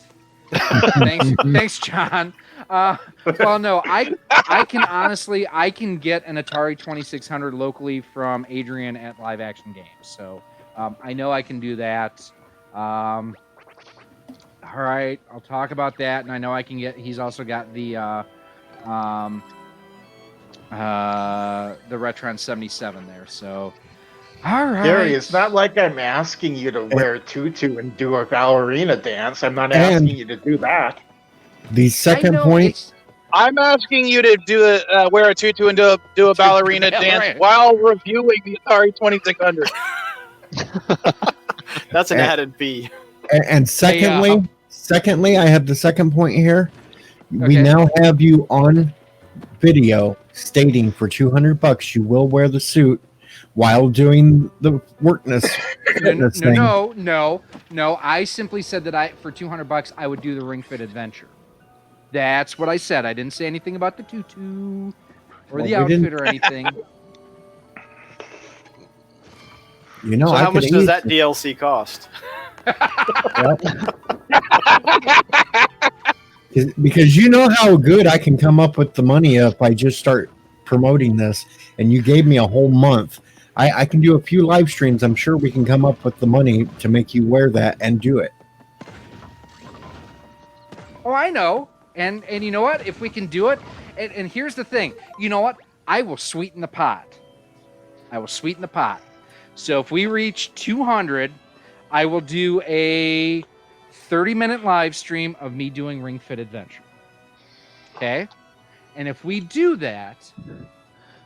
Thanks, John. Well, no, I can honestly, I can get an Atari 2600 locally from Adrian at Live Action Games. So I know I can do that. All right, I'll talk about that, and I know I can get. He's also got the Retron 77 there. So, all right, Gary, it's not like I'm asking you to wear a tutu and do a ballerina dance. I'm not asking you to do that. The I second know point, it's- I'm asking you to do wear a tutu and do a ballerina dance while reviewing the Atari 2600. That's an Eh. added fee. and secondly, I have the second point here. We Okay. now have you on video stating for $200 you will wear the suit while doing the fitness thing. No. I simply said that for $200 I would do the Ring Fit Adventure. That's what I said. I didn't say anything about the tutu or the Well, we outfit didn't- or anything. You know, So I how could much does eat- that DLC cost? Because you know how good I can come up with the money if I just start promoting this, and you gave me a whole month. I can do a few live streams. I'm sure we can come up with the money to make you wear that and do it. Oh, I know. And you know what? If we can do it, and here's the thing. You know what? I will sweeten the pot. So if we reach 200, I will do a 30-minute live stream of me doing Ring Fit Adventure. Okay? And if we do that,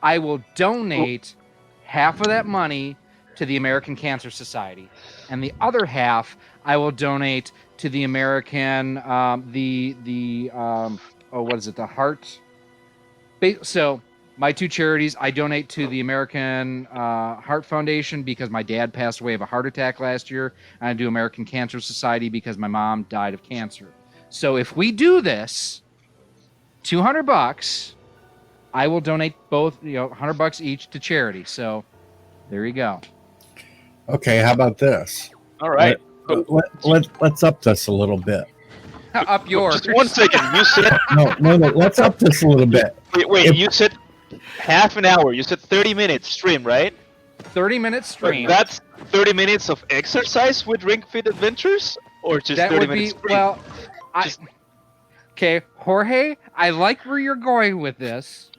I will donate half of that money to the American Cancer Society, and the other half I will donate to the American the Heart. So my two charities, I donate to the American Heart Foundation because my dad passed away of a heart attack last year, and I do American Cancer Society because my mom died of cancer. So if we do this, $200, I will donate both, $100 each to charity. So there you go. Okay, how about this? All right. Let's up this a little bit. Up yours. Just 1 second. You said No, let's up this a little bit. wait. You said half an hour. You said 30 minutes stream, right? 30-minute stream. That's 30 minutes of exercise with Ring Fit Adventures, or just That 30 would minutes be stream? okay, Jorge, I like where you're going with this.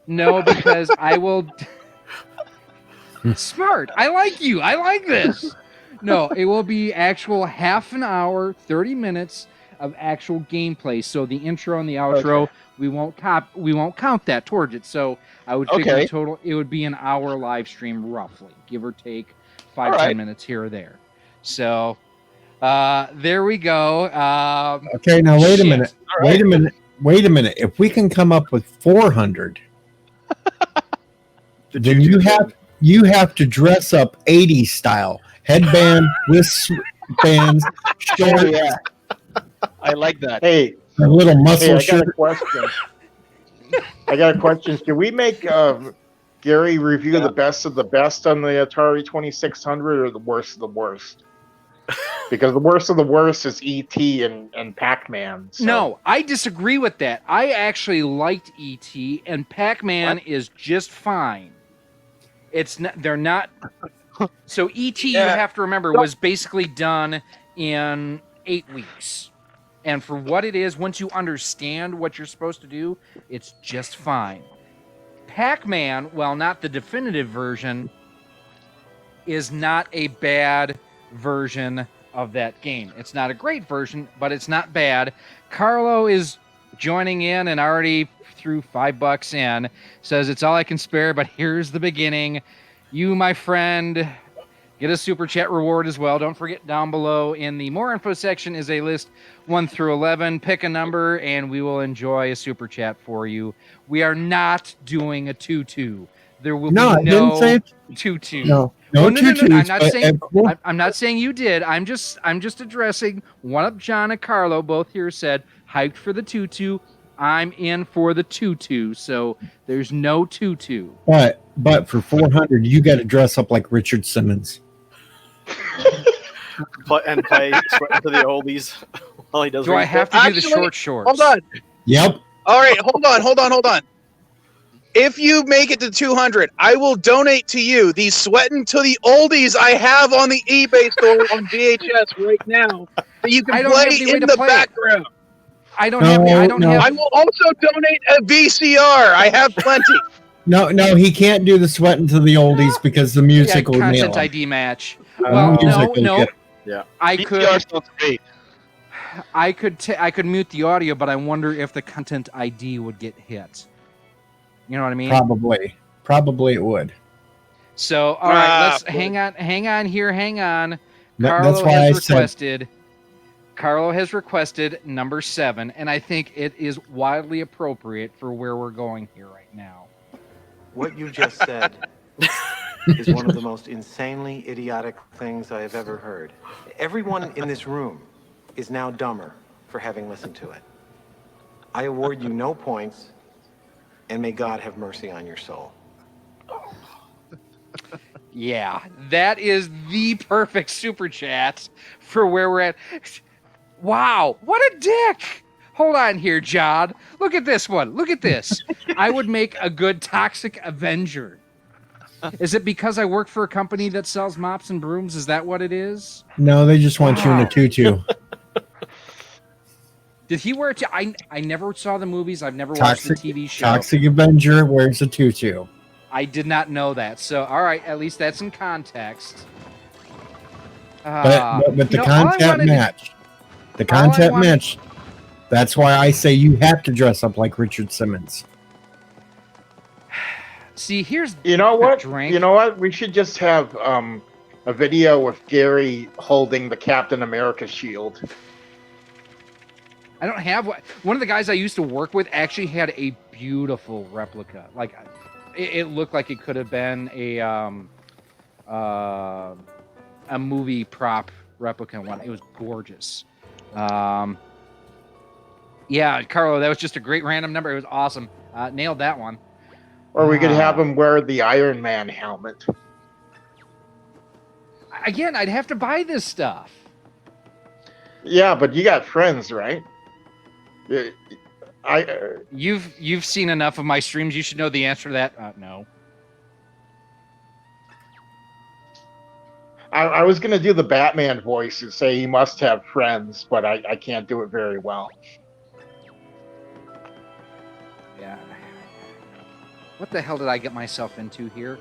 No, because I will. Smart. I like you. I like this. No, it will be actual half an hour, 30 minutes of actual gameplay. So the intro and the outro, we won't count that towards it. So I would figure in total it would be an hour live stream roughly, give or take 5-10 minutes here or there. So there we go. Okay, now wait a shit. minute. Wait a minute. If we can come up with 400, then you have to dress up 80s style. Headband, wristbands, shorts, Oh, yeah. I like that. Hey, a little muscle I got shirt. a question. Should we make Gary review the best of the best on the Atari 2600 or the worst of the worst? Because the worst of the worst is E.T. and Pac-Man. So. No, I disagree with that. I actually liked E.T. and Pac-Man is just fine. It's not. They're not. So E.T. you Yeah. have to remember was basically done in 8 weeks, and for what it is, once you understand what you're supposed to do, it's just fine. Pac-Man, while not the definitive version, is not a bad version of that game. It's not a great version, but it's not bad. Carlo is joining in and already threw $5 in. Says it's all I can spare, but here's the beginning. You, my friend, get a super chat reward as well. Don't forget down below in the more info section is a list 1 through 11. Pick a number and we will enjoy a super chat for you. We are not doing a 2-2. There will No, I be didn't no say it. 2-2. No, No, no, no, two no, I'm twos, not but saying. well, I'm not saying you did. I'm just addressing one up. John and Carlo both here said hyped for the 2-2. I'm in for the 2-2. So there's no 2-2. but for 400, you got to dress up like Richard Simmons. And play Sweating to the Oldies while he does. Do I have to do the Actually, short shorts? Hold on. Yep. All right, hold on. If you make it to 200, I will donate to you the Sweating to the Oldies I have on the eBay store on VHS right now that you I can don't have play any way in to the play it. background. I don't have. I don't No. have. I will also donate a VCR. I have plenty. No, he can't do the sweating to the oldies because the music will nail content him. ID match. Oh. Well, Music will no. get- Yeah. I VCR sounds great. could mute the audio, but I wonder if the content ID would get hit. You know what I mean? Probably it would. So, all right, let's boy. hang on here. Hang on. That's Carlo why I has said requested. Carlo has requested number 7, and I think it is wildly appropriate for where we're going here right now. What you just said is one of the most insanely idiotic things I have ever heard. Everyone in this room is now dumber for having listened to it. I award you no points, and may God have mercy on your soul. Yeah, that is the perfect super chat for where we're at. Wow, what a dick! Hold on here, John. Look at this one. Look at this. I would make a good toxic Avenger. Is it because I work for a company that sells mops and brooms? Is that what it is? No, they just want you in a tutu. Did he wear it? I never saw the movies. I've never watched the TV show. Toxic Avenger wears a tutu. I did not know that. So, all right, at least that's in context. But the you know, all I content wanted to- match. The all I content wanted- match. That's why I say you have to dress up like Richard Simmons. See, here's You know what? Drink. You know what? We should just have a video with Gary holding the Captain America shield. I don't have one of the guys I used to work with actually had a beautiful replica. Like it looked like it could have been a movie prop replica one. It was gorgeous. Yeah, Carlo, that was just a great random number. It was awesome. Nailed that one. Or we could have him wear the Iron Man helmet. Again, I'd have to buy this stuff. Yeah, but you got friends, right? You've seen enough of my streams. You should know the answer to that. No. I was going to do the Batman voice and say he must have friends, but I can't do it very well. Yeah. What the hell did I get myself into here?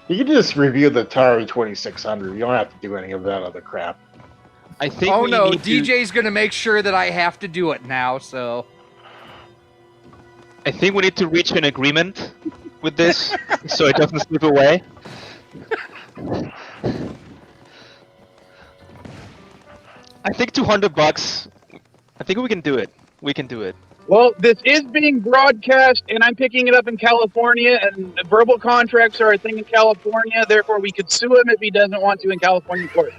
You can just review the Atari 2600. You don't have to do any of that other crap. I think. Oh we no, need to- DJ's gonna make sure that I have to do it now, so. I think we need to reach an agreement with this, so it doesn't slip away. I think $200. I think we can do it. We can do it. Well, this is being broadcast, and I'm picking it up in California, and verbal contracts are a thing in California. Therefore, we could sue him if he doesn't want to in California court.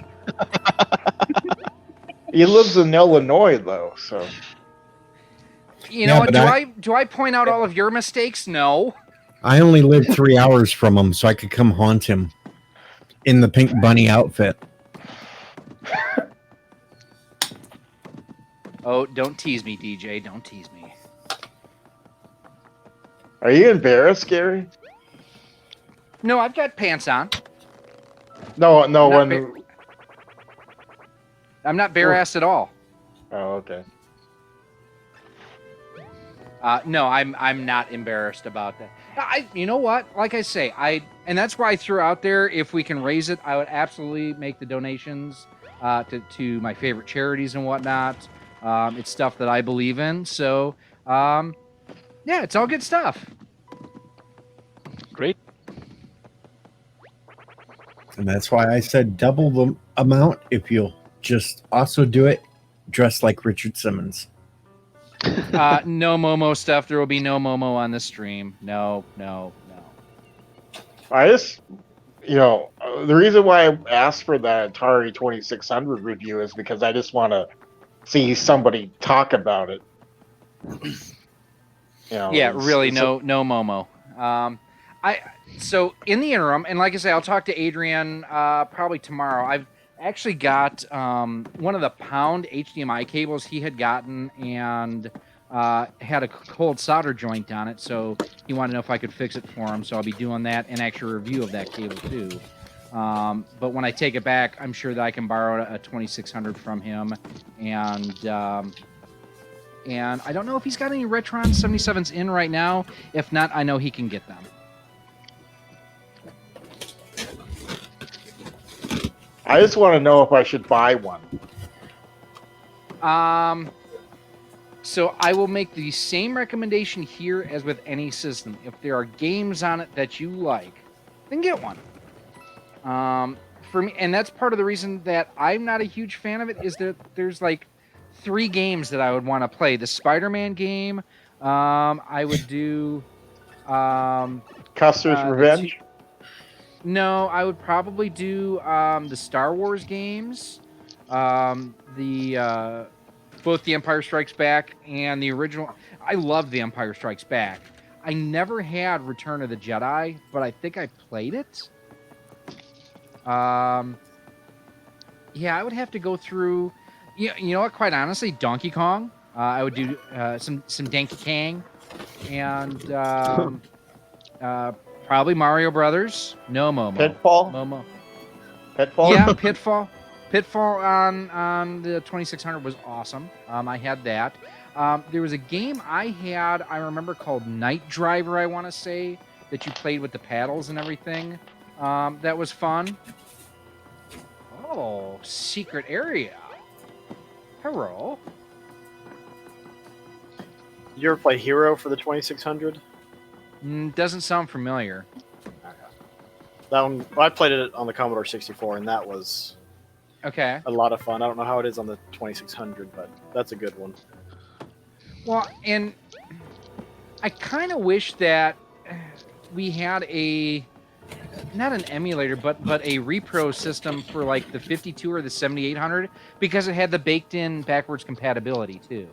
He lives in Illinois, though, so. You know what? but Do I point out all of your mistakes? No. I only lived 3 hours from him, so I could come haunt him in the pink bunny outfit. Oh, don't tease me, DJ. Don't tease me. Are you embarrassed, Gary? No, I've got pants on. No. I'm not When. I'm not bare-assed at all. Oh, okay. No, I'm not embarrassed about that. You know what? Like I say, and that's why I threw out there. If we can raise it, I would absolutely make the donations to my favorite charities and whatnot. It's stuff that I believe in. So, yeah, it's all good stuff. Great. And that's why I said double the amount if you'll just also do it dressed like Richard Simmons. No Momo stuff. There will be no Momo on the stream. No. I just, the reason why I asked for that Atari 2600 review is because I just want to see somebody talk about it. Yeah, really, no Momo. So in the interim, and like I say, I'll talk to Adrian probably tomorrow. I've actually got one of the pound HDMI cables he had gotten and had a cold solder joint on it, so he wanted to know if I could fix it for him. So I'll be doing that and actually a review of that cable too. But when I take it back, I'm sure that I can borrow a 2600 from him, and I don't know if he's got any Retron 77s in right now. If not, I know he can get them. I just want to know if I should buy one. So I will make the same recommendation here as with any system. If there are games on it that you like, then get one. For me, and that's part of the reason that I'm not a huge fan of it, is that there's like 3 games that I would want to play. The Spider-Man game, I would do Custer's Revenge? No, I would probably do the Star Wars games, both The Empire Strikes Back and the original. I love The Empire Strikes Back. I never had Return of the Jedi, but I think I played it. Yeah, I would have to go through. You know what? Quite honestly, Donkey Kong. I would do some Donkey Kong, and probably Mario Brothers. No Momo. Pitfall? Momo. Pitfall? Yeah, Pitfall. Pitfall on the 2600 was awesome. I had that. There was a game I remember called Night Driver, I want to say, that you played with the paddles and everything. That was fun. Oh, secret area. Hello. You ever play Hero for the 2600? Doesn't sound familiar. That one, well, I played it on the Commodore 64, and that was Okay. a lot of fun. I don't know how it is on the 2600, but that's a good one. Well, and I kind of wish that we had not an emulator, but a repro system for like the 52 or the 7800, because it had the baked-in backwards compatibility too.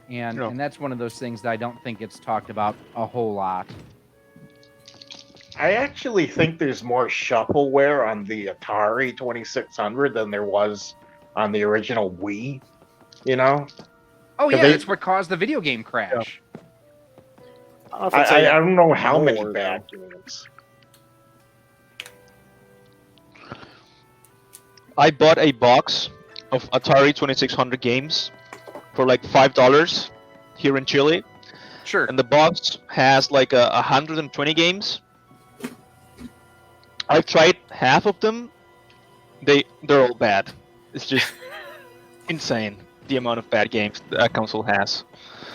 And that's one of those things that I don't think it's talked about a whole lot. I actually think there's more shuffleware on the Atari 2600 than there was on the original Wii, Oh yeah, that's what caused the video game crash. I don't know how many bad games. I bought a box of Atari 2600 games for like $5 here in Chile, Sure. and the box has like 120 games. I've tried half of them. They're all bad. It's just insane the amount of bad games that console has.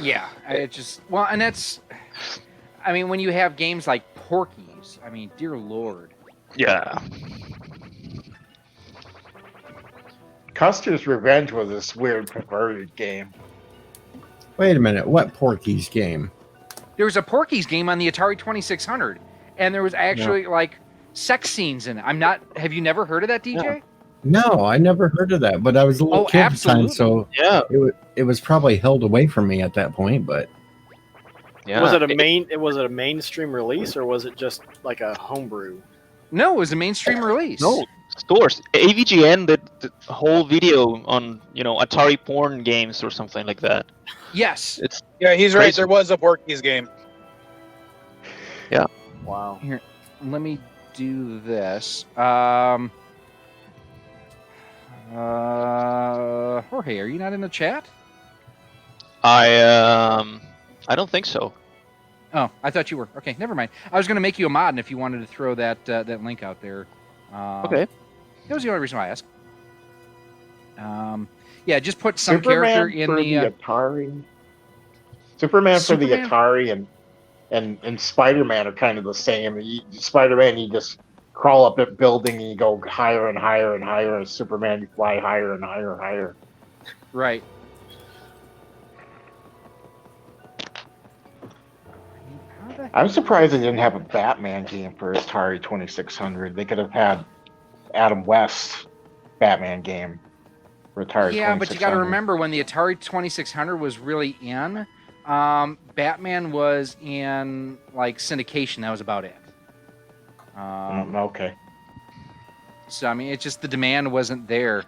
Yeah, it's just and that's. I mean, when you have games like Porky's, I mean, dear Lord. Yeah. Custer's Revenge was this weird perverted game. Wait a minute, what Porky's game? There was a Porky's game on the Atari 2600, and there was actually like sex scenes in it. Have you never heard of that, DJ? No, I never heard of that, but I was a little kid at the time, so Yeah. it was probably held away from me at that point, but Yeah. Was it a mainstream release or was it just like a homebrew? No, it was a mainstream release. No, stores. AVGN did the whole video on, Atari porn games or something like that. Yes. It's Yeah, he's right. Crazy. There was a Porky's game. Wow. Here, let me do this. Jorge, are you not in the chat? I don't think so. Oh, I thought you were. Okay, never mind. I was going to make you a mod, and if you wanted to throw that that link out there. Okay. That was the only reason why I asked. Yeah, just put some character in for the. Atari. Superman for the Superman? Atari and Spider-Man are kind of the same. Spider-Man, you just crawl up a building and you go higher and higher and higher. And Superman, you fly higher and higher and higher. Right. How the I'm surprised they didn't have a Batman game for Atari 2600. They could have had Adam West's Batman game for Atari 2600. Yeah, but you got to remember when the Atari 2600 was really in, Batman was in like syndication. That was about it. Okay. So I mean, it's just the demand wasn't there.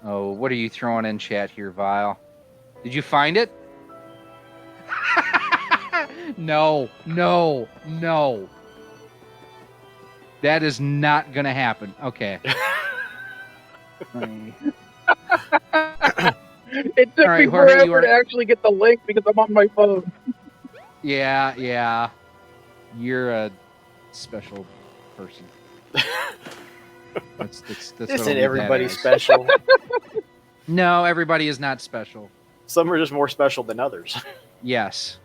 Oh, what are you throwing in chat here, Vile? Did you find it? No. That is not gonna happen. Okay. It took All right, me Jorge, you forever to are- actually get the link because I'm on my phone. Yeah. You're a special person. That's what I'll Isn't leave that everybody as. special? No, everybody is not special. Some are just more special than others. Yes.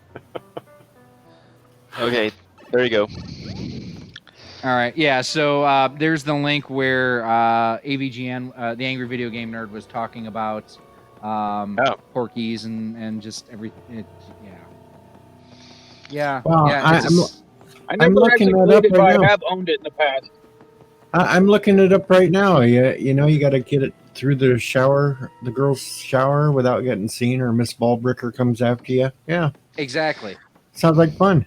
Okay, there you go. All right. Yeah. So there's the link where AVGN, the Angry Video Game Nerd, was talking about Porky's and just everything. Yeah. Well, it's just- I I'm never looking actually that played up it, but right now. I have owned it in the past. I'm looking it up right now. You got to get it through the shower, the girl's shower, without getting seen, or Miss Ballbricker comes after you. Yeah, exactly. sounds like fun.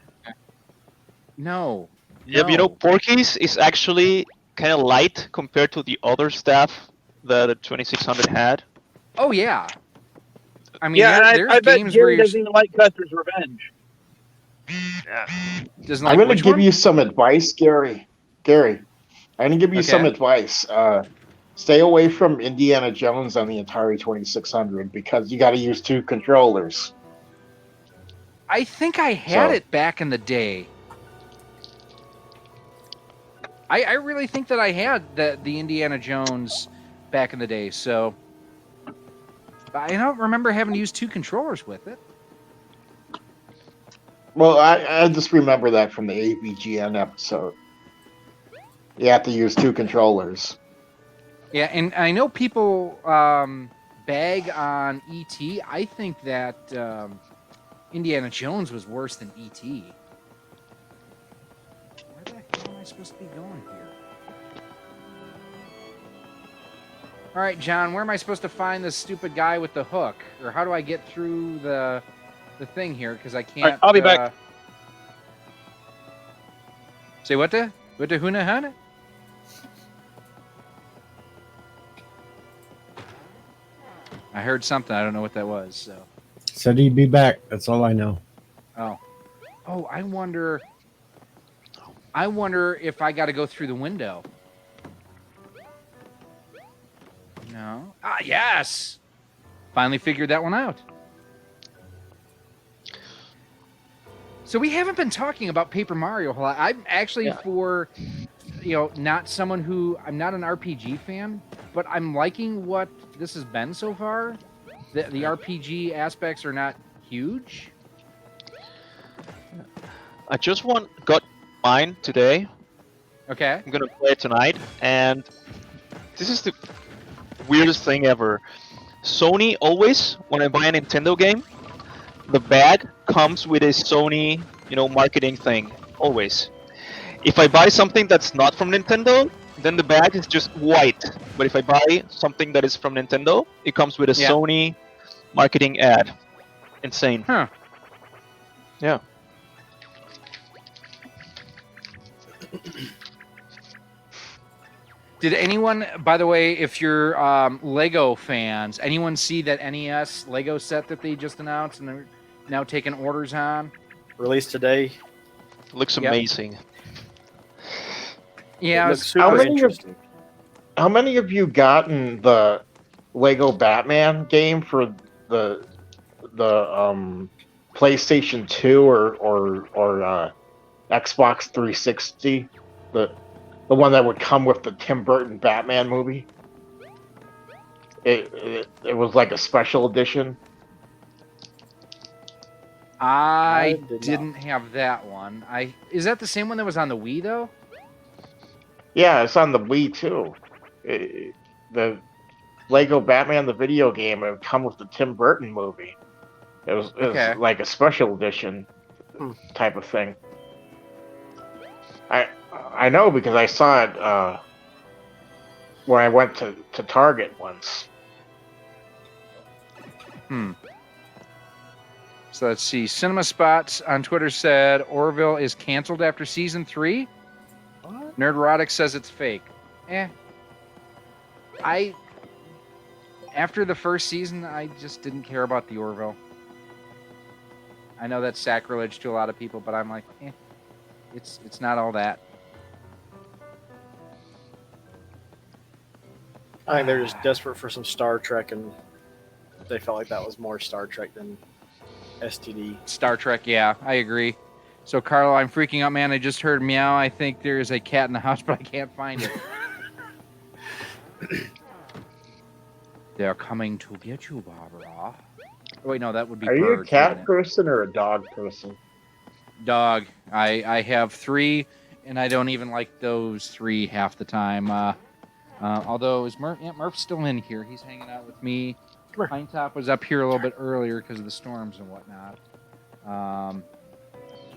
No. Yeah, but Porky's is actually kind of light compared to the other stuff that the 2600 had. Oh yeah. I mean, Yeah, there's I bet games where Gary you're doesn't even like Custer's Revenge. doesn't I'm like going which to give one? you some advice, Gary. I'm going to give you some Okay. advice. Stay away from Indiana Jones on the Atari 2600 because you got to use 2 controllers. I think I had So- it back in the day. I really think that I had the Indiana Jones back in the day. So I don't remember having to use 2 controllers with it. Well, I just remember that from the AVGN episode. You have to use 2 controllers. Yeah, and I know people bag on E.T. I think that Indiana Jones was worse than E.T. Where the hell am I supposed to be going here? All right, John, where am I supposed to find this stupid guy with the hook? Or how do I get through the thing here? Because I can't... All right, I'll be back. Say what the? What the huna hana? I heard something. I don't know what that was. So. Said he'd be back. That's all I know. Oh, I wonder if I got to go through the window. No. Ah, yes. Finally figured that one out. So we haven't been talking about Paper Mario a whole lot. I'm actually not someone who, I'm not an RPG fan, but I'm liking what this has been so far. The RPG aspects are not huge. I just got mine today. Okay. I'm gonna play it tonight, and this is the weirdest thing ever. Sony always, when I buy a Nintendo game, the bag comes with a Sony, marketing thing. Always. If I buy something that's not from Nintendo, then the bag is just white. But if I buy something that is from Nintendo, it comes with a Sony marketing ad. Insane. Huh. Yeah. Did anyone, by the way, if you're Lego fans, anyone see that NES Lego set that they just announced and they're now taking orders on? Released today. Looks Yep. amazing. Yeah, It I looks was- super How many of- interesting. How many of you gotten the Lego Batman game for the PlayStation 2 or Xbox 360? The one that would come with the Tim Burton Batman movie. It was like a special edition. I did not. didn't have that one. Is that the same one that was on the Wii though? Yeah, it's on the Wii too. The Lego Batman the video game it would come with the Tim Burton movie. It was Okay. like a special edition type of thing. I know because I saw it when I went to Target once. So let's see. Cinema Spots on Twitter said Orville is canceled after season 3. What? Nerdrotic says it's fake. After the first season, I just didn't care about the Orville. I know that's sacrilege to a lot of people, but I'm like, it's not all that. I think they're just desperate for some Star Trek, and they felt like that was more Star Trek than STD. Star Trek, yeah, I agree. So, Carlo, I'm freaking out, man. I just heard meow. I think there's a cat in the house, but I can't find it. They're coming to get you, Barbara. Oh, wait, no, that would be Are you a birds, cat wouldn't it? person or a dog person? Dog. I have 3, and I don't even like those 3 half the time. Although, is Murph's still in here? He's hanging out with me. Come here. Pine Top was up here a little bit earlier because of the storms and whatnot.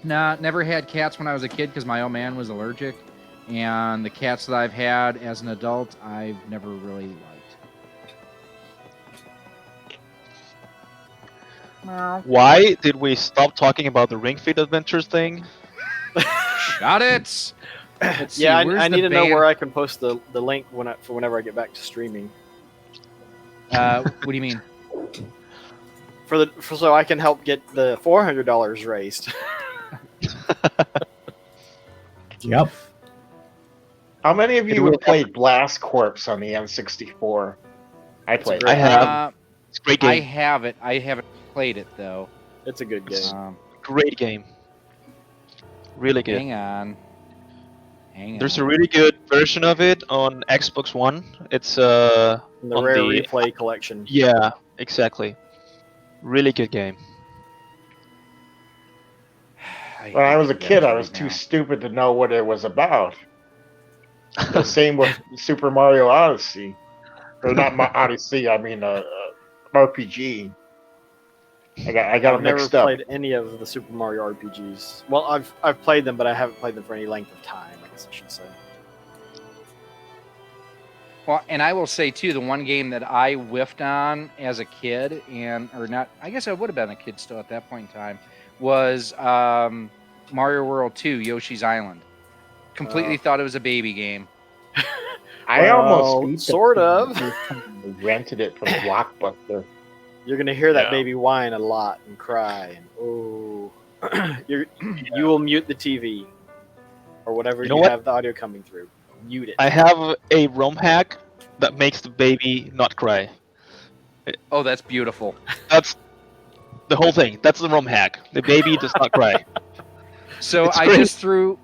Nah, never had cats when I was a kid because my old man was allergic. And the cats that I've had as an adult, I've never really liked. Meow. Why did we stop talking about the Ring Fit Adventures thing? Got it! Let's see, Yeah, where's I the need to know band- where I can post the link for whenever I get back to streaming. what do you mean? So I can help get the $400 raised. Yep. How many of you will have played Blast Corps on the N64? I played. great I have. Uh, It's a great I game. have it. I haven't played it though. It's a good game. Great game. Really good. Hang on. There's a really good version of it on Xbox One. It's The on Rare the- Replay collection. yeah, exactly. Really good game. When I was a kid, I was too stupid to know what it was about. The same with Super Mario Odyssey. Or not Odyssey, I mean RPG. I got I've them never mixed up. played any of the Super Mario RPGs. Well, I've played them, but I haven't played them for any length of time, I guess I should say. Well, and I will say too, the one game that I whiffed on as a kid, I guess I would have been a kid still at that point in time, was Mario World 2, Yoshi's Island. Completely thought it was a baby game. I Well, almost beat the sort of. first time I rented it from Blockbuster. You're gonna hear that Yeah. baby whine a lot and cry and oh. You will mute the TV or whatever You you, know what? have the audio coming through. Mute it. I have a ROM hack that makes the baby not cry. Oh, that's beautiful. That's the whole thing. That's the ROM hack. The baby does not cry. So It's I great. just threw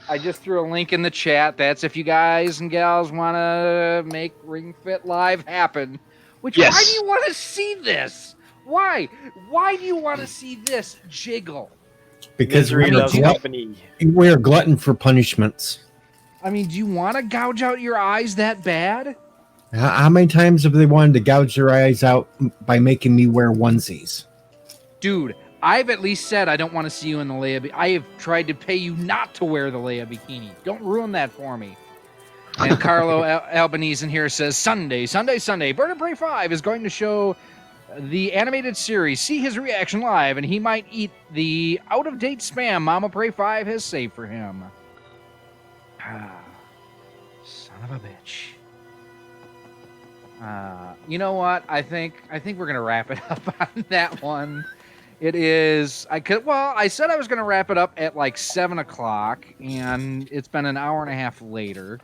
a link in the chat. That's if you guys and gals want to make Ring Fit Live happen. Which Yes. why do you want to see this? Why? Why do you want to see this jiggle? Because Misery we're, loves glut- company. we're glutton for punishments. I mean, do you want to gouge out your eyes that bad? How many times have they wanted to gouge their eyes out by making me wear onesies? Dude, I've at least said I don't want to see you in the Leia. I have tried to pay you not to wear the Leia bikini. Don't ruin that for me. And Carlo Albanese in here says, Sunday. Bird of Prey 5 is going to show the animated series. See his reaction live, and he might eat the out-of-date spam Mama Pray 5 has saved for him. Son of a bitch. You know what? I think we're gonna wrap it up on that one. It is. I said I was gonna wrap it up at like 7 o'clock, and it's been an hour and a half later.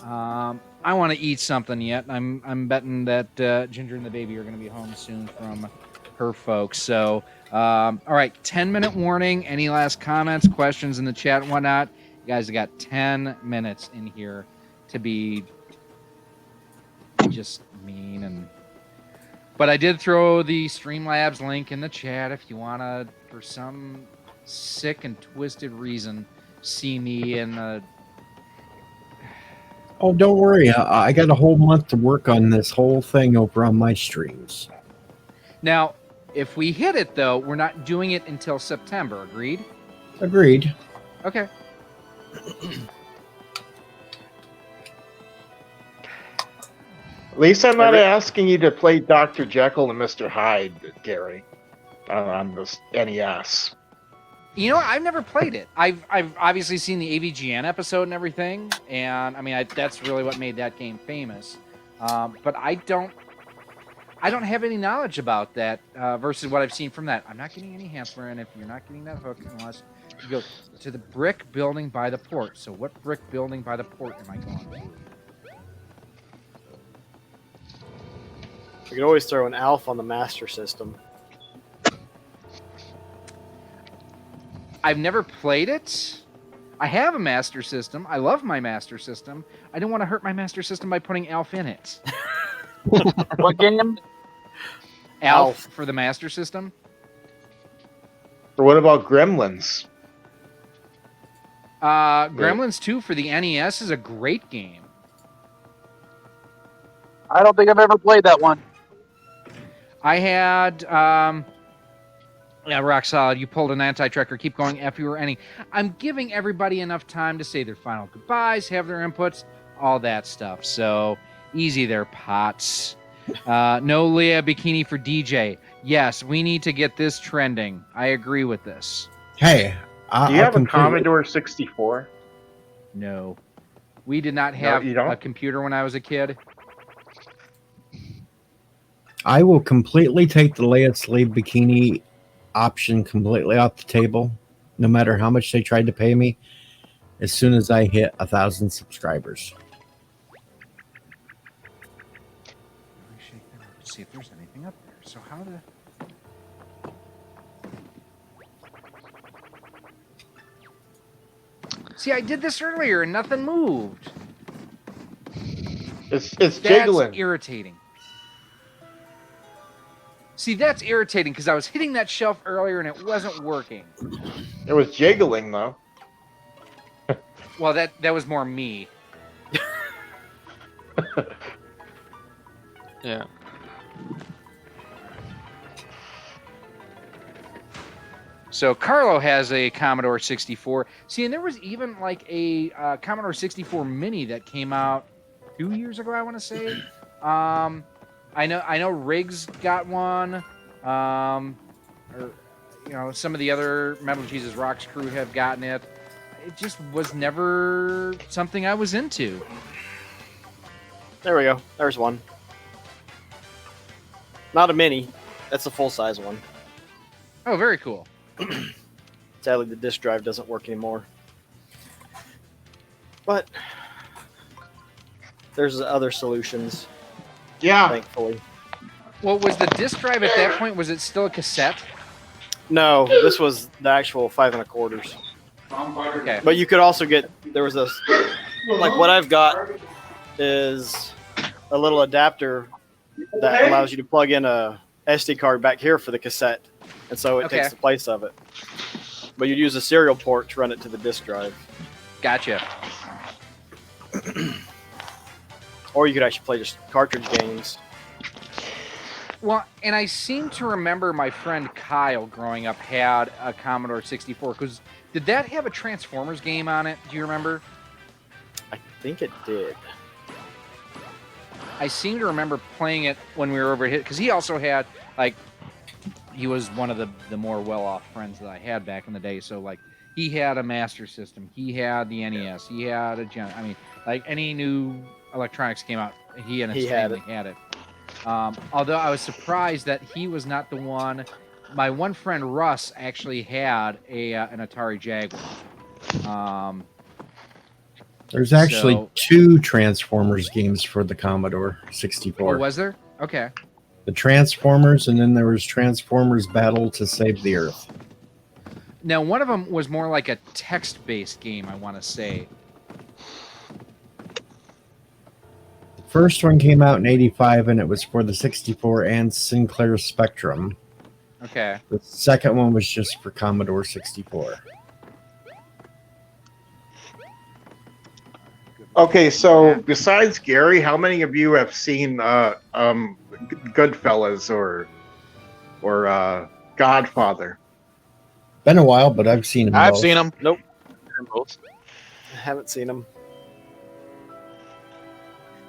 I want to eat something yet. I'm betting that Ginger and the baby are gonna be home soon from her folks. So, all right, 10-minute warning. Any last comments, questions in the chat and whatnot? You guys have got 10 minutes in here to be just mean. But I did throw the Streamlabs link in the chat if you want to, for some sick and twisted reason, see me in the... Oh, don't worry. I got a whole month to work on this whole thing over on my streams. Now, if we hit it, though, we're not doing it until September. Agreed? Agreed. Okay. At least I'm not asking you to play Dr. Jekyll and Mr. Hyde, Gary, on this NES. You know what? I've never played it. I've obviously seen the AVGN episode and everything, and I mean that's really what made that game famous. But I don't have any knowledge about that versus what I've seen from that. I'm not getting any hamster, and if you're not getting that hook, unless you go to the brick building by the port. So what brick building by the port am I going to? You could always throw an ALF on the Master System. I've never played it. I have a Master System. I love my Master System. I don't want to hurt my Master System by putting ALF in it. What game? ALF for the Master System. Or what about Gremlins? Gremlins 2 for the NES is a great game. I don't think I've ever played that one. I had, yeah, rock solid. You pulled an anti-tracker. Keep going, F you or any. I'm giving everybody enough time to say their final goodbyes, have their inputs, all that stuff. So easy there, Pots. No Leah bikini for DJ. Yes, we need to get this trending. I agree with this. Hey, do you have a Commodore 64? No. We did not have a computer when I was a kid. I will completely take the Leia sleeve bikini option completely off the table, no matter how much they tried to pay me, as soon as I hit 1,000 subscribers. See if there's anything up there. So how the... See, I did this earlier and nothing moved. It's jiggling. That's irritating. See, that's irritating because I was hitting that shelf earlier and it wasn't working. It was jiggling, though. Well, that was more me. Yeah. So Carlo has a Commodore 64. See, and there was even like a Commodore 64 Mini that came out 2 years ago, I want to say. I know Riggs got one. Or you know, some of the other Metal Jesus Rocks crew have gotten it. It just was never something I was into. There we go. There's one. Not a mini. That's a full-size one. Oh, very cool. Sadly, the disk drive doesn't work anymore. But there's other solutions. Yeah. Thankfully. Well, was the disk drive at that point, was it still a cassette? No, this was the actual 5 1/4. Okay. But you could also get, there was a, like what I've got is a little adapter that allows you to plug in a SD card back here for the cassette. And so it takes the place of it. But you'd use a serial port to run it to the disk drive. Gotcha. Or you could actually play just cartridge games. Well, and I seem to remember my friend Kyle growing up had a Commodore 64. Because did that have a Transformers game on it? Do you remember? I think it did. I seem to remember playing it when we were over here. Because he also had like he was one of the more well-off friends that I had back in the day. So like he had a Master System, he had the NES, he had a Gen. I mean, like any new electronics came out, he and his family had it. Although I was surprised that he was not the one. My one friend Russ actually had an Atari Jaguar. There's actually 2 Transformers games for the Commodore 64. Oh, was there? Okay. The Transformers, and then there was Transformers Battle to Save the Earth. Now, one of them was more like a text-based game, I want to say. The first one came out in '85, and it was for the 64 and Sinclair Spectrum. Okay. The second one was just for Commodore 64. Okay, so besides Gary, how many of you have seen Goodfellas or Godfather? Been a while, but I've seen them. I've both. seen them. Nope. I haven't seen them.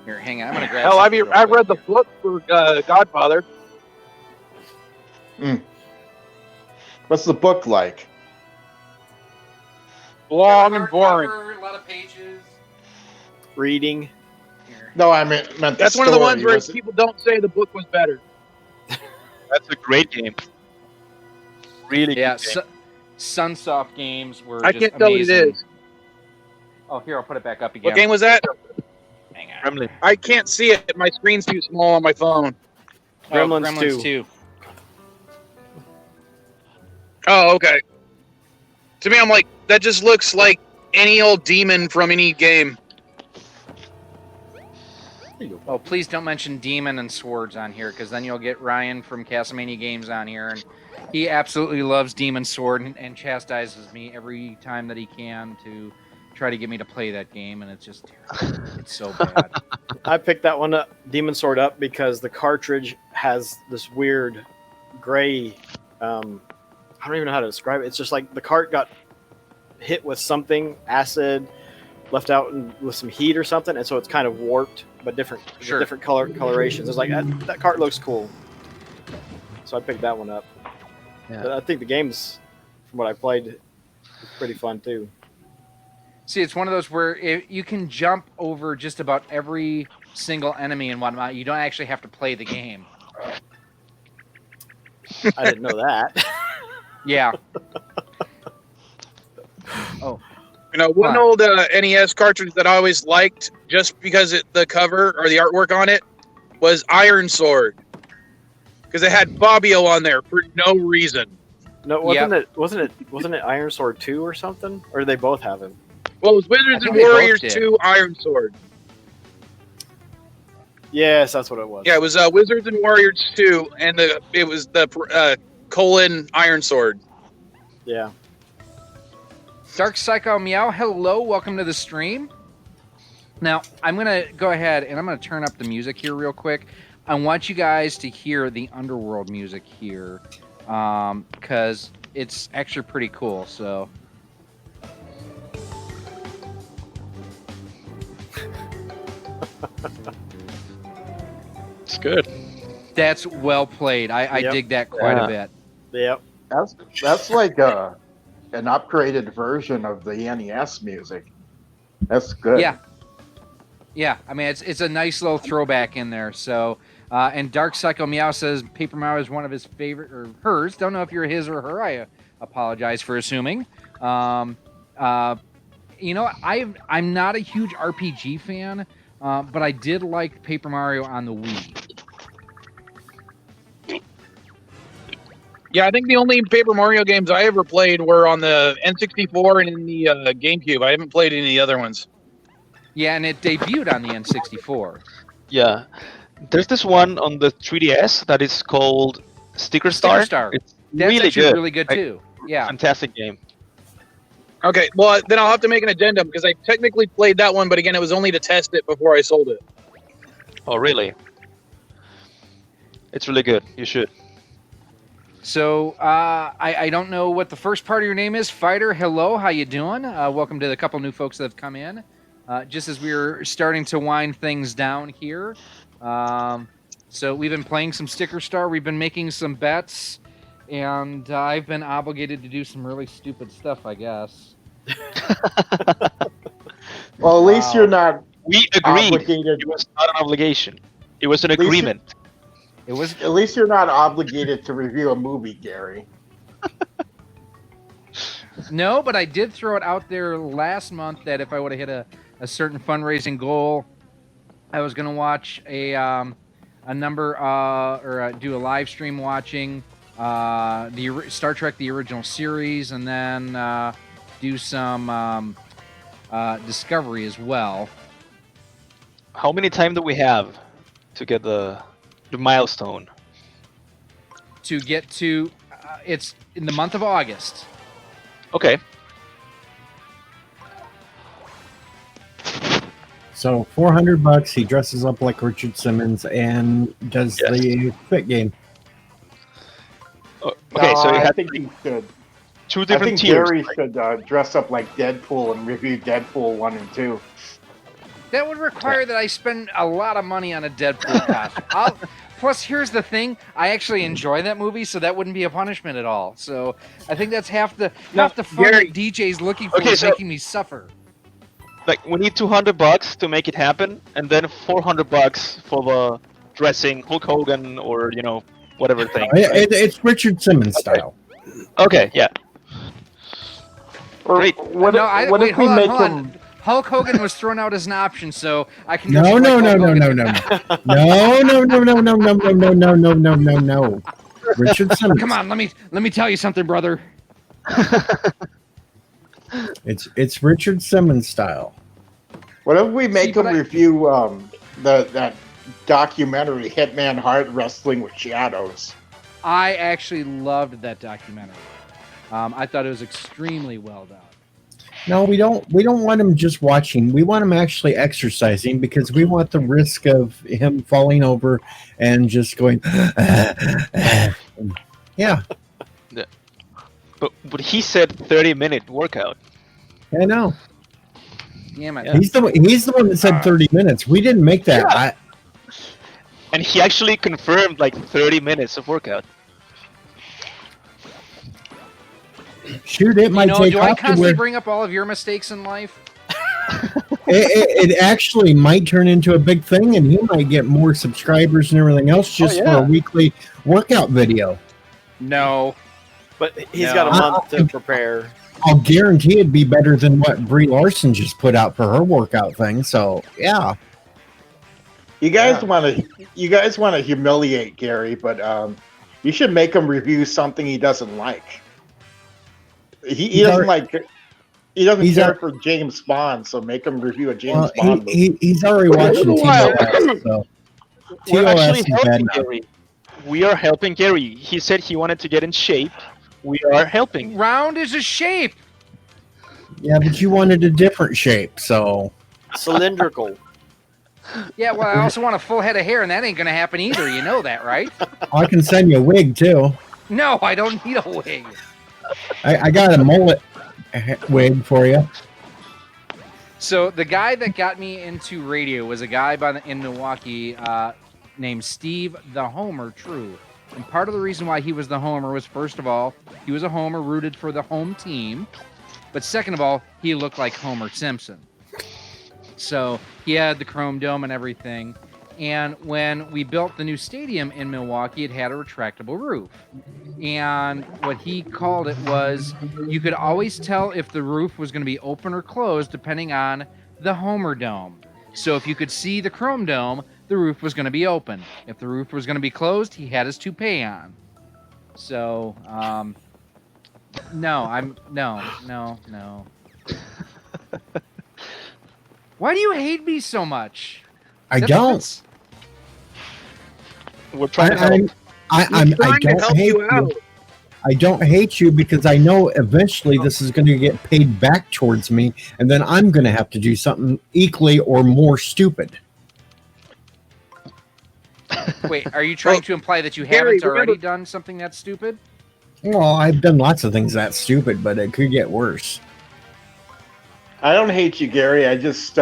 Here, hang on. I'm gonna grab. Hell, something real I've read quick the book for Godfather. What's the book like? Long here. and boring. A lot of pages. Reading. Here. No, I meant the That's one of the ones story. where Was it- people don't say the book was better. That's a great game. Really Yeah, good game. Sunsoft games were. I just can't tell what it amazing. is. Oh, here, I'll put it back up again. What game was that? Hang on. Gremlin. I can't see it. My screen's too small on my phone. Gremlins 2. Oh, okay. To me, I'm like, that just looks like any old demon from any game. Oh, please don't mention Demon and Swords on here, because then you'll get Ryan from Castlevania Games on here, and he absolutely loves Demon Sword and chastises me every time that he can to try to get me to play that game, and it's just terrible. It's so bad. I picked that one up, Demon Sword up, because the cartridge has this weird gray. I don't even know how to describe it. It's just like the cart got hit with something, acid, left out with some heat or something, and so it's kind of warped, but different colorations. It's like that cart looks cool, so I picked that one up. Yeah. But I think the game's, from what I played, is pretty fun too. See, it's one of those where you can jump over just about every single enemy and whatnot. You don't actually have to play the game. I didn't know that. Yeah. Oh. You know, one old NES cartridge that I always liked, just because the cover or the artwork on it was Iron Sword, because it had Fabio on there for no reason. No, wasn't it Iron Sword 2 or something? Or did they both have him? Well, it was Wizards I and think they both Warriors did. 2 Iron Sword. Yes, that's what it was. Yeah, it was Wizards and Warriors 2, and it was the colon Iron Sword. Yeah. Dark Psycho Meow, hello, welcome to the stream. Now, I'm going to go ahead and I'm going to turn up the music here real quick. I want you guys to hear the Underworld music here, because it's actually pretty cool, so... It's good. That's well played. I Yep. dig that quite a bit. Yep. That's like an upgraded version of the NES music. That's good. Yeah. Yeah, I mean, it's a nice little throwback in there. So, and Dark Psycho Meow says Paper Mario is one of his favorite, or hers. Don't know if you're his or her. I apologize for assuming. You know, I'm not a huge RPG fan, but I did like Paper Mario on the Wii. Yeah, I think the only Paper Mario games I ever played were on the N64 and in the GameCube. I haven't played any of the other ones. Yeah, and it debuted on the N64. Yeah. There's this one on the 3DS that is called Sticker Star. Sticker Star. It's That's really actually good. really good too. Yeah. Fantastic game. Okay, well, then I'll have to make an addendum, because I technically played that one, but again, it was only to test it before I sold it. Oh, really? It's really good. You should. So I don't know what the first part of your name is. Fighter, hello, how you doing? Welcome to the couple new folks that have come in. Just as we were starting to wind things down here. So we've been playing some Sticker Star. We've been making some bets, and I've been obligated to do some really stupid stuff, I guess. Well, at least you're not We agreed. obligated. It was not an obligation. It was an agreement. It was At least you're not obligated to review a movie, Gary. no, but I did throw it out there last month that if I would have hit a certain fundraising goal, I was going to watch a number or do a live stream watching the Star Trek the original series, and then do some Discovery as well. How many time do we have to get the milestone? To get to it's in the month of August. Okay. So $400, he dresses up like Richard Simmons and does the fit game. Okay, so you I have think he should. two I different think tiers. Gary should dress up like Deadpool and review Deadpool 1 and 2. That would require that I spend a lot of money on a Deadpool costume. Plus, here's the thing: I actually enjoy that movie, so that wouldn't be a punishment at all. So I think that's half the fun Gary- that DJ's looking for Okay, is so- making me suffer. Like, we need $200 to make it happen, and then $400 for the dressing Hulk Hogan or whatever thing. Right? It's Richard Simmons style. Okay, yeah. Or Great. what no, what wait, if we hold make on. him? Hulk Hogan was thrown out as an option, so I can. No, just no, like no, Hulk no, Hogan. no. Richard Simmons. Come on, let me tell you something, brother. It's Richard Simmons style. What if we make See, him but I- review that documentary Hitman Hart Wrestling with Shadows? I actually loved that documentary. I thought it was extremely well done. No, we don't want him just watching. We want him actually exercising because we want the risk of him falling over and just going yeah. But he said 30-minute workout. I know. Damn it. Yeah. He's the one that said 30 minutes. We didn't make that. Yeah. And he actually confirmed like 30 minutes of workout. Shoot, it might take do I off to constantly where bring up all of your mistakes in life? it actually might turn into a big thing, and he might get more subscribers and everything else just for a weekly workout video. No. But he's No. got a month to prepare. I'll guarantee it'd be better than what Brie Larson just put out for her workout thing. So yeah, You guys want to humiliate Gary, but you should make him review something he doesn't like. He doesn't care for James Bond, so make him review a James Bond movie. he's already watching TOS. So We're TOS actually is bad helping now. Gary. We are helping Gary. He said he wanted to get in shape. We are helping. Round is a shape. Yeah, but you wanted a different shape, so Cylindrical. Yeah, well, I also want a full head of hair, and that ain't gonna happen either. You know that, right? I can send you a wig too. No, I don't need a wig. I got a mullet wig for you. So the guy that got me into radio was a guy in Milwaukee named Steve the Homer True. And part of the reason why he was the Homer was, first of all, he was a Homer rooted for the home team. But second of all, he looked like Homer Simpson. So he had the Chrome Dome and everything. And when we built the new stadium in Milwaukee, it had a retractable roof. And what he called it was, you could always tell if the roof was going to be open or closed depending on the Homer Dome. So if you could see the Chrome Dome, the roof was going to be open. If the roof was going to be closed, he had his toupee on. So, no. Why do you hate me so much? I That's don't. what's- We're trying to help. I don't hate you. I don't hate you because I know eventually this is going to get paid back towards me, and then I'm going to have to do something equally or more stupid. Wait, are you trying to imply that you Gary, haven't already remember- done something that's stupid? Well, I've done lots of things that stupid, but it could get worse. I don't hate you, Gary. I just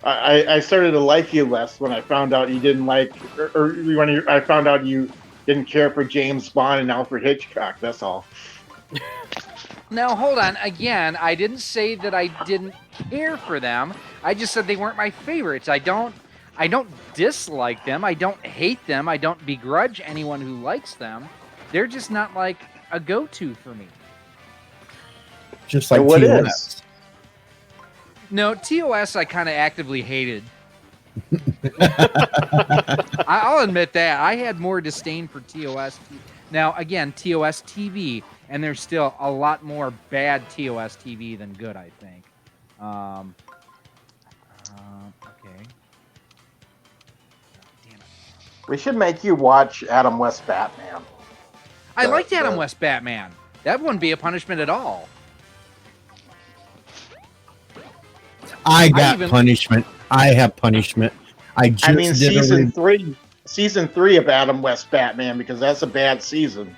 I started to like you less when I found out you didn't like, or when I found out you didn't care for James Bond and Alfred Hitchcock. That's all. Now, hold on. Again, I didn't say that I didn't care for them. I just said they weren't my favorites. I don't dislike them. I don't hate them. I don't begrudge anyone who likes them. They're just not like a go-to for me. Just like what TOS. is? No, TOS I kind of actively hated. I'll admit that. I had more disdain for TOS. Now, again, TOS TV, and there's still a lot more bad TOS TV than good, I think. Okay. Damn it. We should make you watch Adam West Batman. I liked Adam West Batman. That wouldn't be a punishment at all. I got punishment. I have punishment. I just did season 3 of Adam West Batman, because that's a bad season.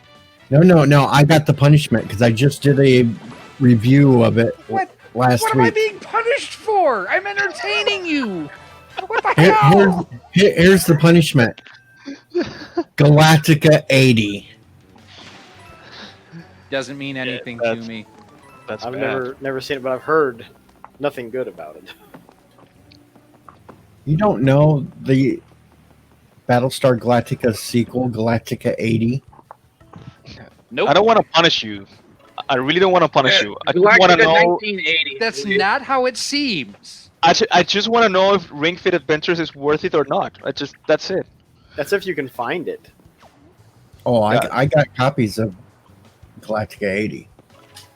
No. I got the punishment because I just did a review of it last What week. am I being punished for? I'm entertaining you. What the hell? Here's the punishment. Galactica 80. Doesn't mean anything to me. I've never seen it, but I've heard nothing good about it. You don't know the Battlestar Galactica sequel, Galactica 80? Nope. I don't want to punish you. I really don't want to punish you. I just want to Galactica know. 1980. That's not how it seems. I just want to know if Ring Fit Adventures is worth it or not. That's it. That's if you can find it. Oh, I got copies of Galactica 80.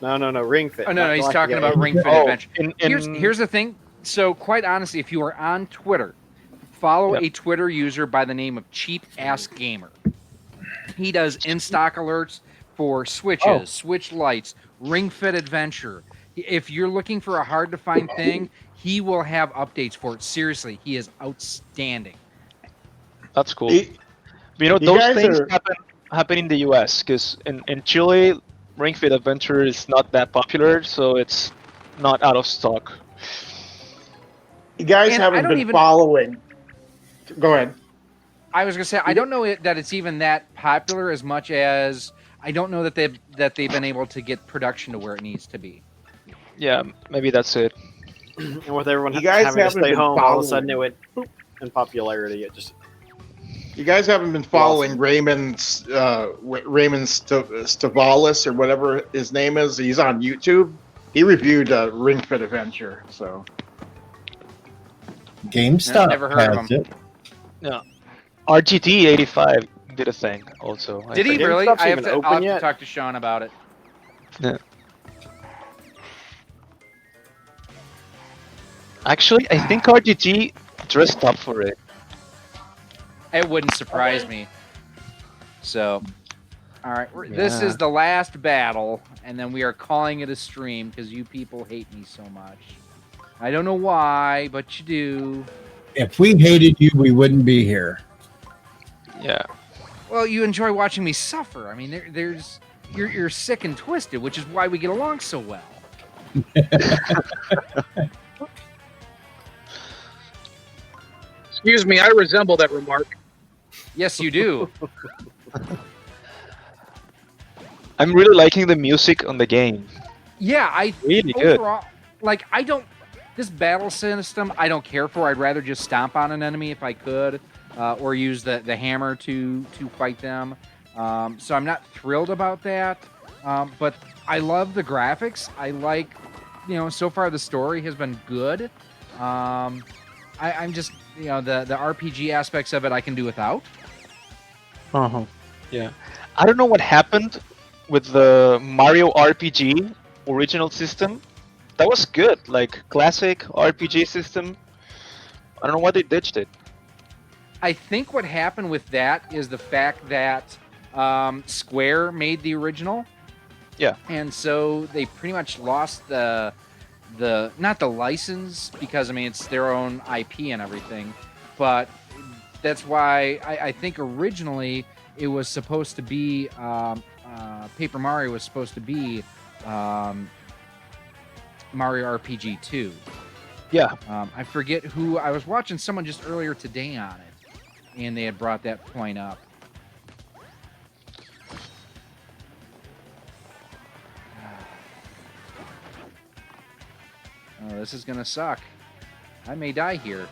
No, Ring Fit. Oh, no, he's talking about Ring Fit Adventure. Here's the thing. So, quite honestly, if you are on Twitter, follow a Twitter user by the name of Cheap Ass Gamer. He does in-stock alerts for Switches, Switch Lights, Ring Fit Adventure. If you're looking for a hard-to-find thing, he will have updates for it. Seriously, he is outstanding. That's cool. Those things happen in the US, because in Chile, Ring Fit Adventure is not that popular, so it's not out of stock. You guys haven't been following. Go ahead. I was gonna say I don't know that it's even that popular as much as I don't know that they've been able to get production to where it needs to be. Yeah, maybe that's it. And with everyone You guys having to stay haven't been home, all of a following. sudden it went boop in popularity. It just You guys haven't been following Raymond Stavalis or whatever his name is. He's on YouTube. He reviewed Ring Fit Adventure. So GameStop Never heard of has him. it. No. RGT 85 did a thing also. I Did he think. really? GameStop's I'll even have open to yet? talk to Sean about it. Yeah. Actually, I think RGT dressed up for it. It wouldn't surprise me. So, all right, this Yeah. is the last battle, and then we are calling it a stream because you people hate me so much. I don't know why, but you do. If we hated you, we wouldn't be here. Yeah. Well, you enjoy watching me suffer. I mean, you're sick and twisted, which is why we get along so well. Excuse me, I resemble that remark. Yes, you do. I'm really liking the music on the game. Yeah, Really good. overall, like this battle system I don't care for. I'd rather just stomp on an enemy if I could, or use the hammer to fight them. So I'm not thrilled about that. But I love the graphics. I like, so far the story has been good. I'm just, the RPG aspects of it I can do without. Uh-huh. Yeah. I don't know what happened with the Mario RPG original system. That was good, like classic RPG system. I don't know why they ditched it. I think what happened with that is the fact that Square made the original. Yeah. And so they pretty much lost the not the license, because I mean it's their own IP and everything, but that's why I think originally it was supposed to be Paper Mario was supposed to be Mario RPG 2. Yeah. I forget who. I was watching someone just earlier today on it, and they had brought that point up. Oh, this is gonna suck. I may die here.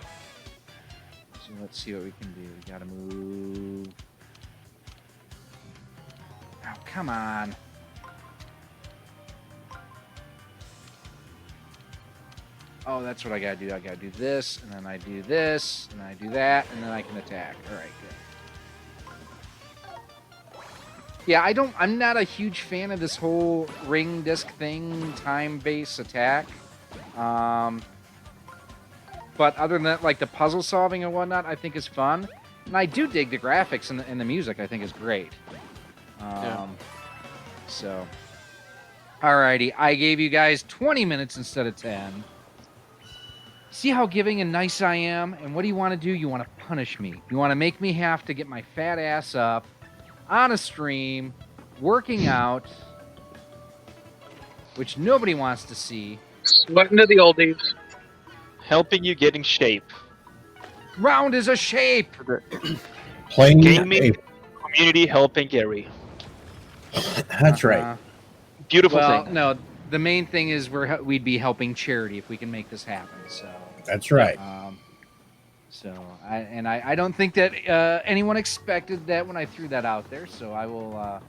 So let's see what we can do. We gotta move. Oh, come on. Oh, that's what I gotta do. I gotta do this, and then I do this, and then I do that, and then I can attack. All right, good. Yeah, I'm not a huge fan of this whole ring disc thing, time-based attack. But other than that, like the puzzle solving and whatnot, I think is fun. And I do dig the graphics and the music. I think is great. So, alrighty, I gave you guys 20 minutes instead of 10. See how giving and nice I am? And what do you want to do? You want to punish me. You want to make me have to get my fat ass up on a stream, working out, which nobody wants to see. Sweating to the oldies. Helping you get in shape. Round is a shape. Playing Gaming community helping Gary. That's right. Beautiful Well, thing. no, the main thing is we'd be helping charity if we can make this happen. So That's right. I don't think that anyone expected that when I threw that out there. So I will,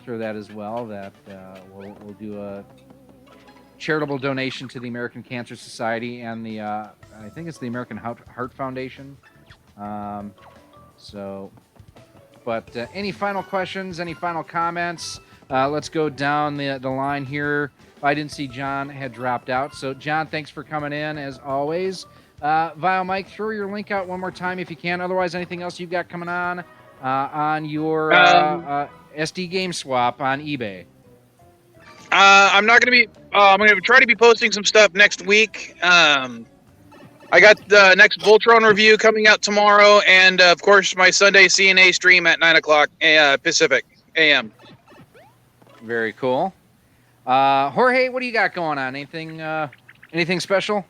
throw that as well. That we'll do a charitable donation to the American Cancer Society and the I think it's the American Heart Foundation. But any final questions? Any final comments? Let's go down the line here. I didn't see John had dropped out. So, John, thanks for coming in, as always. Vile Mike, throw your link out one more time if you can. Otherwise, anything else you've got coming on your SD Game Swap on eBay? I'm not going to be... I'm going to try to be posting some stuff next week. I got the next Voltron review coming out tomorrow, and, of course, my Sunday CNA stream at 9 o'clock Pacific a.m. Very cool. Jorge, what do you got going on? Anything special?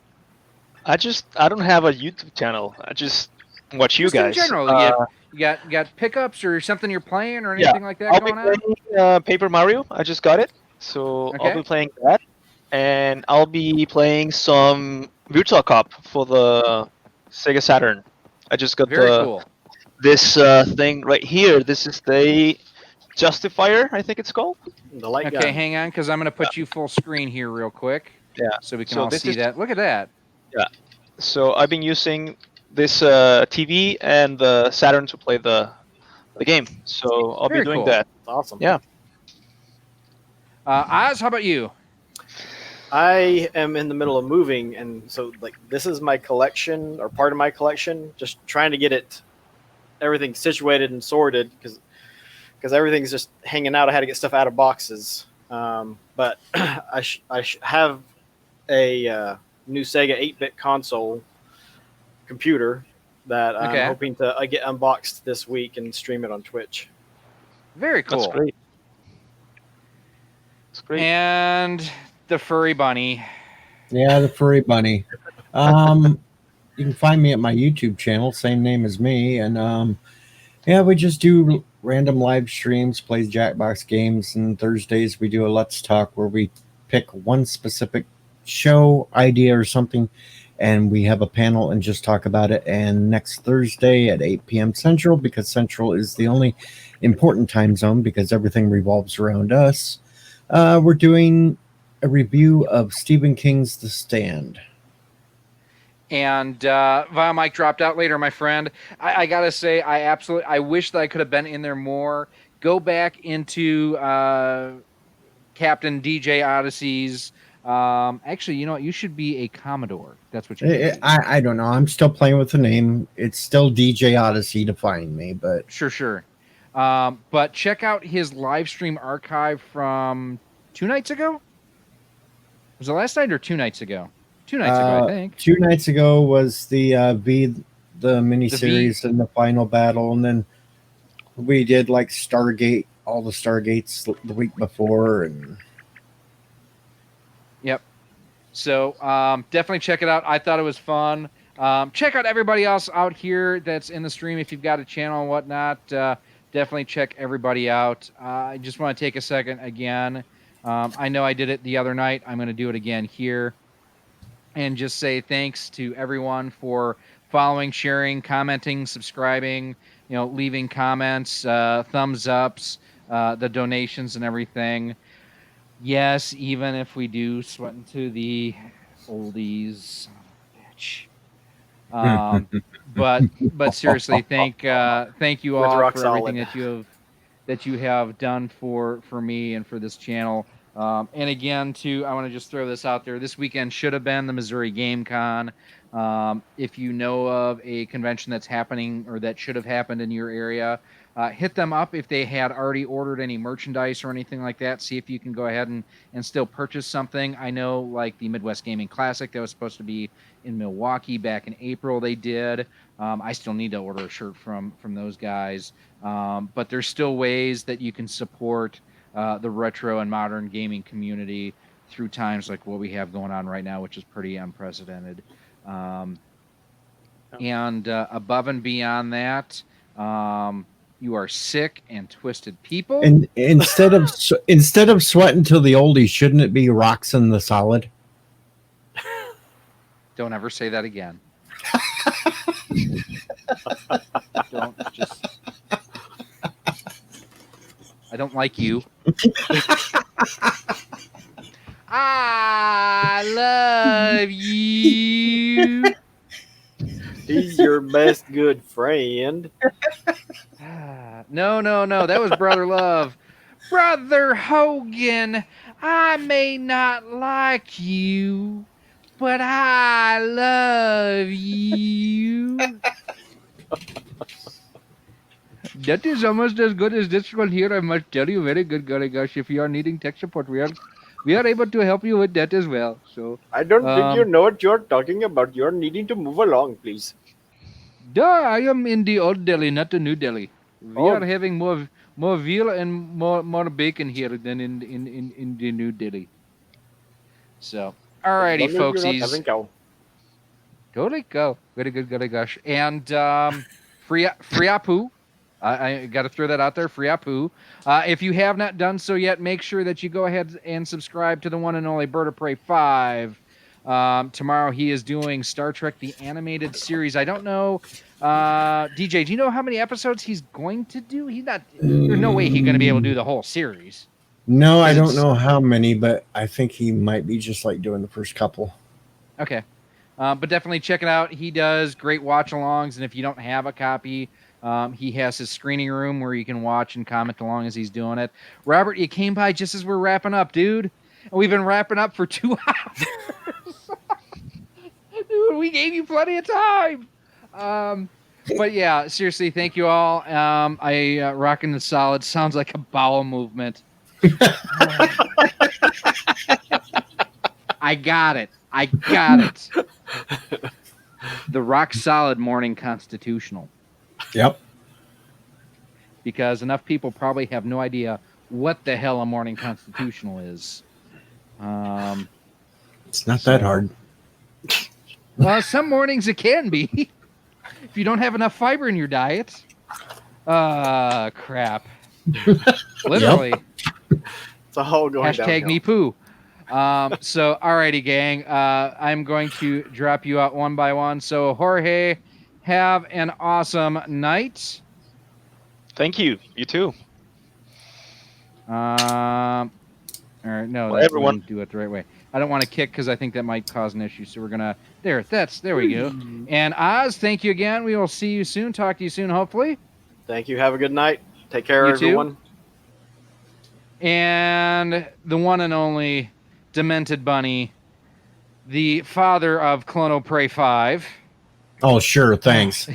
I don't have a YouTube channel. I just watch you Just guys. in general, you got pickups or something you're playing or anything like that I'll going be on? playing Paper Mario. I just got it, so Okay. I'll be playing that, and I'll be playing some Virtual Cop for the Sega Saturn. I just got Very cool. this thing right here. This is the Justifier, I think it's called. The light Okay, gun. hang on, because I'm going to put you full screen here real quick. Yeah. So we can So all this see is- that. Look at that. So I've been using this TV and the Saturn to play the game. So I'll Very be doing cool. that. That's awesome. Yeah. Oz, how about you? I am in the middle of moving, and so like this is my collection or part of my collection. Just trying to get everything situated and sorted because everything's just hanging out. I had to get stuff out of boxes. But I have a new Sega 8-bit console computer that I'm Okay. hoping to get unboxed this week and stream it on Twitch. Very cool. That's great. That's great. And the furry bunny. Yeah, the furry bunny. You can find me at my YouTube channel, same name as me, and we just do random live streams, play Jackbox games, and Thursdays we do a Let's Talk where we pick one specific show idea or something, and we have a panel and just talk about it. And next Thursday at 8 p.m. Central, because Central is the only important time zone because everything revolves around us, we're doing a review of Stephen King's The Stand. And Vile Mike dropped out later, my friend. I gotta say, I wish that I could have been in there more. Go back into Captain DJ Odyssey's. Actually, you know what? You should be a Commodore. That's what you should be. I don't know. I'm still playing with the name. It's still DJ Odyssey to find me, but Sure. But check out his live stream archive from 2 nights ago. Was it last night or 2 nights ago? 2 nights ago, I think. 2 nights ago was the miniseries and the final battle, and then we did like Stargate, all the Stargates the week before, and Yep. So definitely check it out. I thought it was fun. Check out everybody else out here that's in the stream. If you've got a channel and whatnot, definitely check everybody out. I just want to take a second again. I know I did it the other night. I'm going to do it again here. And just say thanks to everyone for following, sharing, commenting, subscribing, leaving comments, thumbs ups, the donations and everything. Yes, even if we do sweat into the oldies, son of a bitch. But seriously, thank you With all rock for everything solid. that you have done for me and for this channel. And again, too, I want to just throw this out there. This weekend should have been the Missouri Game Con. If you know of a convention that's happening or that should have happened in your area, hit them up if they had already ordered any merchandise or anything like that. See if you can go ahead and still purchase something. I know, like the Midwest Gaming Classic that was supposed to be in Milwaukee back in April, they did. I still need to order a shirt from those guys. But there's still ways that you can support the retro and modern gaming community through times like what we have going on right now, which is pretty unprecedented. And above and beyond that, you are sick and twisted people. And instead of sweating till the oldies, shouldn't it be rocks in the solid? Don't ever say that again. Don't just. I don't like you. I love you. He's your best good friend. No. That was Brother Love. Brother Hogan, I may not like you, but I love you. That is almost as good as this one here. I must tell you, very good, golly gosh. If you are needing tech support, we are able to help you with that as well. So I don't think you know what you're talking about. You're needing to move along, please. Duh, I am in the old Delhi, not the new Delhi. We are having more veal and more bacon here than in the new Delhi. So, alrighty, folksies. Totally go. Very good, golly gosh. And free Apu. I got to throw that out there. Free Apu. If you have not done so yet, make sure that you go ahead and subscribe to the one and only Bird of Prey 5. Tomorrow he is doing Star Trek the Animated Series. I don't know. DJ, do you know how many episodes he's going to do? He's not. There's no way he's going to be able to do the whole series. No, I don't know how many, but I think he might be just like doing the first couple. Okay. But definitely check it out. He does great watch-alongs, and if you don't have a copy, he has his screening room where you can watch and comment along as he's doing it. Robert, you came by just as we're wrapping up, dude. And we've been wrapping up for 2 hours. Dude, we gave you plenty of time. But yeah, seriously, thank you all. I rocking the solid sounds like a bowel movement. I got it. The rock solid morning constitutional. Yep. Because enough people probably have no idea what the hell a morning constitutional is. It's not that hard. Well, some mornings it can be. If you don't have enough fiber in your diet. Crap. Literally. It's a whole going Hashtag downhill. me poo. So, alrighty, gang. I'm going to drop you out one by one. So, Jorge, have an awesome night. Thank you. You too. All right, no, Well, everyone. do it the right way. I don't want to kick because I think that might cause an issue. So we're gonna there we go. And Oz, thank you again. We will see you soon. Talk to you soon, hopefully. Thank you. Have a good night. Take care, You too. everyone. And the one and only Demented Bunny, the father of Clono Prey 5. Oh, sure. Thanks.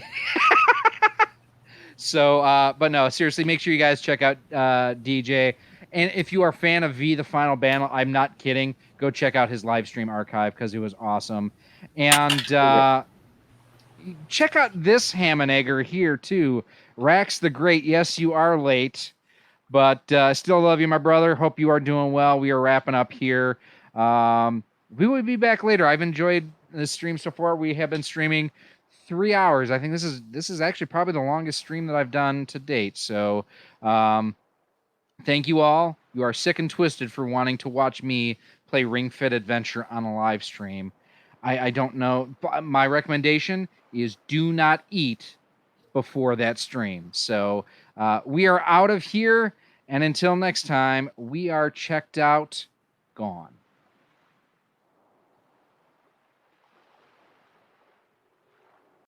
So, but no, seriously, make sure you guys check out DJ. And if you are a fan of V, the Final Battle, I'm not kidding. Go check out his live stream archive because it was awesome. And check out this ham and egger here, too. Rax the Great. Yes, you are late. But still love you, my brother. Hope you are doing well. We are wrapping up here. we will be back later. I've enjoyed this stream so far. We have been streaming 3 hours. I think this is actually probably the longest stream that I've done to date. So thank you all. You are sick and twisted for wanting to watch me play Ring Fit Adventure on a live stream. I don't know. My recommendation is do not eat before that stream. So we are out of here. And until next time, we are checked out, gone.